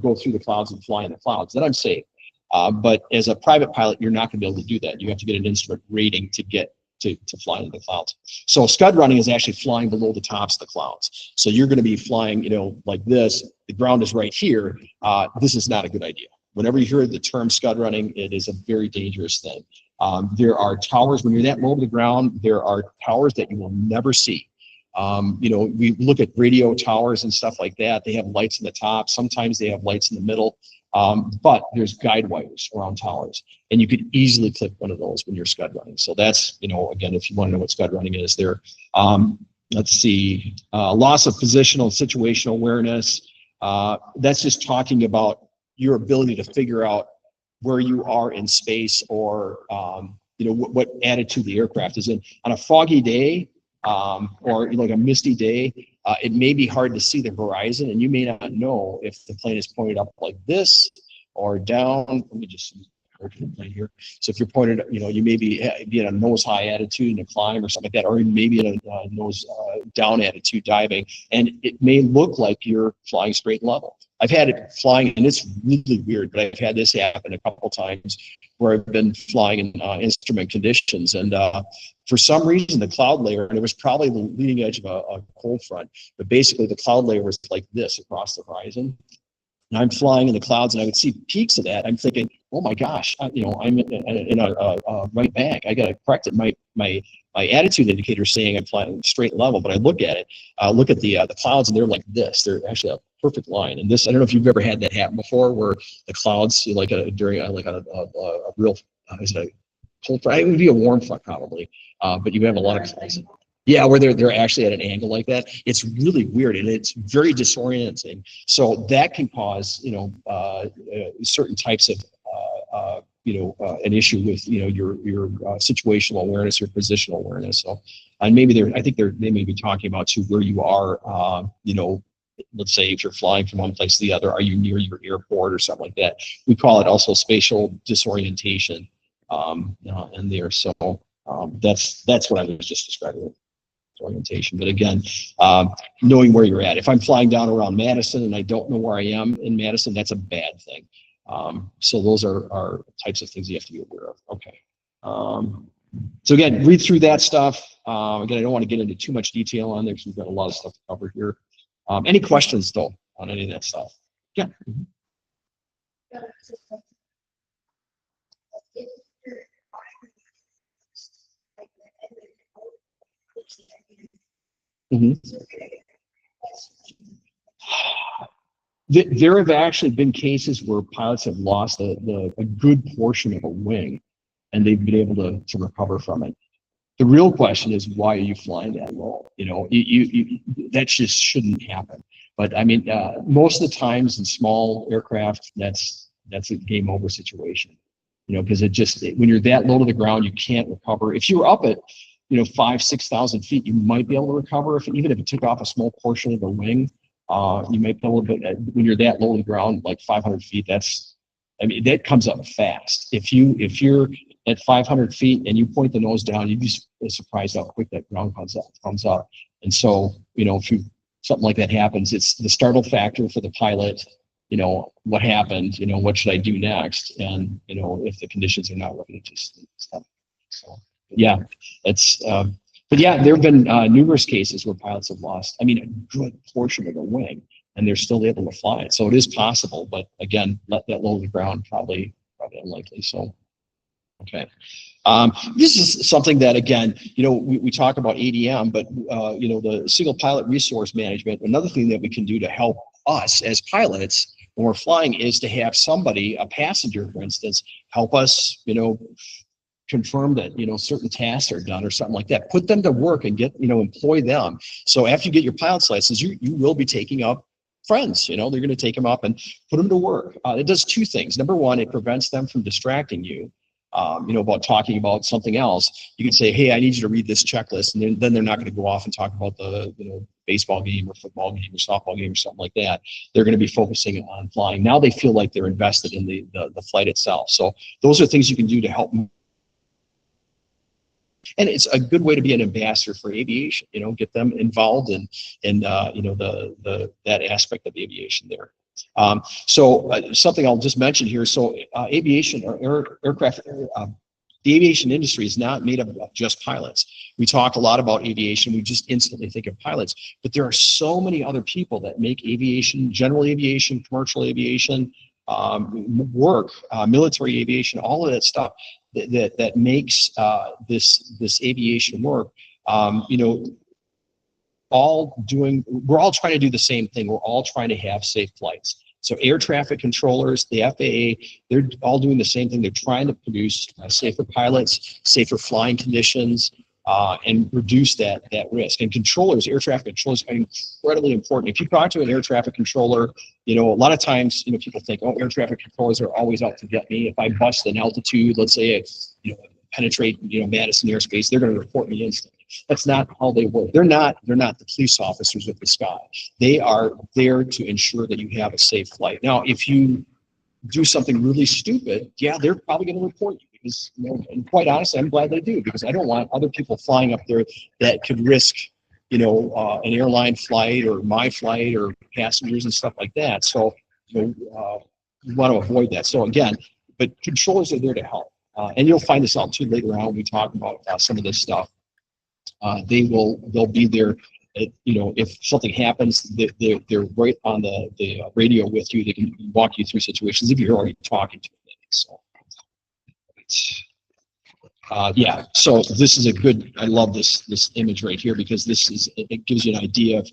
go through the clouds and fly in the clouds. Then I'm safe. But as a private pilot, you're not going to be able to do that. You have to get an instrument rating to get to fly into the clouds. So scud running is actually flying below the tops of the clouds. So you're going to be flying, like this. The ground is right here. This is not a good idea. Whenever you hear the term scud running, it is a very dangerous thing. There are towers, when you're that low to the ground, there are towers that you will never see. We look at radio towers and stuff like that. They have lights in the top. Sometimes they have lights in the middle. But there's guide wires around towers, and you could easily clip one of those when you're scud running. So that's, again, if you want to know what scud running is there. Let's see, loss of positional and situational awareness. That's just talking about your ability to figure out where you are in space, or what attitude the aircraft is in. On a foggy day, or like a misty day, it may be hard to see the horizon, and you may not know if the plane is pointed up like this or down. Let me just the plane here. So if you're pointed, you may be in a nose high attitude in a climb or something like that, or maybe in a nose down attitude diving, and it may look like you're flying straight and level. I've had it flying, and it's really weird, but I've had this happen a couple times where I've been flying in instrument conditions, and for some reason the cloud layer, and it was probably the leading edge of a cold front, but basically the cloud layer was like this across the horizon. And I'm flying in the clouds, and I would see peaks of that. I'm thinking, oh my gosh, I'm in a right bank. I got to correct it. My attitude indicator is saying I'm flying straight level, but I look at it, look at the clouds, and they're like this. They're actually a perfect line. And this, I don't know if you've ever had that happen before, where the clouds during a real is it a cold front? It would be a warm front probably, but you have a lot of clouds. Yeah, where they're actually at an angle like that. It's really weird, and it's very disorienting. So that can cause certain types of an issue with your situational awareness or positional awareness. So, and maybe they may be talking about too where you are. Let's say if you're flying from one place to the other, are you near your airport or something like that? We call it also spatial disorientation in there. So that's what I was just describing. Orientation. But again, knowing where you're at. If I'm flying down around Madison and I don't know where I am in Madison, that's a bad thing. So those are types of things you have to be aware of. Okay. So again, read through that stuff. Again, I don't want to get into too much detail on there because we've got a lot of stuff to cover here. Any questions though on any of that stuff? Yeah. Mm-hmm. There have actually been cases where pilots have lost a good portion of a wing, and they've been able to recover from it. The real question is, why are you flying that low? You know, that just shouldn't happen. But I mean, most of the times in small aircraft, that's a game over situation. You know, because when you're that low to the ground, you can't recover. If you were up at, you know, 5,000 to 6,000 feet, you might be able to recover. Even if it took off a small portion of the wing, you might be able to. When you're that low to the ground, like 500 feet, that comes up fast. If you're at 500 feet and you point the nose down, you'd be surprised how quick that ground comes up. And so, you know, if something like that happens, it's the startle factor for the pilot. You know, what happened? You know, what should I do next? And, you know, if the conditions are not ready, just stop. So, yeah, but yeah, there have been numerous cases where pilots have lost, I mean, a good portion of the wing, and they're still able to fly it. So it is possible, but again, let that low to the ground, probably unlikely. So, okay. This is something that, again, you know, we talk about ADM, but, you know, the single pilot resource management, another thing that we can do to help us as pilots when we're flying is to have somebody, a passenger, for instance, help us, you know, confirm that, you know, certain tasks are done or something like that. Put them to work and employ them. So after you get your pilot's license, you will be taking up friends. You know, they're going to take them up and put them to work. It does two things. Number one, it prevents them from distracting you. You know, about talking about something else. You can say, hey, I need you to read this checklist. And then they're not going to go off and talk about the, you know, baseball game or football game or softball game or something like that. They're going to be focusing on flying. Now they feel like they're invested in the flight itself. So those are things you can do to help. And it's a good way to be an ambassador for aviation, you know, get them involved in you know, that aspect of aviation there. So something I'll just mention here. So aviation or aircraft, the aviation industry is not made up of just pilots. We talk a lot about aviation. We just instantly think of pilots, but there are so many other people that make aviation, general aviation, commercial aviation, work, military aviation, all of that stuff that makes this aviation work. You know, we're all trying to do the same thing. We're all trying to have safe flights. So air traffic controllers, the FAA, they're all doing the same thing. They're trying to produce safer pilots, safer flying conditions, and reduce that risk. And controllers, air traffic controllers, are incredibly important. If you talk to an air traffic controller, you know, a lot of times, you know, people think, oh, air traffic controllers are always out to get me. If I bust an altitude, let's say, you know, penetrate, you know, Madison airspace, they're going to report me instantly. That's not how they work. They're not the police officers of the sky. They are there to ensure that you have a safe flight. Now, if you do something really stupid, yeah, they're probably going to report you because, you know, and quite honestly, I'm glad they do, because I don't want other people flying up there that could risk, you know, an airline flight or my flight or passengers and stuff like that. So, you know, we want to avoid that. So again, but controllers are there to help. And you'll find this out too later on when we talk about some of this stuff. They'll be there. You know, if something happens, they're right on the radio with you. They can walk you through situations if you're already talking to them. So, yeah. So this is a good. I love this image right here, because it gives you an idea of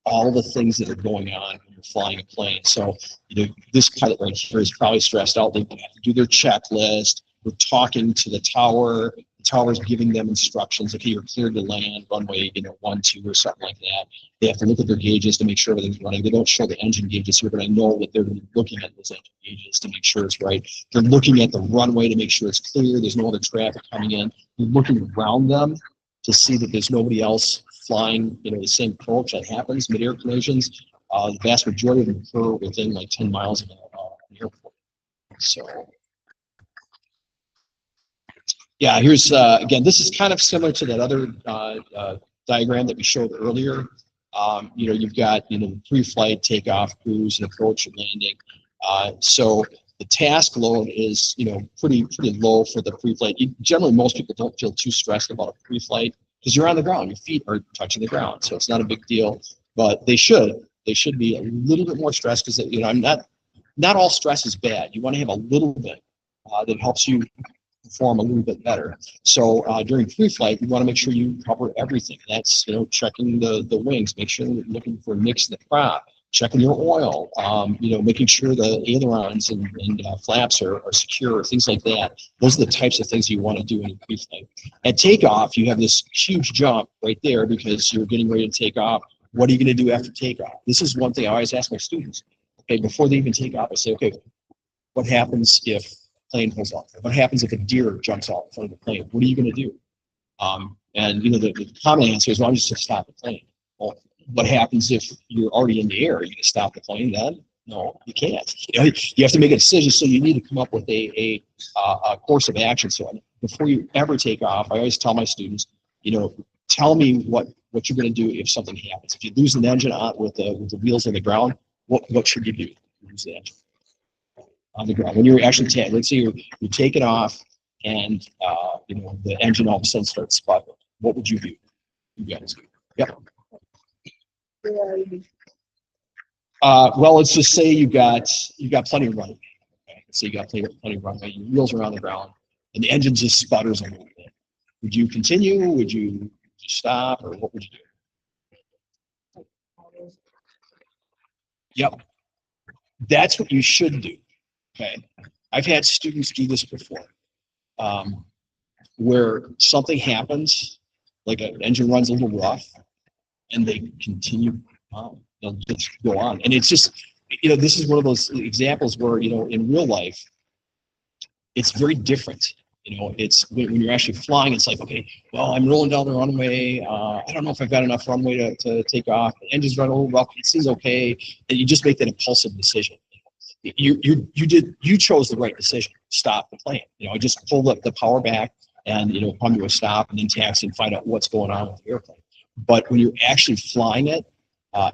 all the things that are going on when you're flying a plane. So, you know, this pilot right here is probably stressed out. They have to do their checklist. We're talking to the tower. The tower's giving them instructions. Okay, you're cleared to land, runway, you know, 1, 2, or something like that. They have to look at their gauges to make sure everything's running. They don't show the engine gauges here, but I know that they're looking at those engine gauges to make sure it's right. They're looking at the runway to make sure it's clear. There's no other traffic coming in. They're looking around them to see that there's nobody else flying, you know, the same approach that happens. Mid-air collisions, the vast majority of them occur within like 10 miles of an airport. So, yeah, here's, again, this is kind of similar to that other diagram that we showed earlier. You know, you've got, you know, pre-flight, takeoff, cruise, and approach and landing. So the task load is, you know, pretty low for the pre-flight. Generally, most people don't feel too stressed about a pre-flight because you're on the ground. Your feet are touching the ground, so it's not a big deal. But they should be a little bit more stressed because, you know, not all stress is bad. You want to have a little bit that helps you perform a little bit better. So during pre-flight, you want to make sure you cover everything. That's, you know, checking the wings, make sure you're looking for nicks in the prop, checking your oil, making sure the ailerons and flaps are secure, things like that. Those are the types of things you want to do in a pre-flight. At takeoff, you have this huge jump right there because you're getting ready to take off. What are you going to do after takeoff? This is one thing I always ask my students. Okay, before they even take off, I say, okay, what happens if plane pulls off? What happens if a deer jumps out in front of the plane? What are you going to do? The common answer is, well, I'm just going to stop the plane. Well, what happens if you're already in the air? Are you going to stop the plane then? No, you can't. You have to make a decision. So you need to come up with a course of action. So before you ever take off, I always tell my students, tell me what you're going to do if something happens. If you lose an engine on with the wheels on the ground, what should you do? Lose the engine on the ground when you're actually let's say you're taking off and the engine all of a sudden starts sputtering. What would you do? You guys do. Yep. Well, let's just say you got plenty of runway. Okay? So you got plenty of runway. Your wheels are on the ground, and the engine just sputters a little bit. Would you continue? Would you stop, or what would you do? Yep. That's what you should do. Okay. I've had students do this before, where something happens, like an engine runs a little rough, and they continue on. They'll just go on. And it's just, this is one of those examples where, in real life, it's very different. It's when you're actually flying, it's like, okay, well, I'm rolling down the runway. I don't know if I've got enough runway to take off. The engine's running a little rough. It seems okay. And you just make that impulsive decision. You chose the right decision. Stop the plane. Just pull the power back and come to a stop and then taxi and find out what's going on with the airplane. But when you're actually flying it,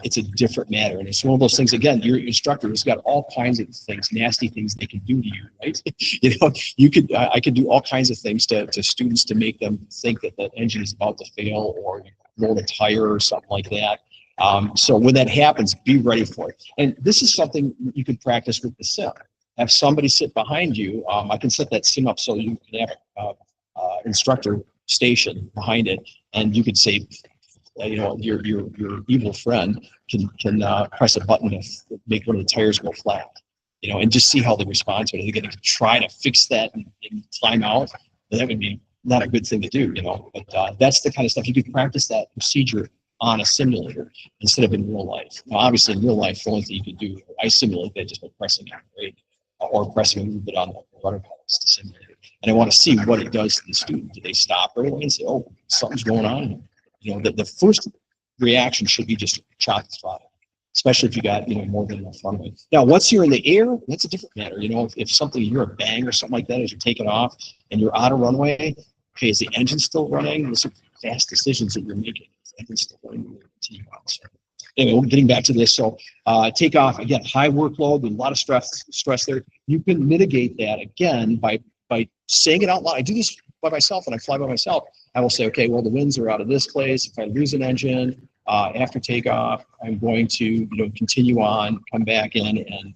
it's a different matter. And it's one of those things, again, your instructor has got all kinds of things, nasty things they can do to you, right? I could do all kinds of things to students to make them think that the engine is about to fail or roll a tire or something like that. So when that happens, be ready for it. And this is something you can practice with the sim. Have somebody sit behind you. I can set that sim up so you can have instructor station behind it, and you could say, your evil friend can press a button to make one of the tires go flat, and just see how they respond to it. Are they going to try to fix that and climb out? Well, that would be not a good thing to do, But that's the kind of stuff you could practice that procedure on a simulator instead of in real life. Now, obviously, in real life, the only thing you can do, I simulate that just by pressing on the brake or pressing a little bit on the rudder pedals to simulate it. And I want to see what it does to the student. Do they stop right away and say, "Oh, something's going on"? The first reaction should be just chop the throttle, especially if you got more than enough runway. Now, once you're in the air, that's a different matter. If something, you're a bang or something like that as you're taking off and you're on a runway, okay, is the engine still running? Those are fast decisions that you're making. The engine's still running. Continue on. So, anyway, getting back to this, so takeoff again, high workload, a lot of stress there. You can mitigate that again by saying it out loud. I do this by myself when I fly by myself. I will say, okay, well, the winds are out of this place. If I lose an engine after takeoff, I'm going to continue on, come back in, and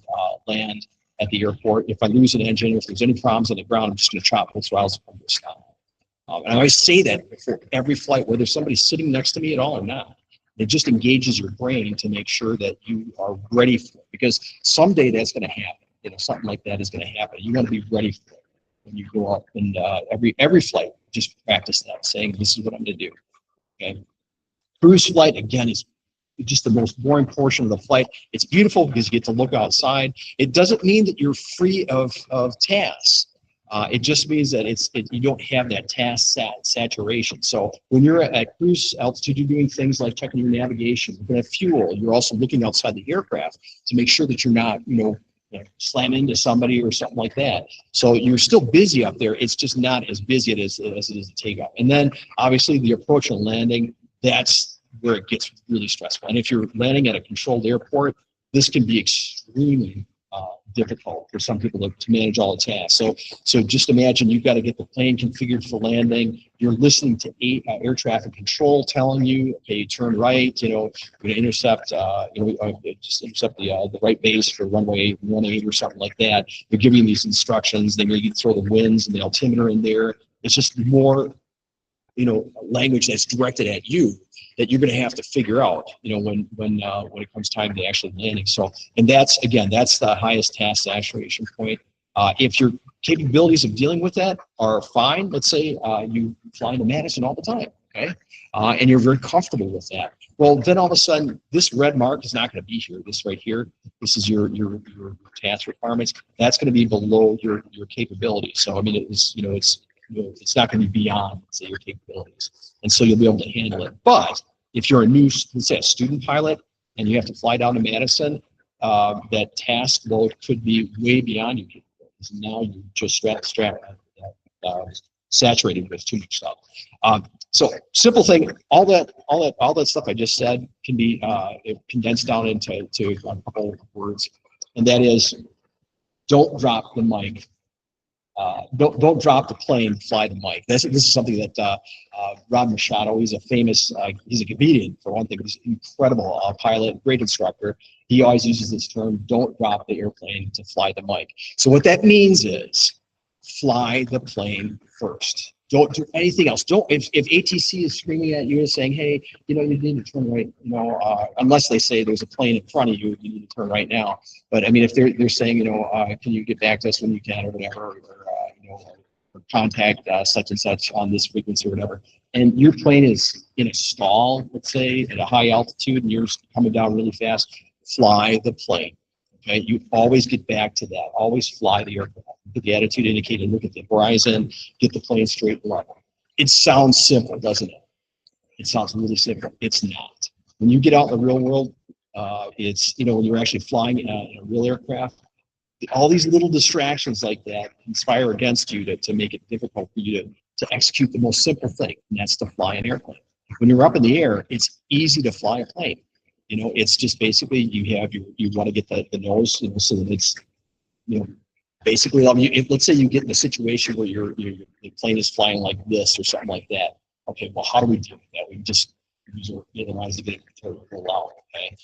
land at the airport. If I lose an engine, if there's any problems on the ground, I'm just going to chop both throttles and come to a stop. And I always say that before every flight, whether somebody's sitting next to me at all or not. It just engages your brain to make sure that you are ready for it, because someday that's going to happen. Something like that is going to happen. You want to be ready for it when you go up, and every flight, just practice that, saying, "This is what I'm going to do." Okay. Cruise flight again is just the most boring portion of the flight. It's beautiful because you get to look outside. It doesn't mean that you're free of tasks. It just means that you don't have that task saturation. So when you're at cruise altitude, you're doing things like checking your navigation, looking at fuel. You're also looking outside the aircraft to make sure that you're not, slam into somebody or something like that. So you're still busy up there. It's just not as busy as it is to take off. And then obviously the approach and landing, that's where it gets really stressful. And if you're landing at a controlled airport, this can be extremely difficult for some people to manage all the tasks. So just imagine you've got to get the plane configured for landing. You're listening to air traffic control telling you, okay, turn right, we're going to intercept, just intercept the right base for runway 18 or something like that. They're giving you these instructions. They maybe throw the winds and the altimeter in there. It's just more language that's directed at you that you're going to have to figure out, when it comes time to actually landing. So, and that's the highest task saturation point. If your capabilities of dealing with that are fine, let's say you fly into Madison all the time, okay, and you're very comfortable with that. Well, then all of a sudden, this red mark is not going to be here. This right here, this is your task requirements. That's going to be below your capabilities. So I mean, it's not going to be beyond, say, your capabilities, and so you'll be able to handle it. But if you're let's say a student pilot, and you have to fly down to Madison, that task load could be way beyond your capabilities. And now you just saturated with too much stuff. So simple thing, all that stuff I just said can be condensed down into a couple of words, and that is, don't drop the mic. Don't drop the plane, fly the mic. This is something that Rob Machado, he's a comedian for one thing. He's an incredible pilot, great instructor. He always uses this term, don't drop the airplane to fly the mic. So what that means is fly the plane first. Don't do anything else. If ATC is screaming at you and saying, hey, you need to turn right, unless they say there's a plane in front of you, you need to turn right now. But I mean, if they're saying, can you get back to us when you can, or whatever, or contact such and such on this frequency or whatever, and your plane is in a stall, let's say at a high altitude, and you're coming down really fast, fly the plane. Okay, you always get back to that. Always fly the aircraft. Put the attitude indicator, look at the horizon, get the plane straight and level. It sounds simple, doesn't it? It sounds really simple. It's not. When you get out in the real world, it's, when you're actually flying in a real aircraft, all these little distractions like that conspire against you to make it difficult for you to execute the most simple thing, and that's to fly an airplane. When you're up in the air, it's easy to fly a plane. It's just basically you want to get the nose, so that it's, basically, let's say you get in a situation where the plane is flying like this or something like that. Okay, well, how do we deal with that? We just use our eyes to get it to roll out. Okay,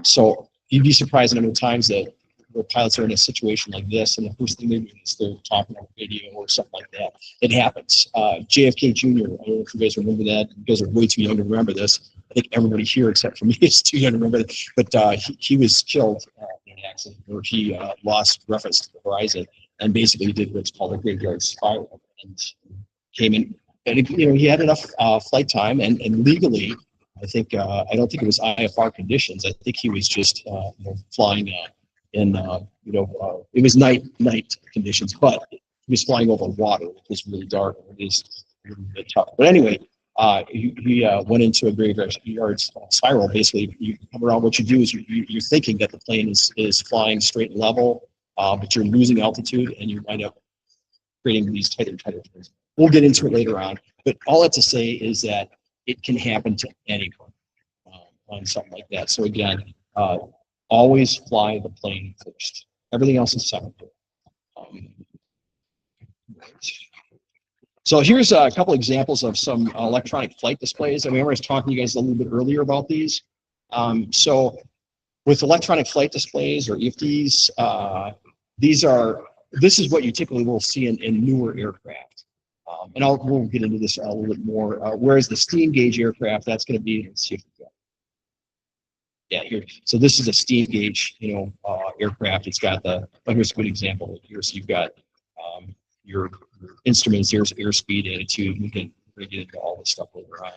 so you'd be surprised the number of times that where pilots are in a situation like this, and the first thing they do is they're talking on radio or something like that. It happens. JFK Jr., I don't know if you guys remember that. You guys are way too young to remember this. I think everybody here except for me is too young to remember that. But he was killed in an accident where he lost reference to the horizon and basically did what's called a graveyard spiral, and came in. And he had enough flight time, and legally, I think I don't think it was IFR conditions. I think he was just flying in it was night conditions, but he was flying over water. It was really dark. It was really tough. But anyway, he went into a graveyard spiral. Basically, you come around. What you do is you're thinking that the plane is flying straight and level, but you're losing altitude, and you wind up creating these tighter and tighter turns. We'll get into it later on. But all that to say is that it can happen to anyone on something like that. So again, always fly the plane first. Everything else is secondary. So here's a couple examples of some electronic flight displays. I remember I was talking to you guys a little bit earlier about these. So with electronic flight displays, or IFDs, this is what you typically will see in newer aircraft. And we'll get into this a little bit more. Whereas the steam gauge aircraft, that's going to be, let's see if we go. Yeah, here. So this is a steam gauge, aircraft. It's got here's a good example here. So you've got your instruments. Here's airspeed, attitude. We can get into all this stuff later on.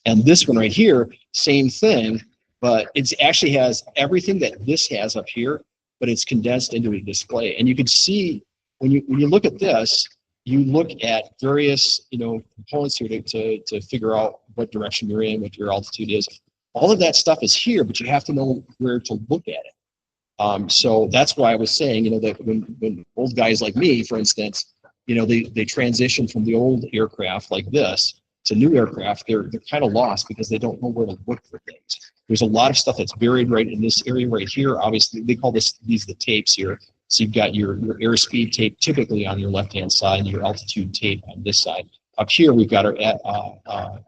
And this one right here, same thing, but it actually has everything that this has up here, but it's condensed into a display. And you can see when you look at this, you look at various components here to figure out what direction you're in, what your altitude is. All of that stuff is here, but you have to know where to look at it. So that's why I was saying, that when old guys like me, for instance, they transition from the old aircraft like this to new aircraft, they're kind of lost because they don't know where to look for things. There's a lot of stuff that's buried right in this area right here. Obviously, they call these the tapes here. So you've got your airspeed tape typically on your left-hand side, and your altitude tape on this side. Up here, we've got our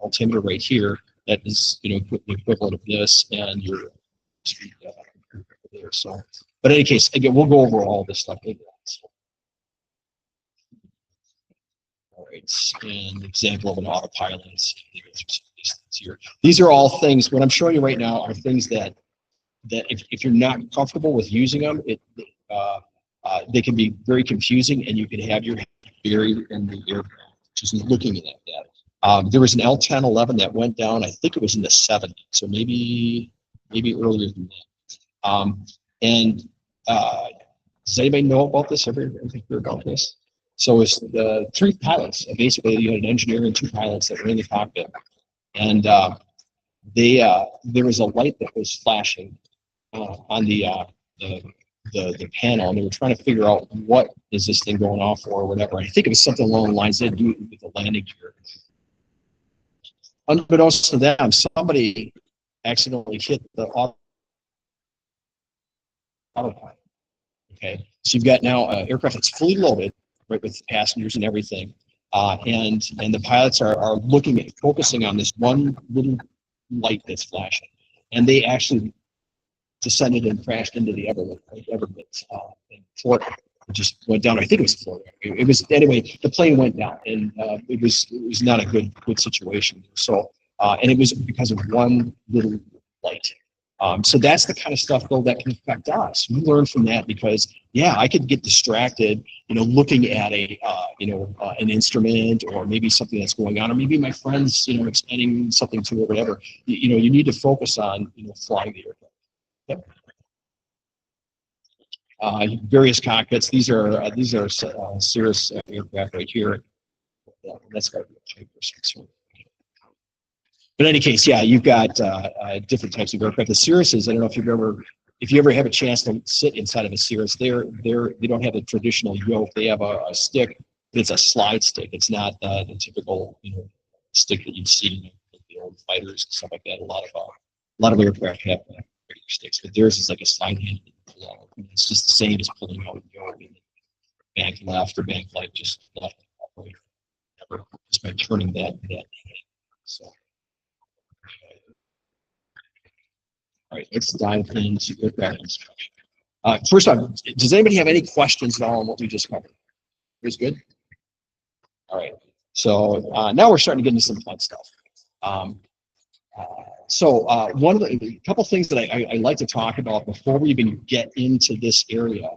altimeter right here. That is, the equivalent of this, and your speed there. So, but in any case, again, we'll go over all this stuff later on. So. All right, and example of an autopilot here. These are all things, what I'm showing you right now are things that if you're not comfortable with using them, they can be very confusing, and you can have your head buried in the aircraft just looking at that. There was an L-1011 that went down, I think it was in the 70s, so maybe earlier than that. Does anybody know about this? Everybody hear about this? So it's the 3 pilots. Basically, you had an engineer and 2 pilots that were in the cockpit, and there was a light that was flashing on the panel, and they were trying to figure out what is this thing going off for or whatever. I think it was something along the lines they do with the landing gear. Unbeknownst to them, somebody accidentally hit the autopilot. Okay, so you've got now an aircraft that's fully loaded, right, with passengers and everything, and the pilots are focusing on this one little light that's flashing, and they actually descended and crashed into the Everglades in Florida. It just went down. I think it was Florida. It was anyway. The plane went down, and it was not a good situation. So and it was because of one little light. So that's the kind of stuff, though, that can affect us. We learn from that because, yeah, I could get distracted, looking at an instrument or maybe something that's going on, or maybe my friends, explaining something to or whatever. You need to focus on, flying the airplane. Yep. Various cockpits. These are Cirrus aircraft right here. That's got to be a type or. But in any case, yeah, you've got different types of aircraft. The Cirruses, I don't know if you ever have a chance to sit inside of a Cirrus, they don't have a traditional yoke. They have a stick, but it's a slide stick. It's not the typical stick that you'd see in the old fighters and stuff like that. A lot of aircraft have regular sticks, but theirs is like a slide hand. It's just the same as pulling out the yoke, bank left or bank right, just left, right, just by turning that hand. So. All right, let's dive into aircraft instruction. First off, does anybody have any questions at all on what we just covered? It's good? All right, so now we're starting to get into some fun stuff. One of the couple things that I like to talk about before we even get into this area,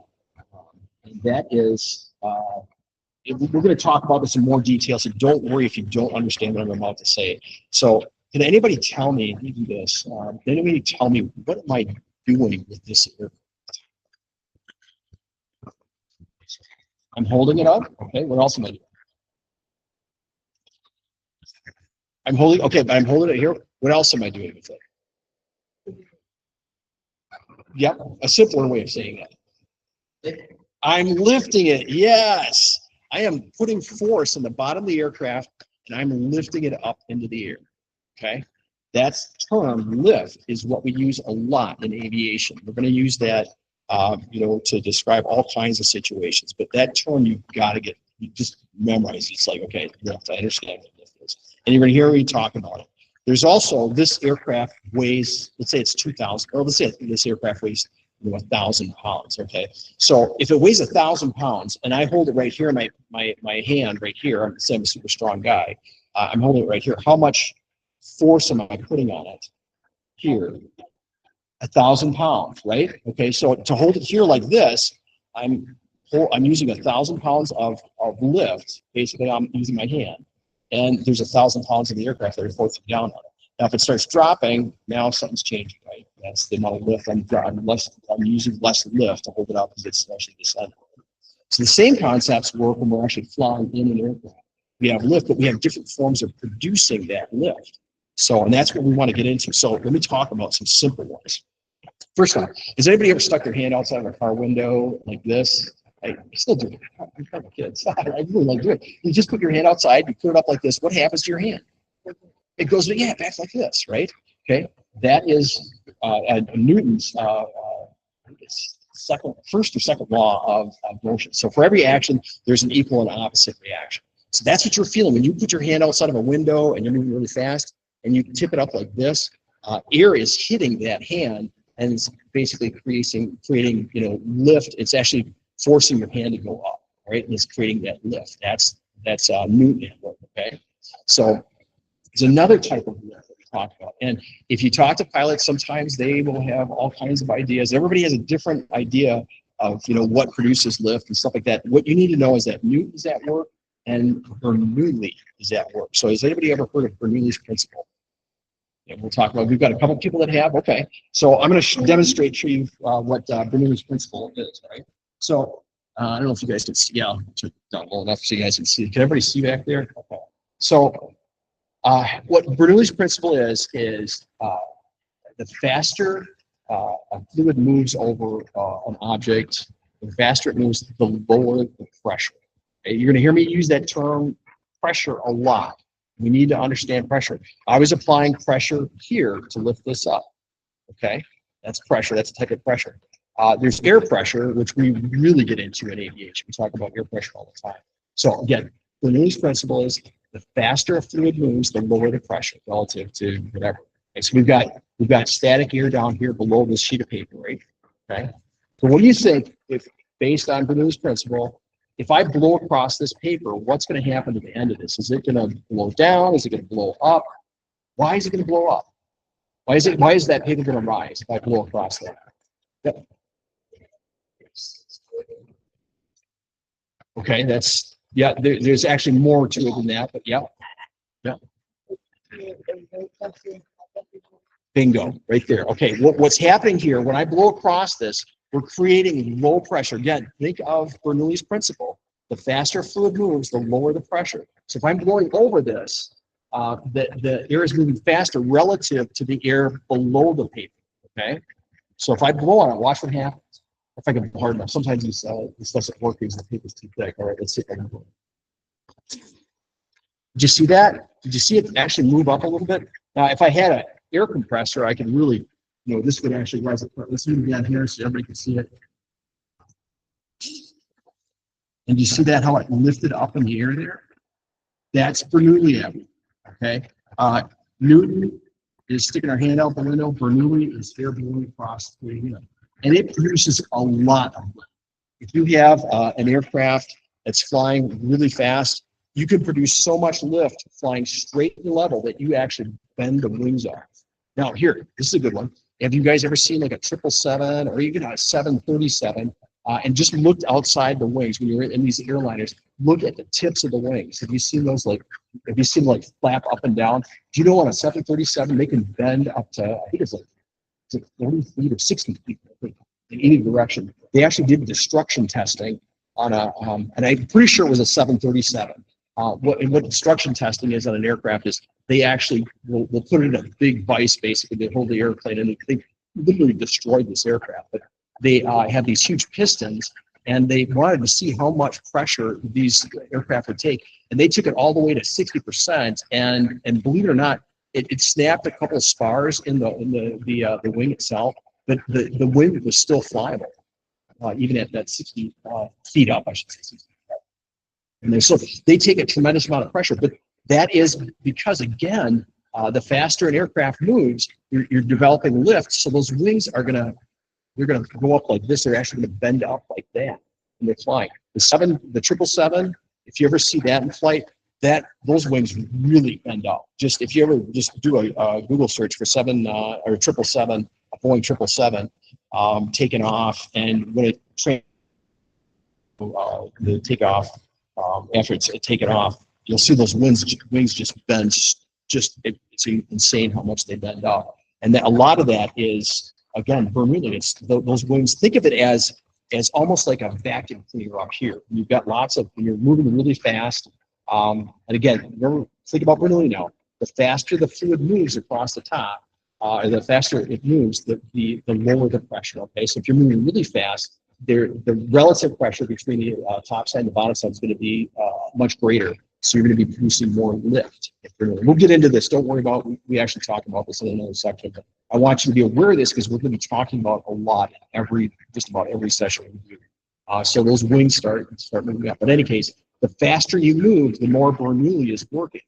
and that is, we're going to talk about this in more detail, so don't worry if you don't understand what I'm about to say. So can anybody tell me, let me do this, can anybody tell me what am I doing with this aircraft? I'm holding it up. Okay, what else am I doing? I'm holding it here. What else am I doing with it? Yep, a simpler way of saying that. I'm lifting it, yes. I am putting force in the bottom of the aircraft, and I'm lifting it up into the air. Okay, that term lift is what we use a lot in aviation. We're going to use that, to describe all kinds of situations. But that term you just memorize. It's like, okay, lift. I understand what lift is, and you're going to hear me talk about it. There's also this aircraft weighs, let's say it's 2,000, or let's say this aircraft weighs 1,000 pounds. Okay, so if it weighs 1,000 pounds, and I hold it right here in my hand right here, I'm a super strong guy. I'm holding it right here. How much force am I putting on it here? 1,000 pounds, right? Okay, so to hold it here like this, I'm using 1,000 pounds of lift. Basically, I'm using my hand, and there's 1,000 pounds in the aircraft that are forcing down on it. Now, if it starts dropping, now something's changing, right? That's the amount of lift I'm using less lift to hold it up because it's actually descending. So the same concepts work when we're actually flying in an aircraft. We have lift, but we have different forms of producing that lift. So, and that's what we want to get into. So let me talk about some simple ones. First off, has anybody ever stuck their hand outside of a car window like this? I still do it. I'm kind of a kid. I really like doing it. You just put your hand outside, you put it up like this. What happens to your hand? It goes, back like this, right? Okay, that is Newton's first or second law of motion. So for every action, there's an equal and opposite reaction. So that's what you're feeling when you put your hand outside of a window and you're moving really fast, and you tip it up like this. Air is hitting that hand, and it's basically creating lift. It's actually forcing your hand to go up, right? And it's creating that lift. That's That's Newton at work, okay? So there's another type of lift that we talk about. And if you talk to pilots, sometimes they will have all kinds of ideas. Everybody has a different idea of, you know, what produces lift and stuff like that. What you need to know is that Newton is at work and Bernoulli is at work. So has anybody ever heard of Bernoulli's principle? And we'll talk about, we've got a couple people that have, okay. So I'm going to demonstrate, show you what Bernoulli's principle is, right? So I don't know if you guys can see, yeah, I'll turn it down low enough so you guys can see. Can everybody see back there? Okay. So what Bernoulli's principle is the faster a fluid moves over an object, the faster it moves, the lower the pressure. Okay? You're going to hear me use that term pressure a lot. We need to understand pressure. I was applying pressure here to lift this up. Okay, that's pressure. That's a type of pressure. There's air pressure, which we really get into in aviation. We talk about air pressure all the time. So again, the Bernoulli's principle is the faster a fluid moves, the lower the pressure relative to whatever. Okay, so we've got static air down here below this sheet of paper, right? Okay. So what do you think, if based on Bernoulli's principle, if I blow across this paper, what's going to happen to the end of this? Is it going to blow down? Is it going to blow up? Why is it going to blow up? Why is that paper going to rise if I blow across that? Yep. Okay, that's, yeah, there's actually more to it than that, but yeah. Yeah. Bingo, right there. Okay, what's happening here, when I blow across this, we're creating low pressure. Again, think of Bernoulli's principle. The faster fluid moves, the lower the pressure. So if I'm blowing over this, the air is moving faster relative to the air below the paper, okay? So if I blow on it, watch what happens. If I can blow hard enough. Sometimes this doesn't work because the paper's too thick. All right, let's see if I can blow. Did you see that? Did you see it actually move up a little bit? Now, if I had an air compressor, I could really, you know, this would actually rise up. Let's move it down here so everybody can see it. And you see that, how it lifted up in the air there? That's Bernoulli at work, okay? Newton is sticking our hand out the window. Bernoulli is air blowing across the window. And it produces a lot of lift. If you have an aircraft that's flying really fast, you can produce so much lift flying straight and level that you actually bend the wings off. Now here, this is a good one. Have you guys ever seen like a 777 or even a 737 and just looked outside the wings when you're in these airliners? Look at the tips of the wings. Have you seen those have you seen like flap up and down? Do you know on a 737 they can bend up to, I think it's like 40 feet or 60 feet in any direction? They actually did destruction testing on a, and I'm pretty sure it was a 737. What destruction testing is on an aircraft is they actually will put it in a big vise, basically, they hold the airplane, and they literally destroyed this aircraft. But they have these huge pistons, and they wanted to see how much pressure these aircraft would take, and they took it all the way to 60%. And believe it or not, it snapped a couple of spars in the wing itself, but the wing was still flyable, even at that 60 feet up, I should say. 60 feet up. And so they take a tremendous amount of pressure, but that is because, again, the faster an aircraft moves, you're developing lift, so those wings are they're gonna go up like this. They're actually gonna bend up like that when they're flying. The 777, if you ever see that in flight, those wings really bend up. Just if you ever just do a Google search for 777, a Boeing 777 taking off, and when it the takeoff after it's taken off, you'll see those wings just bend. It's insane how much they bend up, and a lot of that is, again, Bernoulli. It's those wings. Think of it as almost like a vacuum cleaner up here. You've got lots of, when you're moving really fast. And again, remember, think about Bernoulli now. The faster the fluid moves across the top, or the faster it moves, the lower the pressure. Okay, so if you're moving really fast, the relative pressure between the top side and the bottom side is going to be much greater. So you're going to be producing more lift. We'll get into this. Don't worry about. We actually talk about this in another section. But I want you to be aware of this because we're going to be talking about a lot in just about every session we do. So those wings start moving up. But in any case, the faster you move, the more Bernoulli is working.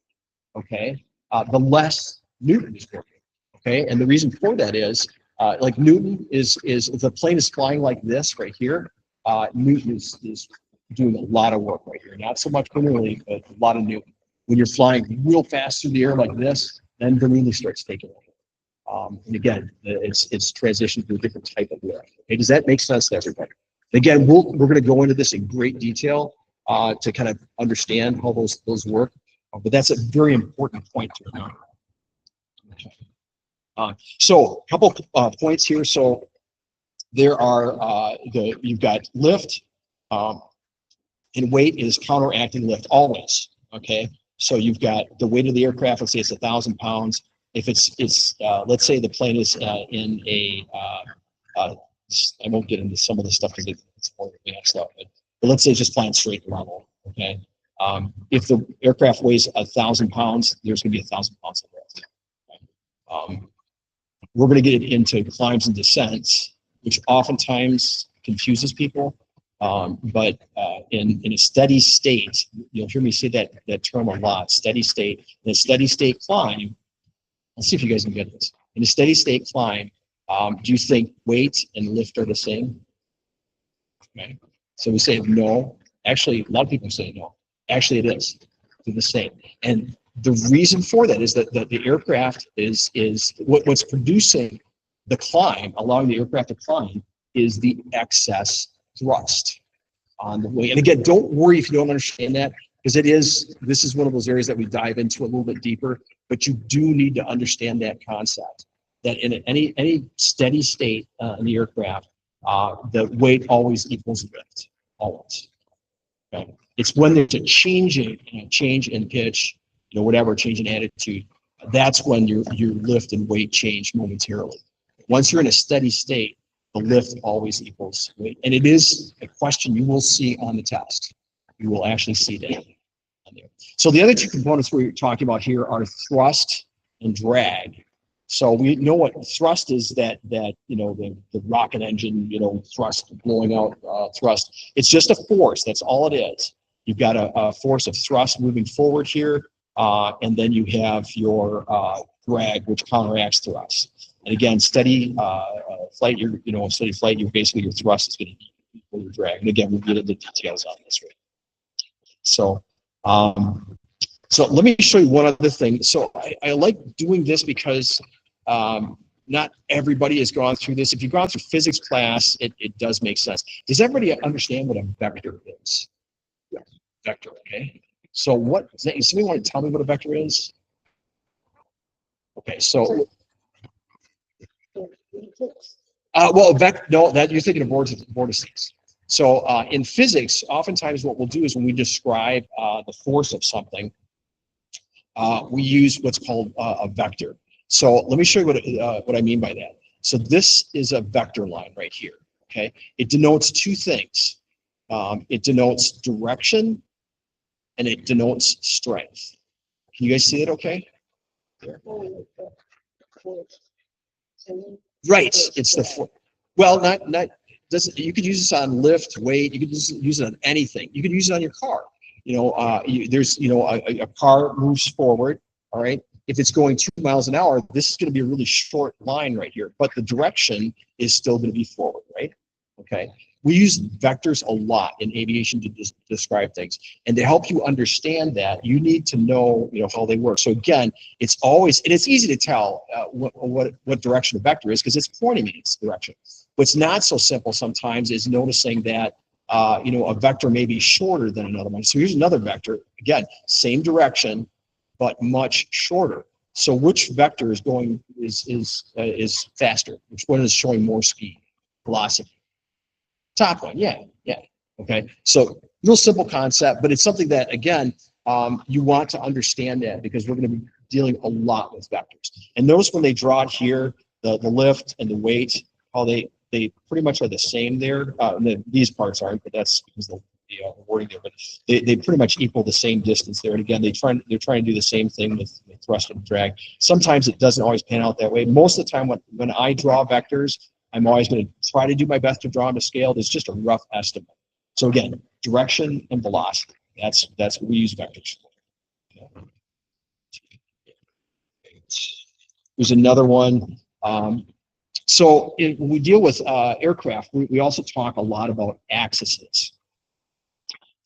Okay, the less Newton is working. Okay, and the reason for that is, like Newton is if the plane is flying like this right here, Newton is doing a lot of work right here. Not so much manually, but a lot of new. When you're flying real fast through the air like this, then vernier starts taking over. And again, it's transitioned to a different type of lift. Okay, does that make sense to everybody? Again, we're going to go into this in great detail to kind of understand how those work, but that's a very important point to remember. So a couple points here. So there are you've got lift, and weight is counteracting lift always. Okay, so you've got the weight of the aircraft. Let's say it's 1,000 pounds. If it's let's say the plane is in a I won't get into some of the stuff because it's more advanced stuff, but let's say just flying straight level. Okay, if the aircraft weighs 1,000 pounds, there's going to be 1,000 pounds of lift. We're going to get into climbs and descents, which oftentimes confuses people. But in a steady state, you'll hear me say that term a lot, steady state. In a steady state climb, let's see if you guys can get this. In a steady state climb, do you think weight and lift are the same? Okay. So we say no. Actually, a lot of people say no. Actually, it is. They're the same. And the reason for that is that the aircraft is what's producing the climb, allowing the aircraft to climb, is the excess thrust on the wing. And again, don't worry if you don't understand that, because this is one of those areas that we dive into a little bit deeper, but you do need to understand that concept, that in any steady state in the aircraft, the weight always equals lift, always. Okay? It's when there's a change in pitch, whatever, change in attitude, that's when your lift and weight change momentarily. Once you're in a steady state, the lift always equals weight. And it is a question you will see on the test. You will actually see that on there. So the other two components we're talking about here are thrust and drag. So we know what thrust is, that the rocket engine, thrust, blowing out thrust. It's just a force. That's all it is. You've got a force of thrust moving forward here, and then you have your drag, which counteracts thrust. And again, steady flight, steady flight, basically your thrust is going to equal your drag. And again, we'll get into details on this, right? So, so let me show you one other thing. So I like doing this because not everybody has gone through this. If you've gone through physics class, it does make sense. Does everybody understand what a vector is? Yeah. Vector, okay. So somebody want to tell me what a vector is? Okay, so no, that you're thinking of vortices. So in physics, oftentimes what we'll do is when we describe the force of something, we use what's called a vector. So let me show you what I mean by that. So this is a vector line right here. Okay, it denotes two things. It denotes direction, and it denotes strength. Can you guys see it? Okay. Right. It's the force. Well, not doesn't. You could use this on lift, weight. You could use it on anything. You could use it on your car. There's a car moves forward. All right. If it's going 2 miles an hour, this is going to be a really short line right here, but the direction is still going to be forward, right? Okay. We use vectors a lot in aviation to describe things, and to help you understand that, you need to know, how they work. So again, it's easy to tell what direction a vector is because it's pointing in its direction. What's not so simple sometimes is noticing that a vector may be shorter than another one. So here's another vector. Again, same direction, but much shorter. So which vector is going is faster? Which one is showing more speed, velocity? Top one, yeah. Okay, so real simple concept, but it's something that, again, you want to understand that because we're going to be dealing a lot with vectors. And notice when they draw it here, the lift and the weight, how they pretty much are the same there. These parts aren't, but that's because the wording there. But they pretty much equal the same distance there. And again, they're trying to do the same thing with thrust and drag. Sometimes it doesn't always pan out that way. Most of the time, when I draw vectors, I'm always going to try to do my best to draw them to scale. There's just a rough estimate. So again, direction and velocity. That's what we use vectors for. There's another one. So when we deal with aircraft, we also talk a lot about axes.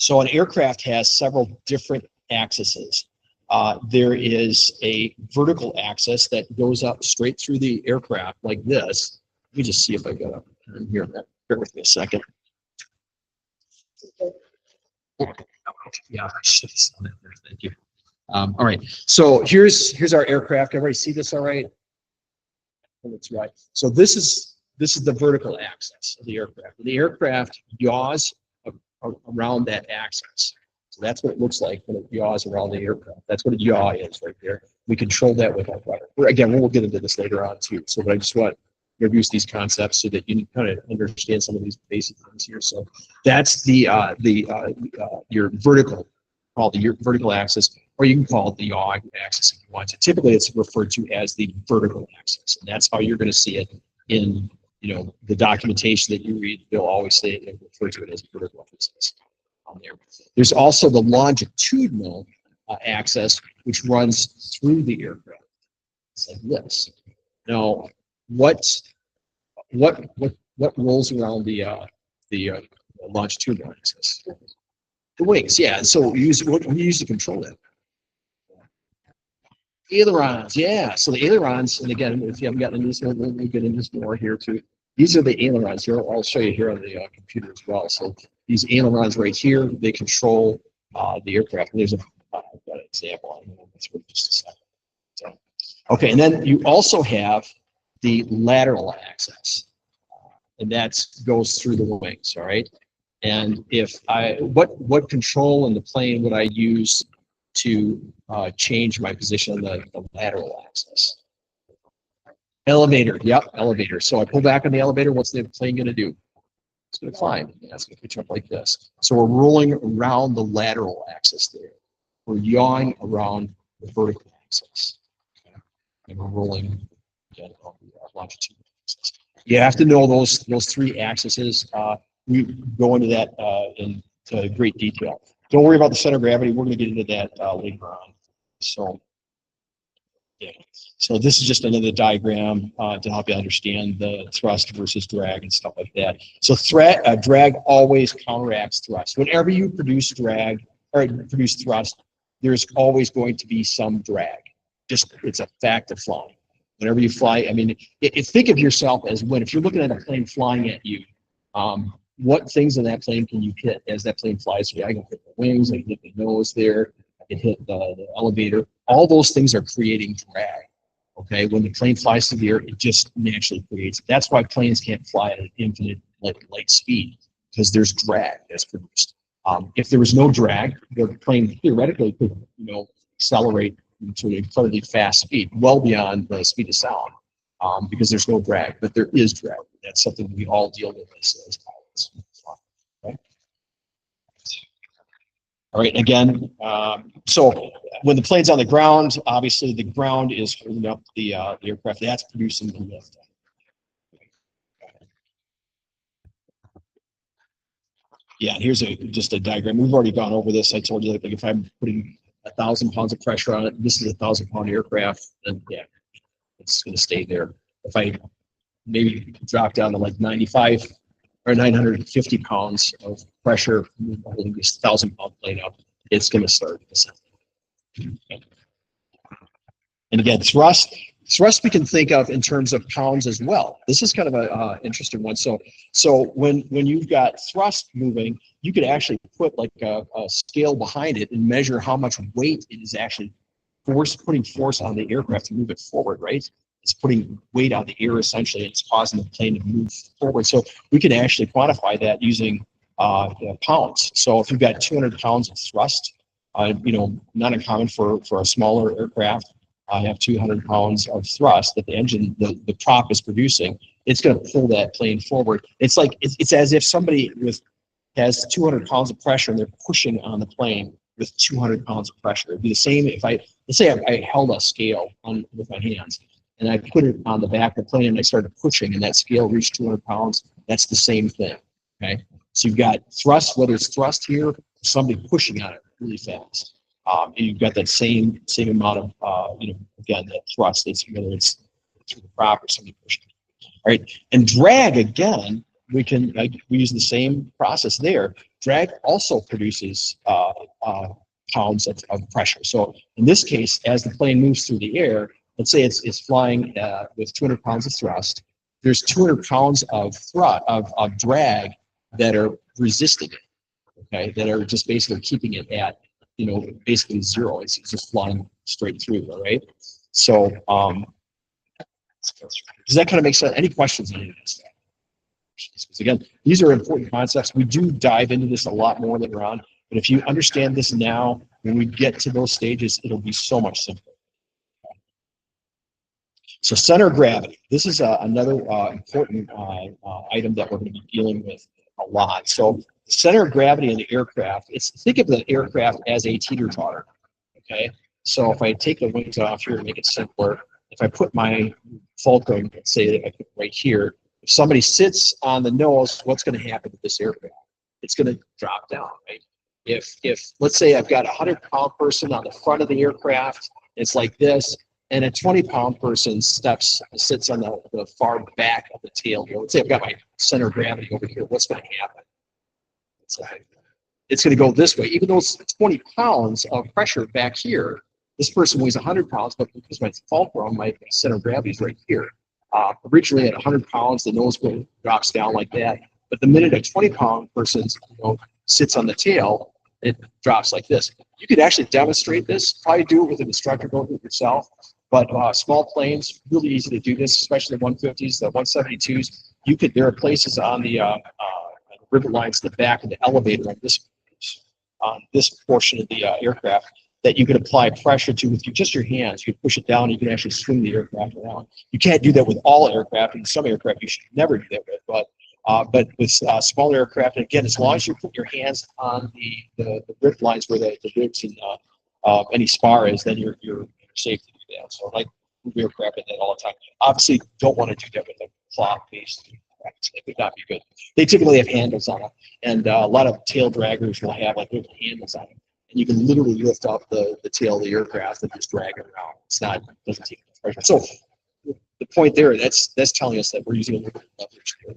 So an aircraft has several different axes. There is a vertical axis that goes up straight through the aircraft like this. Let me just see if I got up here. Bear with me a second. Yeah, I should have done it there. Thank you. All right. So here's our aircraft. Everybody see this all right? That's right. So this is the vertical axis of the aircraft. The aircraft yaws around that axis. So that's what it looks like when it yaws around the aircraft. That's what a yaw is right there. We control that with our rudder. Again, we'll get into this later on too. So, but I just want to introduce these concepts so that you kind of understand some of these basic things here. So that's your vertical, called your vertical axis, or you can call it the yaw axis if you want to. Typically, it's referred to as the vertical axis, and that's how you're going to see it in the documentation that you read. They'll always say it, refer to it as vertical axis on there. There's also the longitudinal axis, which runs through the aircraft. It's like this. Now, what rolls around the longitudinal axis? The wings, yeah. So we use to control that. Ailerons, yeah. So the ailerons, and again, if you haven't gotten into this, we'll get into this more here too. These are the ailerons here. I'll show you here on the computer as well. So these ailerons right here, they control the aircraft. And there's an example. That's for just a second. So, okay, and then you also have the lateral axis, and that goes through the wings. All right. And what control in the plane would I use to change my position on the lateral axis? Elevator, yep, elevator. So I pull back on the elevator, what's the plane going to do? It's going to climb. It's going to pitch up like this. So we're rolling around the lateral axis there. We're yawing around the vertical axis. Okay. And we're rolling again on the longitudinal axis. You have to know those three axes. We go into that into great detail. Don't worry about the center of gravity. We're going to get into that later on. So, yeah. So this is just another diagram to help you understand the thrust versus drag and stuff like that. So drag always counteracts thrust. Whenever you produce drag or produce thrust, there's always going to be some drag. It's a fact of flying. Whenever you fly, I mean, think of yourself as if you're looking at a plane flying at you, what things in that plane can you hit as that plane flies through? I can hit the wings, I can hit the nose there, I can hit the elevator. All those things are creating drag. Okay, when the plane flies through the air, it just naturally creates. That's why planes can't fly at an infinite light speed, because there's drag that's produced. If there was no drag, the plane theoretically could, accelerate to an incredibly fast speed, well beyond the speed of sound, because there's no drag. But there is drag. That's something we all deal with as pilots. Okay. All right. Again, so when the plane's on the ground, obviously the ground is holding up the aircraft. That's producing the lift. Yeah, here's just a diagram. We've already gone over this. I told you, like if I'm putting 1,000 pounds of pressure on it, this is a 1,000-pound aircraft, then yeah, it's going to stay there. If I maybe drop down to like 95 or 950 pounds of pressure, holding this 1,000-pound plane up, it's going to start descending. And again, thrust we can think of in terms of pounds as well. This is kind of a interesting one. So when you've got thrust moving, you could actually put like a scale behind it and measure how much weight it is actually putting force on the aircraft to move it forward, right? It's putting weight on the air essentially, and it's causing the plane to move forward. So we can actually quantify that using pounds. So if you've got 200 pounds of thrust, not uncommon for a smaller aircraft. I have 200 pounds of thrust that the engine, the prop is producing. It's going to pull that plane forward. It's like it's as if somebody has 200 pounds of pressure and they're pushing on the plane with 200 pounds of pressure. It'd be the same if let's say I held a scale with my hands and I put it on the back of the plane and I started pushing and that scale reached 200 pounds. That's the same thing. Okay, so you've got thrust, whether it's thrust here, or somebody pushing on it really fast. And you've got that same amount of, again, that thrust. It's whether it's through the prop or somebody pushing. All right, and drag again. We use the same process there. drag also produces pounds of pressure. So in this case, as the plane moves through the air, let's say it's flying with 200 pounds of thrust, there's 200 pounds of drag that are resisting it, okay, that are just basically keeping it at, basically zero. It's just flying straight through, all right? So does that kind of make sense? Any questions on any of this? Because again, these are important concepts. We do dive into this a lot more later on, but if you understand this now, when we get to those stages, it'll be so much simpler. So center of gravity. This is another important item that we're going to be dealing with a lot. So the center of gravity in the aircraft, think of the aircraft as a teeter-totter, okay? So if I take the wings off here to make it simpler, if I put my fulcrum, let's say I put it right here, if somebody sits on the nose, what's going to happen with this aircraft? It's going to drop down, right? If let's say I've got a 100-pound person on the front of the aircraft, it's like this, and a 20-pound person sits on the far back of the tail here. Let's say I've got my center of gravity over here. What's going to happen? It's going to go this way. Even though it's 20 pounds of pressure back here, this person weighs 100 pounds, but because my fulcrum, my center of gravity is right here. Originally at 100 pounds, the nose drops down like that. But the minute a 20-pound person sits on the tail, it drops like this. You could actually demonstrate this. Probably do it with an instructor, don't do it yourself. But small planes, really easy to do this, especially the 150s, the 172s. There are places on the rivet lines in the back of the elevator on this portion of the aircraft that you could apply pressure to with just your hands. You could push it down, and you can actually swing the aircraft around. You can't do that with all aircraft, and some aircraft you should never do that with. But with smaller aircraft, and again, as long as you put your hands on the rivet lines where the ribs and any spar is, then you're safe to do that. So like we aircraft in that all the time. Obviously, don't want to do that with a cloth-based aircraft. It would not be good. They typically have handles on them, and a lot of tail draggers will have like little handles on them. And you can literally lift up the tail of the aircraft and just drag it around. Doesn't take much pressure. So the point there, that's telling us that we're using a little bit of leverage here.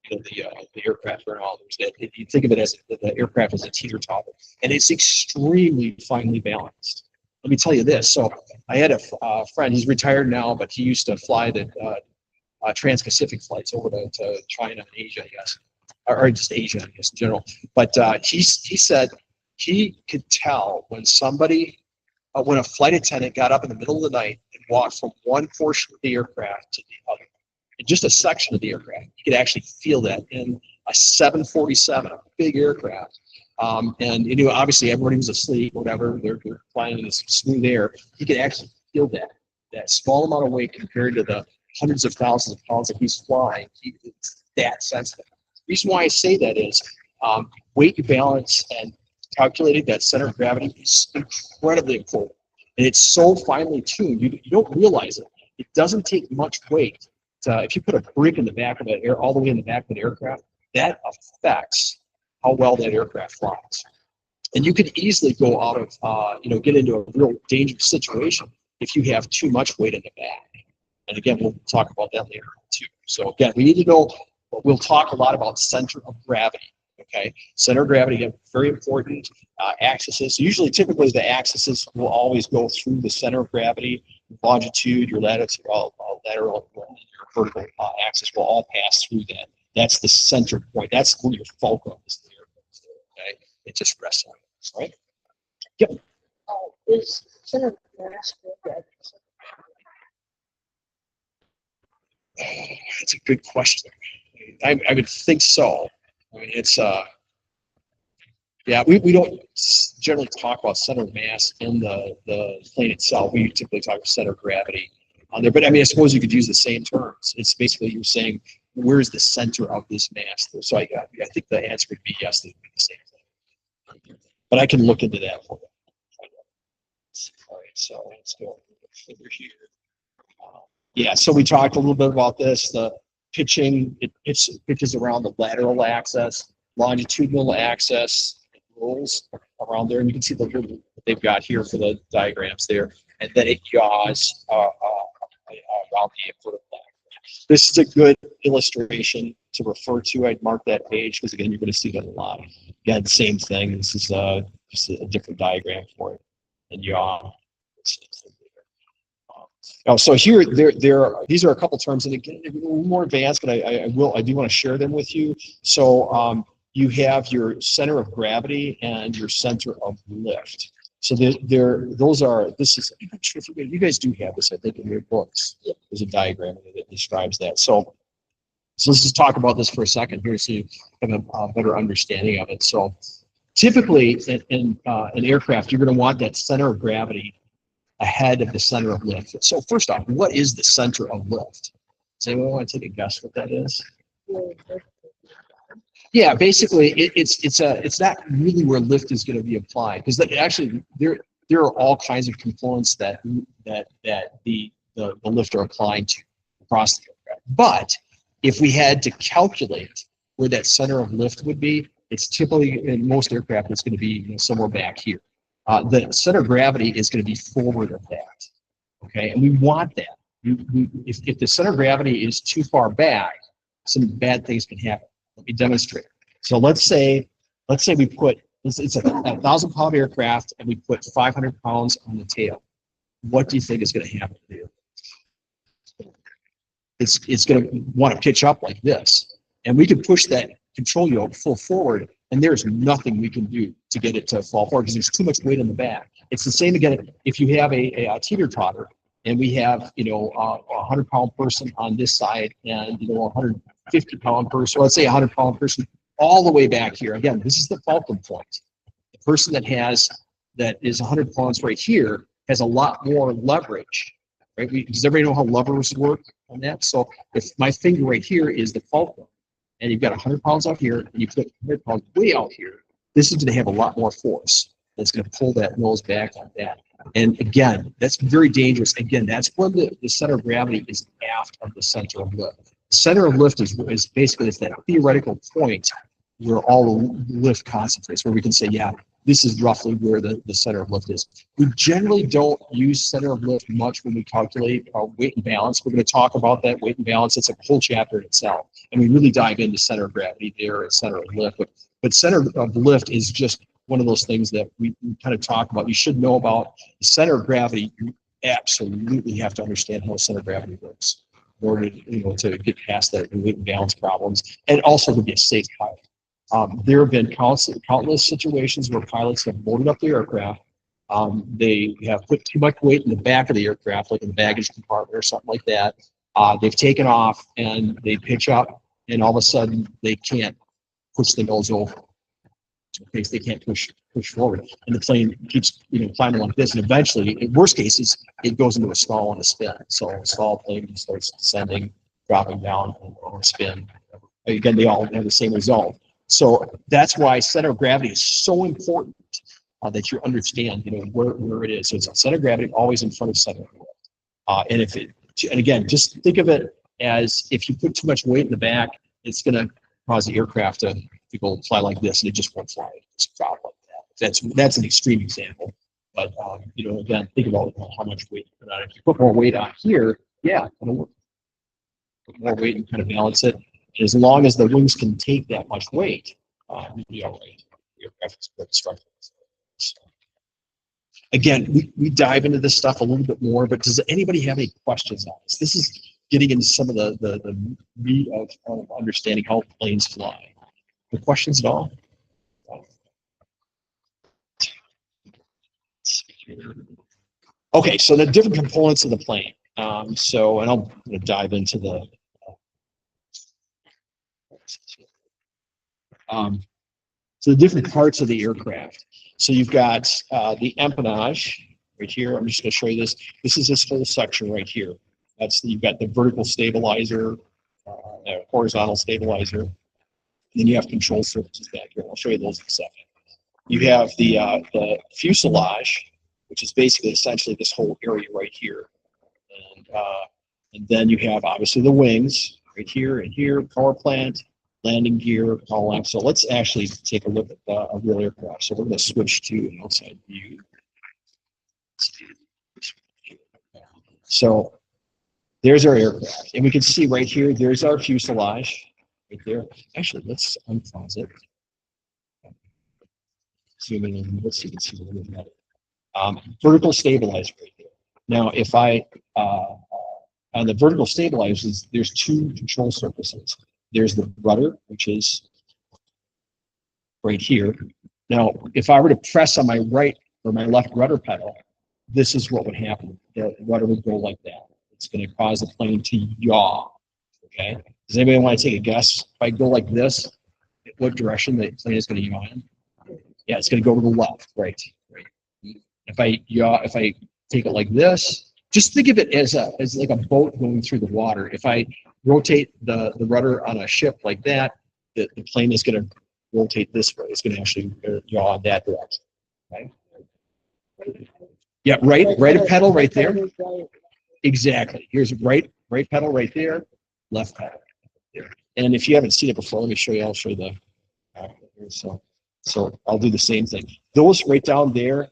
The aircraft and all. You think of it as the aircraft as a teeter-totter, and it's extremely finely balanced. Let me tell you this. So I had a friend. He's retired now, but he used to fly the trans-Pacific flights over to China and Asia, I guess, or just Asia, I guess, in general. But he said he could tell when when a flight attendant got up in the middle of the night and walked from one portion of the aircraft to the other. In just a section of the aircraft, you could actually feel that in a 747, a big aircraft. And obviously everybody was asleep, whatever. They're flying in this smooth air. You could actually feel that small amount of weight compared to the hundreds of thousands of pounds that he's flying. It's that sensitive. The reason why I say that is weight balance and calculating that center of gravity is incredibly important. And it's so finely tuned, you don't realize it. It doesn't take much weight. If you put a brick in the back of all the way in the back of an aircraft, that affects how well that aircraft flies. And you could easily go out of, get into a real dangerous situation if you have too much weight in the back. And again, we'll talk about that later too. So again, we need to know, we'll talk a lot about center of gravity. Okay, center of gravity, again, very important. Axes. So typically, the axes will always go through the center of gravity. Longitude, your latitude, lateral, your vertical axis will all pass through that. That's the center point. That's where your fulcrum is there. Okay, it just rests on it. Right? Yep. Is center of mass gravity? That's a good question. I would think so. I mean, it's we don't generally talk about center of mass in the plane itself. We typically talk about center of gravity on there. But I mean, I suppose you could use the same terms. It's basically you're saying where's the center of this mass. So I think the answer would be yes, it would be the same thing. But I can look into that for you. All right, so let's go over here. So we talked a little bit about this. The pitching, it pitches around the lateral axis, longitudinal axis, it rolls around there, and you can see what they've got here for the diagrams there, and then it yaws around the vertical axis. This is a good illustration to refer to. I'd mark that page because again, you're going to see that a lot. Again, same thing. This is just a different diagram for it. And yaw. So here, these are a couple terms, and again, a little more advanced, but I do want to share them with you. So you have your center of gravity and your center of lift. So those are, this is, I'm not sure if you guys do have this, I think, in your books. There's a diagram that describes that. So let's just talk about this for a second here so you have a better understanding of it. So typically in an aircraft, you're going to want that center of gravity ahead of the center of lift. So first off, what is the center of lift? Does anyone want to take a guess what that is? Yeah, basically, it's not really where lift is going to be applied, because actually there are all kinds of components that the lift are applying to across the aircraft. But if we had to calculate where that center of lift would be, it's typically in most aircraft it's going to be somewhere back here. The center of gravity is going to be forward of that. Okay, and we want that. If the center of gravity is too far back, some bad things can happen. Let me demonstrate. So let's say we put, it's a 1,000-pound aircraft and we put 500 pounds on the tail. What do you think is going to happen to you? It's going to want to pitch up like this. And we can push that control yoke full forward, and there's nothing we can do to get it to fall forward because there's too much weight in the back. It's the same again if you have a teeter-totter and we have a 100-pound person on this side and a 150-pound person, let's say a 100-pound person all the way back here. Again, this is the fulcrum point. The person that is 100 pounds right here has a lot more leverage. Right? Does everybody know how levers work on that? So if my finger right here is the fulcrum, and you've got 100 pounds out here, and you put 100 pounds way out here, this is going to have a lot more force. That's going to pull that nose back like that. And again, that's very dangerous. Again, that's when the center of gravity is aft of the center of lift. The center of lift is basically it's that theoretical point where all the lift concentrates, where we can say, yeah, this is roughly where the center of lift is. We generally don't use center of lift much when we calculate weight and balance. We're going to talk about that weight and balance. It's a whole chapter in itself. And we really dive into center of gravity there and center of lift. But center of lift is just one of those things that we kind of talk about. You should know about the center of gravity. You absolutely have to understand how center of gravity works in order to get past that weight and balance problems, and also to be a safe pilot. There have been countless situations where pilots have loaded up the aircraft. They have put too much weight in the back of the aircraft, like in the baggage compartment or something like that. They've taken off and they pitch up, and all of a sudden they can't push the nose over. Okay, so they can't push forward, and the plane keeps climbing like this, and eventually, in worst cases, it goes into a stall and a spin. So a stall plane starts descending, dropping down, or spin. Again, they all have the same result. So that's why center of gravity is so important that you understand, where it is. So it's center of gravity always in front of center of lift. And again, just think of it as if you put too much weight in the back, it's going to cause the aircraft to go fly like this, and it just won't fly. It's a drop like that. That's an extreme example. But again, think about how much weight you put on it. If you put more weight on here, yeah, it'll work. Put more weight and kind of balance it. And as long as the wings can take that much weight, you'll be all right. Your aircraft is good structure. So, again, we dive into this stuff a little bit more, but does anybody have any questions on this? This is getting into some of the meat of understanding how planes fly. Any questions at all? Okay, so the different components of the plane. And I'll dive into the so the different parts of the aircraft. So you've got the empennage right here. I'm just going to show you this. This is this whole section right here. You've got the vertical stabilizer, horizontal stabilizer, and then you have control surfaces back here. I'll show you those in a second. You have the fuselage, which is basically essentially this whole area right here, and then you have obviously the wings right here and here, power plant, landing gear, all that. So let's actually take a look at a real aircraft. So we're going to switch to an outside view. So There's our aircraft. And we can see right here, there's our fuselage right there. Actually, let's unpause it. Zoom in and let's see, we can see a little bit better. Vertical stabilizer right there. Now, if I, on the vertical stabilizers, there's two control surfaces. There's the rudder, which is right here. Now, if I were to press on my right or my left rudder pedal, this is what would happen. The rudder would go like that. It's going to cause the plane to yaw. Okay. Does anybody want to take a guess? If I go like this, what direction the plane is going to yaw in? Yeah, it's going to go to the left, right? Right. If I take it like this, just think of it as like a boat going through the water. If I rotate the rudder on a ship like that, the plane is going to rotate this way. It's going to actually yaw in that direction. Right? Yeah, right pedal right there. Exactly. Here's right pedal right there, left pedal there. And if you haven't seen it before, let me show you. I'll show you the. So I'll do the same thing. Those right down there.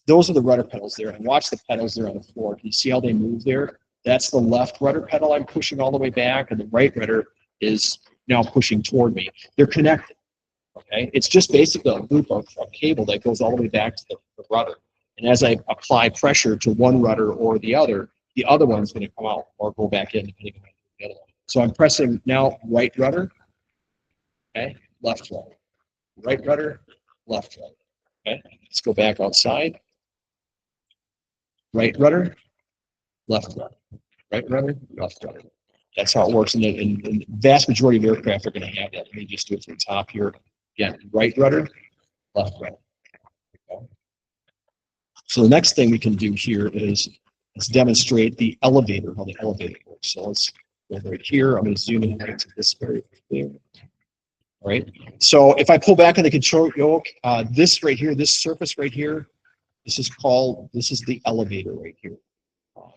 Those are the rudder pedals there. And watch the pedals there on the floor. Can you see how they move there? That's the left rudder pedal I'm pushing all the way back, and the right rudder is now pushing toward me. They're connected. Okay, it's just basically a loop of cable that goes all the way back to the rudder. And as I apply pressure to one rudder or the other one's going to come out or go back in depending on the other one. So I'm pressing now right rudder, okay, left rudder, right rudder, left rudder. Okay, let's go back outside. Right rudder, left rudder, right rudder, left rudder. That's how it works. And the vast majority of aircraft are going to have that. Let me just do it from the top here. Again, right rudder, left rudder. Okay. So the next thing we can do here is let's demonstrate the elevator, how the elevator works. So let's go right here. I'm going to zoom in right to this area there. All right. So if I pull back on the control yoke, this right here, this surface right here, this is the elevator right here.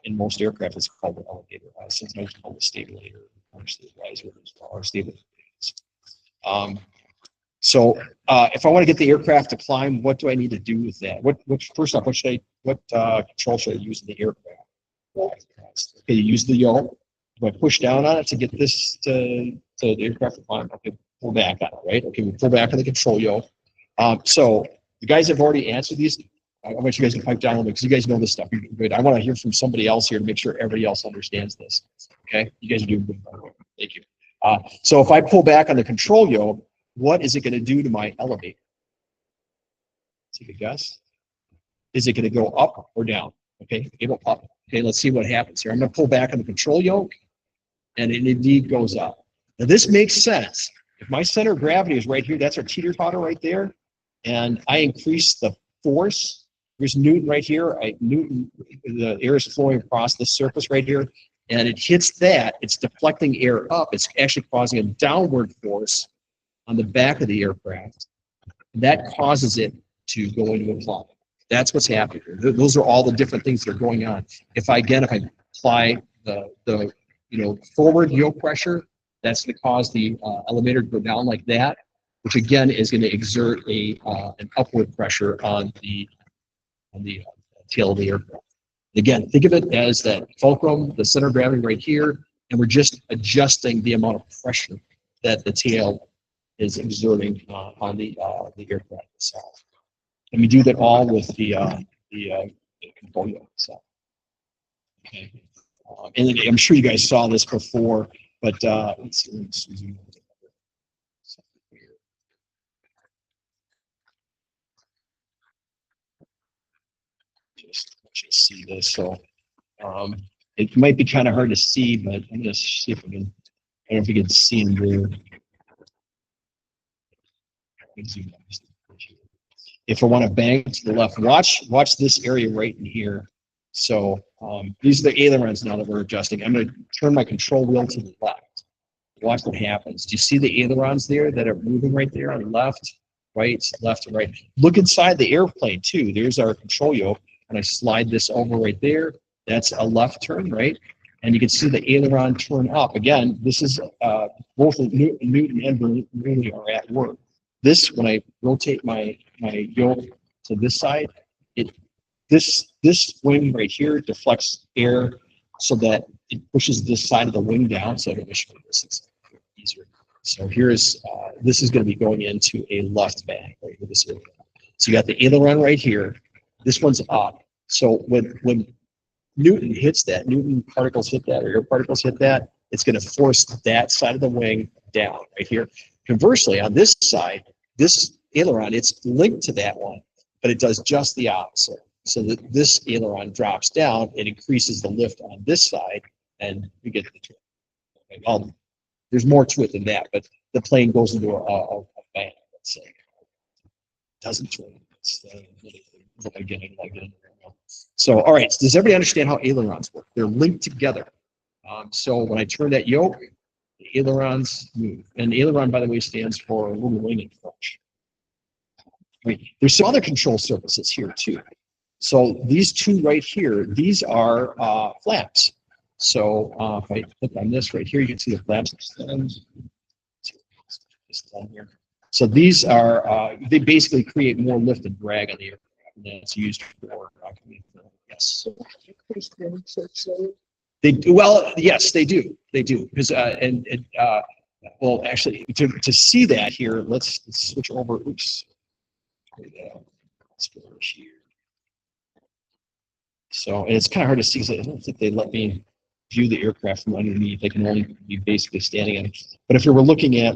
In most aircraft, it's called the elevator. Sometimes it's called the stabilizer or stabilizer or stabilizer. So if I want to get the aircraft to climb, what do I need to do with that? First off, what control should I use in the aircraft? Okay, you use the yoke. Do I push down on it to get this to the aircraft to climb? Okay, pull back on it, right? Okay, we pull back on the control yoke. So the guys have already answered these. I want you guys to pipe down a little bit because you guys know this stuff. You're good. I want to hear from somebody else here to make sure everybody else understands this. Okay, you guys are doing good, by the way. Thank you. So if I pull back on the control yoke, what is it going to do to my elevator? Take a guess. Is it going to go up or down? Okay, it'll up. Okay, let's see what happens here. I'm going to pull back on the control yoke, and it indeed goes up. Now this makes sense. If my center of gravity is right here, that's our teeter-totter right there, and I increase the force. There's Newton right here. Newton, the air is flowing across this surface right here, and it hits that. It's deflecting air up. It's actually causing a downward force on the back of the aircraft. That causes it to go into a climb. That's what's happening here. Those are all the different things that are going on. If I apply the forward yoke pressure, that's going to cause the elevator to go down like that, which again is going to exert an upward pressure on the tail of the aircraft. Again, think of it as that fulcrum, the center of gravity right here, and we're just adjusting the amount of pressure that the tail is exerting on the aircraft itself. And we do that all with the control yoke itself. Okay. And I'm sure you guys saw this before, but let's see. Just see this. So it might be kind of hard to see, but I'm going to see if I can. I don't know if you can see in there. If I want to bang to the left, watch this area right in here. So these are the ailerons now that we're adjusting. I'm going to turn my control wheel to the left. Watch what happens. Do you see the ailerons there that are moving right there on the left, right, left, and right? Look inside the airplane too. There's our control yoke, and I slide this over right there. That's a left turn, right? And you can see the aileron turn up. Again, this is both Newton and Bernoulli are at work. This, when I rotate my yoke to this side, it this wing right here deflects air so that it pushes this side of the wing down, so that this is easier. So here's this is going to be going into a left bag right here. This area. So you got the aileron right here. This one's up. So when Newton hits that, Newton particles hit that, or air particles hit that, it's going to force that side of the wing down right here. Conversely, on this side, this aileron, it's linked to that one, but it does just the opposite. So that this aileron drops down, it increases the lift on this side, and you get the twin. Okay, well, there's more to it than that, but the plane goes into a band, let's say. Doesn't twin. It's again. So, all right. So does everybody understand how ailerons work? They're linked together. So when I turn that yoke, the ailerons move. And aileron, by the way, stands for little wing in French. There's some other control surfaces here too. So these two right here, these are flaps. So if I click on this right here, you can see the flaps extend. So these are, they basically create more lift and drag on the aircraft, and that's used for, yes. They do, well, yes, they do. They do. Because, well, actually, to see that here, let's switch over. Oops. Let's go over here. So, and it's kind of hard to see, so I don't think they let me view the aircraft from underneath. They can only be basically standing in it. But if you were looking at,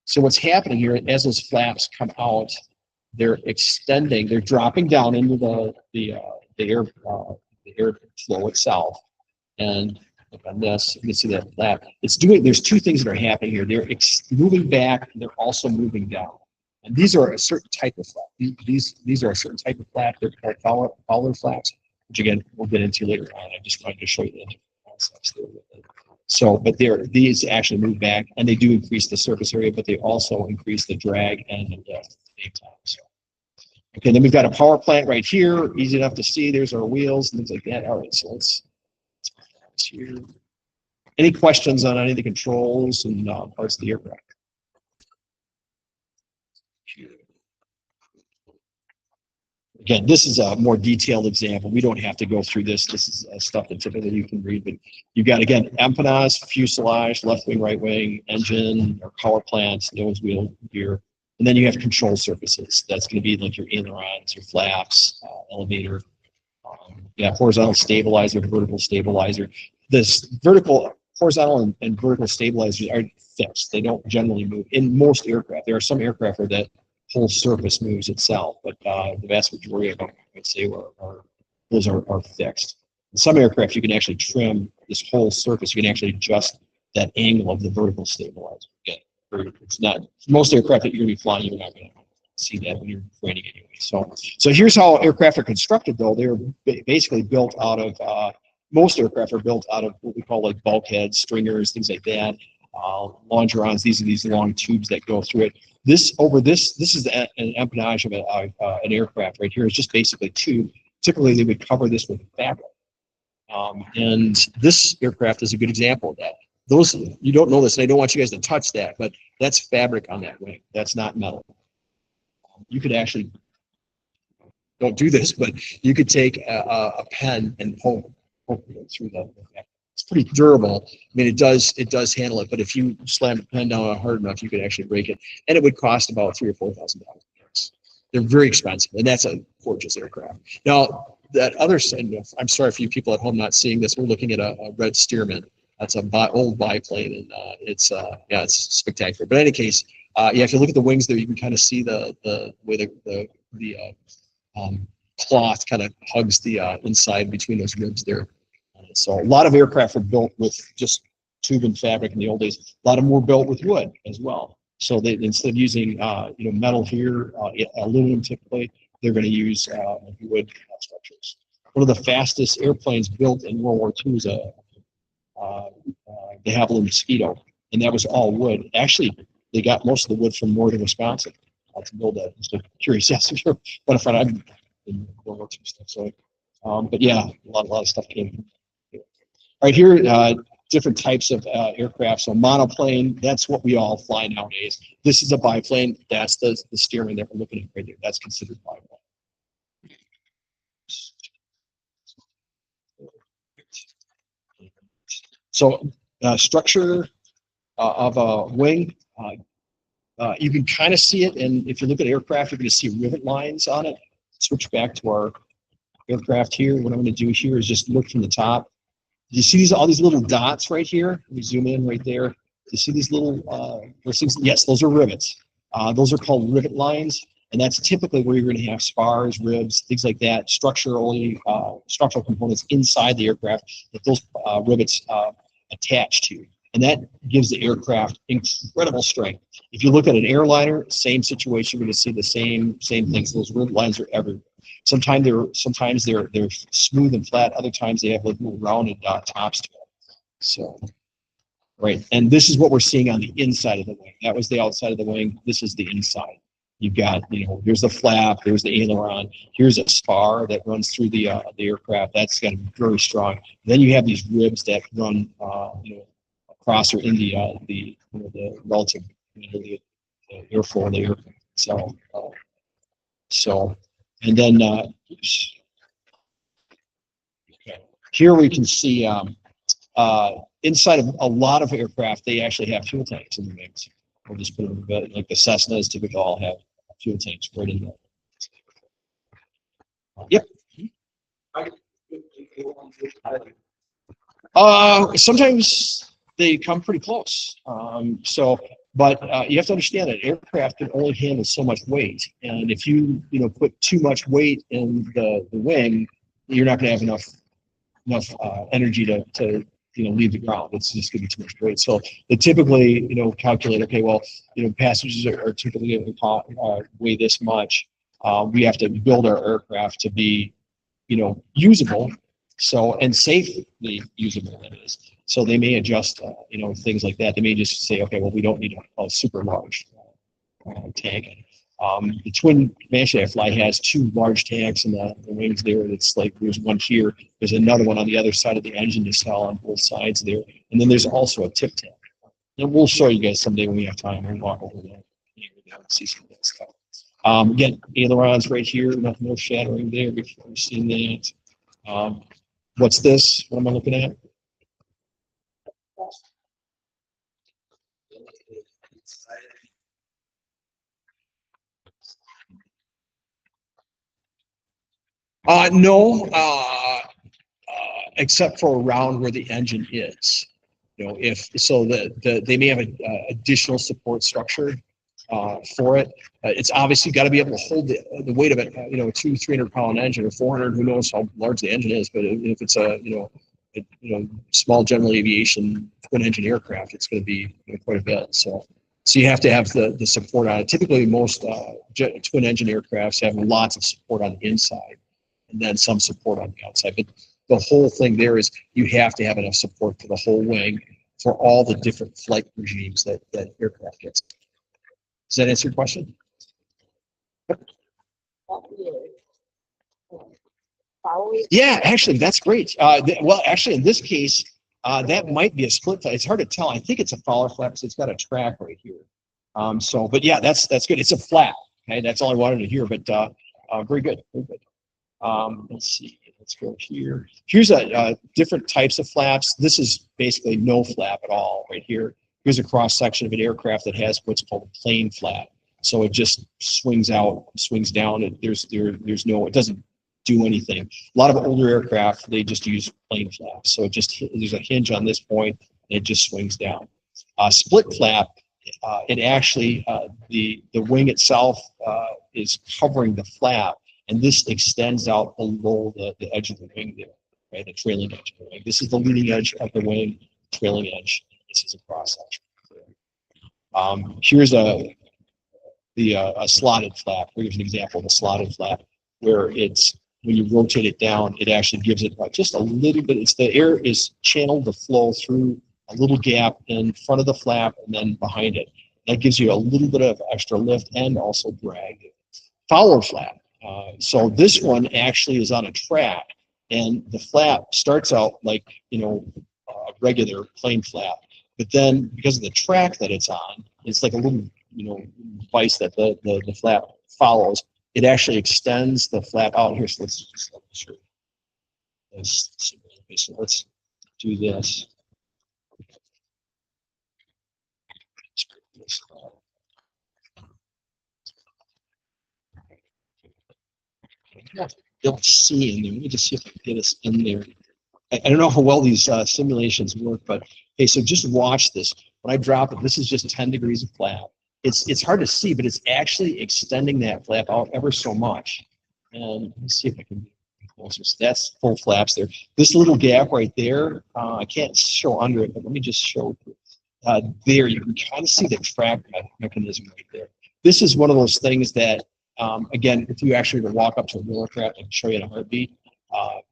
so what's happening here, as those flaps come out, they're extending, they're dropping down into the airflow itself. And look on this, you can see that flap. It's doing, there's two things that are happening here. They're moving back, and they're also moving down. And these are a certain type of flap. These are a certain type of flap. They're called Fowler flaps, which again, we'll get into later on. I just wanted to show you the concepts there. So, but these actually move back, and they do increase the surface area, but they also increase the drag and the lift at the same time. So, okay, then we've got a power plant right here, easy enough to see. There's our wheels and things like that. All right, so let's here. Any questions on any of the controls and parts of the aircraft? Again, this is a more detailed example. We don't have to go through this. This is stuff that typically you can read, but you've got, again, empennage, fuselage, left wing, right wing, engine, or power plants, nose wheel, gear. And then you have control surfaces. That's going to be like your ailerons, your flaps, elevator, horizontal stabilizer, vertical stabilizer. This vertical, horizontal, and vertical stabilizers are fixed. They don't generally move. In most aircraft, there are some aircraft where that whole surface moves itself, but the vast majority of them, I would say, those are fixed. In some aircraft, you can actually trim this whole surface. You can actually adjust that angle of the vertical stabilizer. Again, it's not most aircraft that you're going to be flying, you're not going to see that when you're training anyway. So here's how aircraft are constructed, though. They're basically built out of most aircraft are built out of what we call like bulkheads, stringers, things like that. Longerons. These are these long tubes that go through it. This is an empennage of an aircraft right here. It's just basically tube. Typically, they would cover this with fabric. And this aircraft is a good example of that. Those, you don't know this, and I don't want you guys to touch that, but that's fabric on that wing. That's not metal. You could actually, don't do this, but you could take a pen and poke it through the fabric. It's pretty durable. I mean, it does handle it, but if you slam the pen down hard enough, you could actually break it, and it would cost about $3,000 or $4,000. They're very expensive, and that's a gorgeous aircraft. Now, that other side, I'm sorry for you people at home not seeing this. We're looking at a red Stearman. That's an old biplane, and it's spectacular. But in any case, if you look at the wings there, you can kind of see the way the cloth kind of hugs the inside between those ribs there. So a lot of aircraft were built with just tube and fabric in the old days. A lot of them were built with wood as well. So they, instead of using metal here, aluminum typically, they're going to use wood structures. One of the fastest airplanes built in World War II is de Havilland Mosquito, and that was all wood. Actually, they got most of the wood from northern Wisconsin to build that. Just a curious answer. But if I'm in World War II stuff, so but yeah, a lot of stuff came. All right, here different types of aircraft. So monoplane, that's what we all fly nowadays. This is a biplane. That's the steering that we're looking at right there. That's considered biplane. So structure of a wing, you can kind of see it, and if you look at aircraft, you're going to see rivet lines on it. Switch back to our aircraft here. What I'm going to do here is just look from the top. You see all these little dots right here? Let me zoom in right there. You see these little, yes, those are rivets. Those are called rivet lines, and that's typically where you're going to have spars, ribs, things like that, structural components inside the aircraft that those rivets attach to. And that gives the aircraft incredible strength. If you look at an airliner, same situation, you're going to see the same things. Those rivet lines are everywhere. Sometimes they're smooth and flat. Other times they have like little rounded tops to them. So, right. And this is what we're seeing on the inside of the wing. That was the outside of the wing. This is the inside. You've got, here's the flap, there's the aileron, here's a spar that runs through the aircraft. That's got to be very strong. Then you have these ribs that run, across or in the relative, the airflow of the aircraft. So, and then here we can see inside of a lot of aircraft, they actually have fuel tanks in the wings. We'll just put them in bed, like the Cessnas typically all have fuel tanks right in there. Yep. Sometimes they come pretty close. But you have to understand that aircraft can only handle so much weight, and if you put too much weight in the wing, you're not going to have enough energy to leave the ground. It's just going to be too much weight. So they typically calculate, okay, well, passengers are typically going to weigh this much. We have to build our aircraft to be usable, and safely usable, that is. So they may adjust, things like that. They may just say, okay, well, we don't need a super large tank. The twin command shaft fly has two large tanks in the wings there. It's like there's one here. There's another one on the other side of the engine to sell on both sides there. And then there's also a tip tank. And we'll show you guys someday when we have time. We'll walk over there and see some of that stuff. Again, ailerons right here. Nothing more shattering there before we've seen that. What's this? What am I looking at? No, except for around where the engine is. If so, they may have an additional support structure for it. It's obviously got to be able to hold the weight of it. A 200-300 pound engine or 400. Who knows how large the engine is? But if it's a small general aviation twin engine aircraft, it's going to be quite a bit. So you have to have the support on it. Typically, most twin engine aircrafts have lots of support on the inside, and then some support on the outside. But the whole thing there is you have to have enough support for the whole wing for all the different flight regimes that aircraft gets. Does that answer your question? Yeah, actually, that's great. Well, actually, in this case, that might be a split flap. It's hard to tell. I think it's a Fowler flap because it's got a track right here. But yeah, that's good. It's a flap. Okay, that's all I wanted to hear. But very good, very good. Let's see. Let's go here. Here's different types of flaps. This is basically no flap at all right here. Here's a cross section of an aircraft that has what's called a plain flap. So it just swings out, swings down, and there's no, it doesn't do anything. A lot of older aircraft, they just use plain flaps. So there's a hinge on this point, and it just swings down. Split flap, it actually, the wing itself is covering the flap, and this extends out below the edge of the wing there, right? The trailing edge of the wing. This is the leading edge of the wing, trailing edge. This is a cross section. Here's a slotted flap. Here's an example of a slotted flap where it's, when you rotate it down, it actually gives it just a little bit. It's the air is channeled to flow through a little gap in front of the flap and then behind it. That gives you a little bit of extra lift and also drag. Fowler flap. So this one actually is on a track, and the flap starts out like regular plane flap. But then because of the track that it's on, it's like a little, device that the flap follows. It actually extends the flap out here. So let's show you this. So let's do this. You'll see in there. Let me just see if I can get us in there. I don't know how well these simulations work, but hey, so just watch this. When I drop it, this is just 10 degrees of flap. It's hard to see, but it's actually extending that flap out ever so much. And let's see if I can get closer. So that's full flaps there. This little gap right there, I can't show under it, but let me just show there. You can kind of see the track mechanism right there. This is one of those things that, again, if you actually were to walk up to a real aircraft, I can show you in a heartbeat.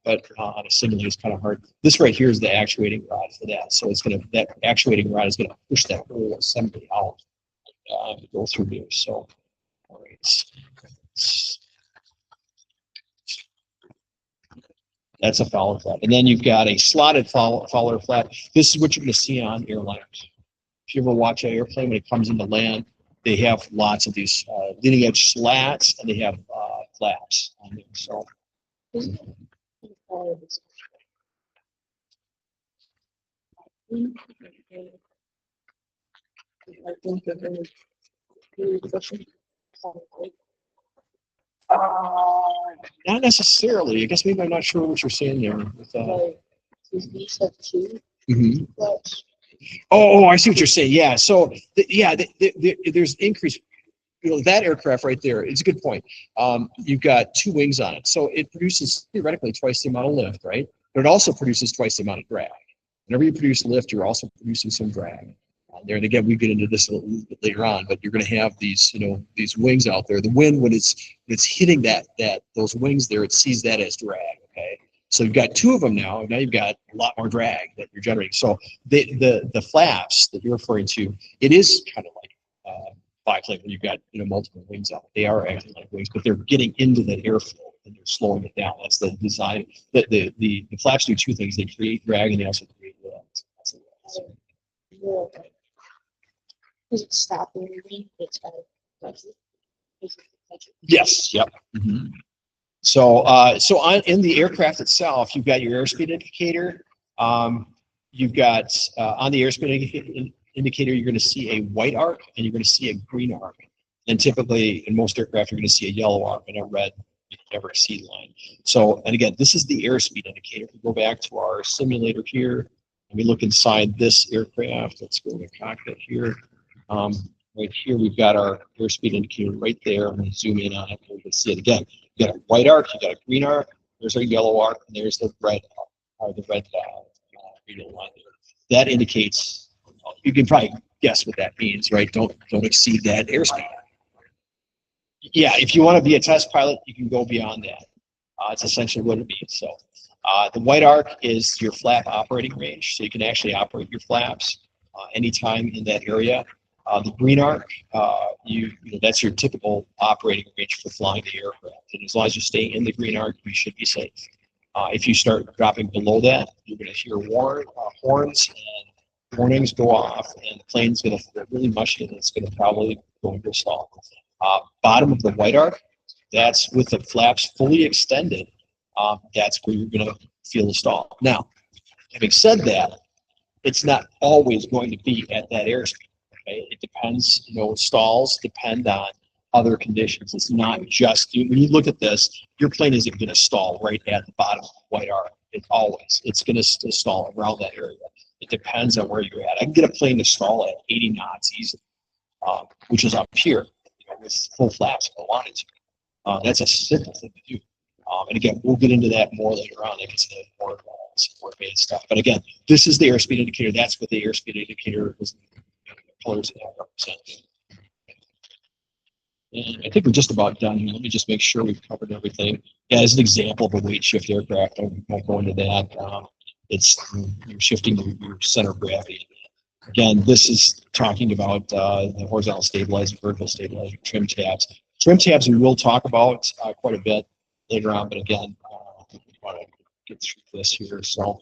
But on a simulator, it's kind of hard. This right here is the actuating rod for that. So it's going to, that actuating rod is going to push that whole assembly out to go through here. So, all right. That's a Fowler flap. And then you've got a slotted Fowler flap. This is what you're going to see on airliners. If you ever watch an airplane when it comes into land, they have lots of these leading edge slats, and they have flaps on there. So. Not necessarily. I guess maybe I'm not sure what you're saying there. With, mhm. Oh, I see what you're saying. Yeah. So, there's increase. That aircraft right there, it's a good point. You've got two wings on it. So it produces theoretically twice the amount of lift, right? But it also produces twice the amount of drag. Whenever you produce lift, you're also producing some drag on there. And again, we get into this a little bit later on, but you're going to have these, these wings out there. The wind, when it's hitting those wings there, it sees that as drag. Okay. So you've got two of them now. Now you've got a lot more drag that you're generating. So the flaps that you're referring to, it is kind of like biplane when you've got multiple wings on it. They are acting like wings, but they're getting into the airflow and they're slowing it down. That's the design. The flaps do two things. They create drag and they also create lift. Does it stop moving? Yes. Yep. Mm-hmm. So in the aircraft itself, you've got your airspeed indicator. You've got on the airspeed indicator, you're going to see a white arc and you're going to see a green arc. And typically, in most aircraft, you're going to see a yellow arc and a red, never a C line. So, and again, this is the airspeed indicator. If we go back to our simulator here, and we look inside this aircraft, let's go to the cockpit here. Right here, we've got our airspeed indicator right there. I'm going to zoom in on it. You can see it again. You got a white arc, you got a green arc, there's a yellow arc, and there's the red arc, green line there. That indicates, you can probably guess what that means, right? Don't exceed that airspeed. Yeah, if you want to be a test pilot, you can go beyond that. It's essentially what it means. So the white arc is your flap operating range, so you can actually operate your flaps anytime in that area. The green arc, that's your typical operating range for flying the aircraft. And as long as you stay in the green arc, you should be safe. If you start dropping below that, you're going to hear horns and warnings go off, and the plane's going to really mush it, and it's going to probably go into a stall. Bottom of the white arc, that's with the flaps fully extended. That's where you're going to feel the stall. Now, having said that, it's not always going to be at that airspeed. Okay? It depends, stalls depend on other conditions. It's not just, when you look at this, your plane isn't going to stall right at the bottom of the white arc. It's going to stall around that area. It depends on where you're at. I can get a plane to stall at 80 knots easily, which is up here, with full flaps if I wanted to. That's a simple thing to do. And again, we'll get into that more later on. That gets into more support-based stuff. But again, this is the airspeed indicator. That's what the airspeed indicator is. Colors that represent. And I think we're just about done here. Let me just make sure we've covered everything. Yeah, as an example of a weight shift aircraft, I won't go into that. It's you're shifting your center of gravity. Again, this is talking about the horizontal stabilizer, vertical stabilizer, trim tabs. Trim tabs we will talk about quite a bit later on, but again, I think we want to get through this here. So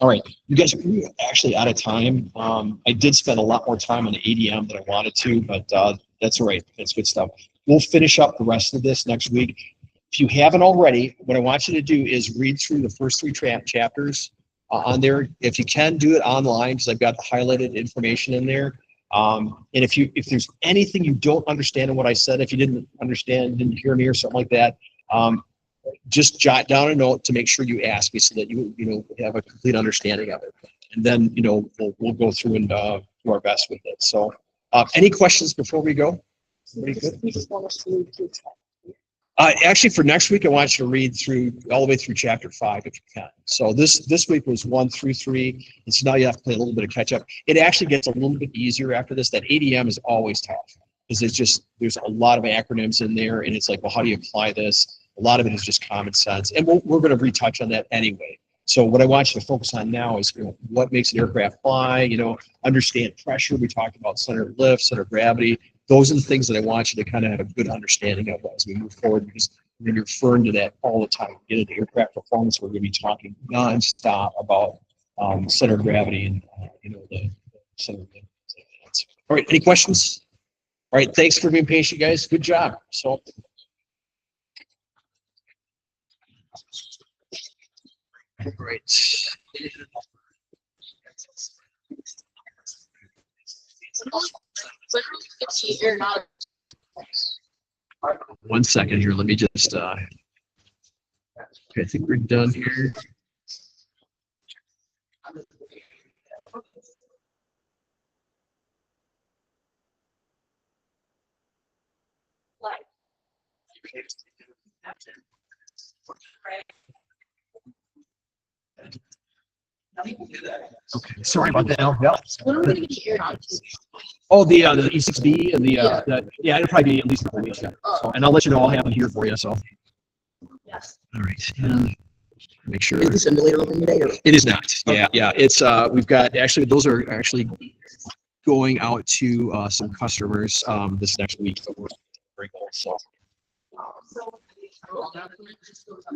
All right, you guys are actually out of time. I did spend a lot more time on the ADM than I wanted to, but that's all right. That's good stuff. We'll finish up the rest of this next week. If you haven't already, what I want you to do is read through the first 3 chapters on there. If you can, do it online because I've got the highlighted information in there. And if there's anything you don't understand in what I said, if you didn't understand, didn't hear me or something like that, just jot down a note to make sure you ask me so that you have a complete understanding of it. And then, we'll go through and do our best with it. So any questions before we go? Everybody good? You just want us to read through chapter. Actually, for next week, I want you to read through all the way through chapter 5 if you can. So this week was 1 through 3, and so now you have to play a little bit of catch up. It actually gets a little bit easier after this. That ADM is always tough because there's a lot of acronyms in there, and it's like, well, how do you apply this? A lot of it is just common sense, and we're going to retouch on that anyway. So what I want you to focus on now is what makes an aircraft fly. Understand pressure. We talked about center of lift, center of gravity. Those are the things that I want you to kind of have a good understanding of as we move forward, because we're going to be referring to that all the time. Get into aircraft performance, we're going to be talking nonstop about center of gravity and the center of lift. All right, any questions? All right, thanks for being patient, guys. Good job. So. Right. Aeronautical. 1 second here. Let me just. Okay, I think we're done here. Okay, sorry about that. Yeah. When are we going to get aeronautical? Oh, the E6B and yeah, it'll probably be at least a couple weeks. Yeah. So, and I'll let you know. I'll have it here for you. So. Yes. All right. Yeah. Make sure. Is the simulator open today? Or? It is not. Yeah, yeah. It's we've got those are actually going out to some customers this next week. So we're very cool. So.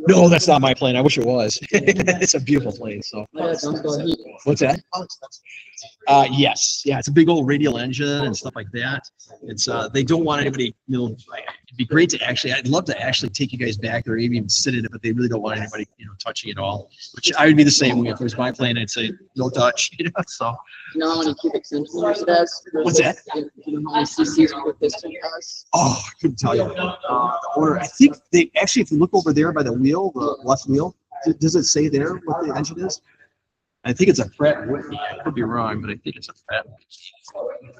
No, that's not my plane. I wish it was. It's a beautiful plane. So. What's that? Yes. Yeah. It's a big old radial engine and stuff like that. It's they don't want anybody. It'd be great to I'd love to actually take you guys back there, maybe even sit in it, but they really don't want anybody, touching it all. Which I would be the same way if it was my plane. I'd say no touch. So. You know how many cubic centimeters it has? What's that? You know how many cc's per piston it has? Oh, I couldn't tell you. I think they actually, if you look over there by the wheel, the left wheel, does it say there what the engine is? I think it's a Pratt Whitney. I could be wrong, but I think it's a Pratt Whitney.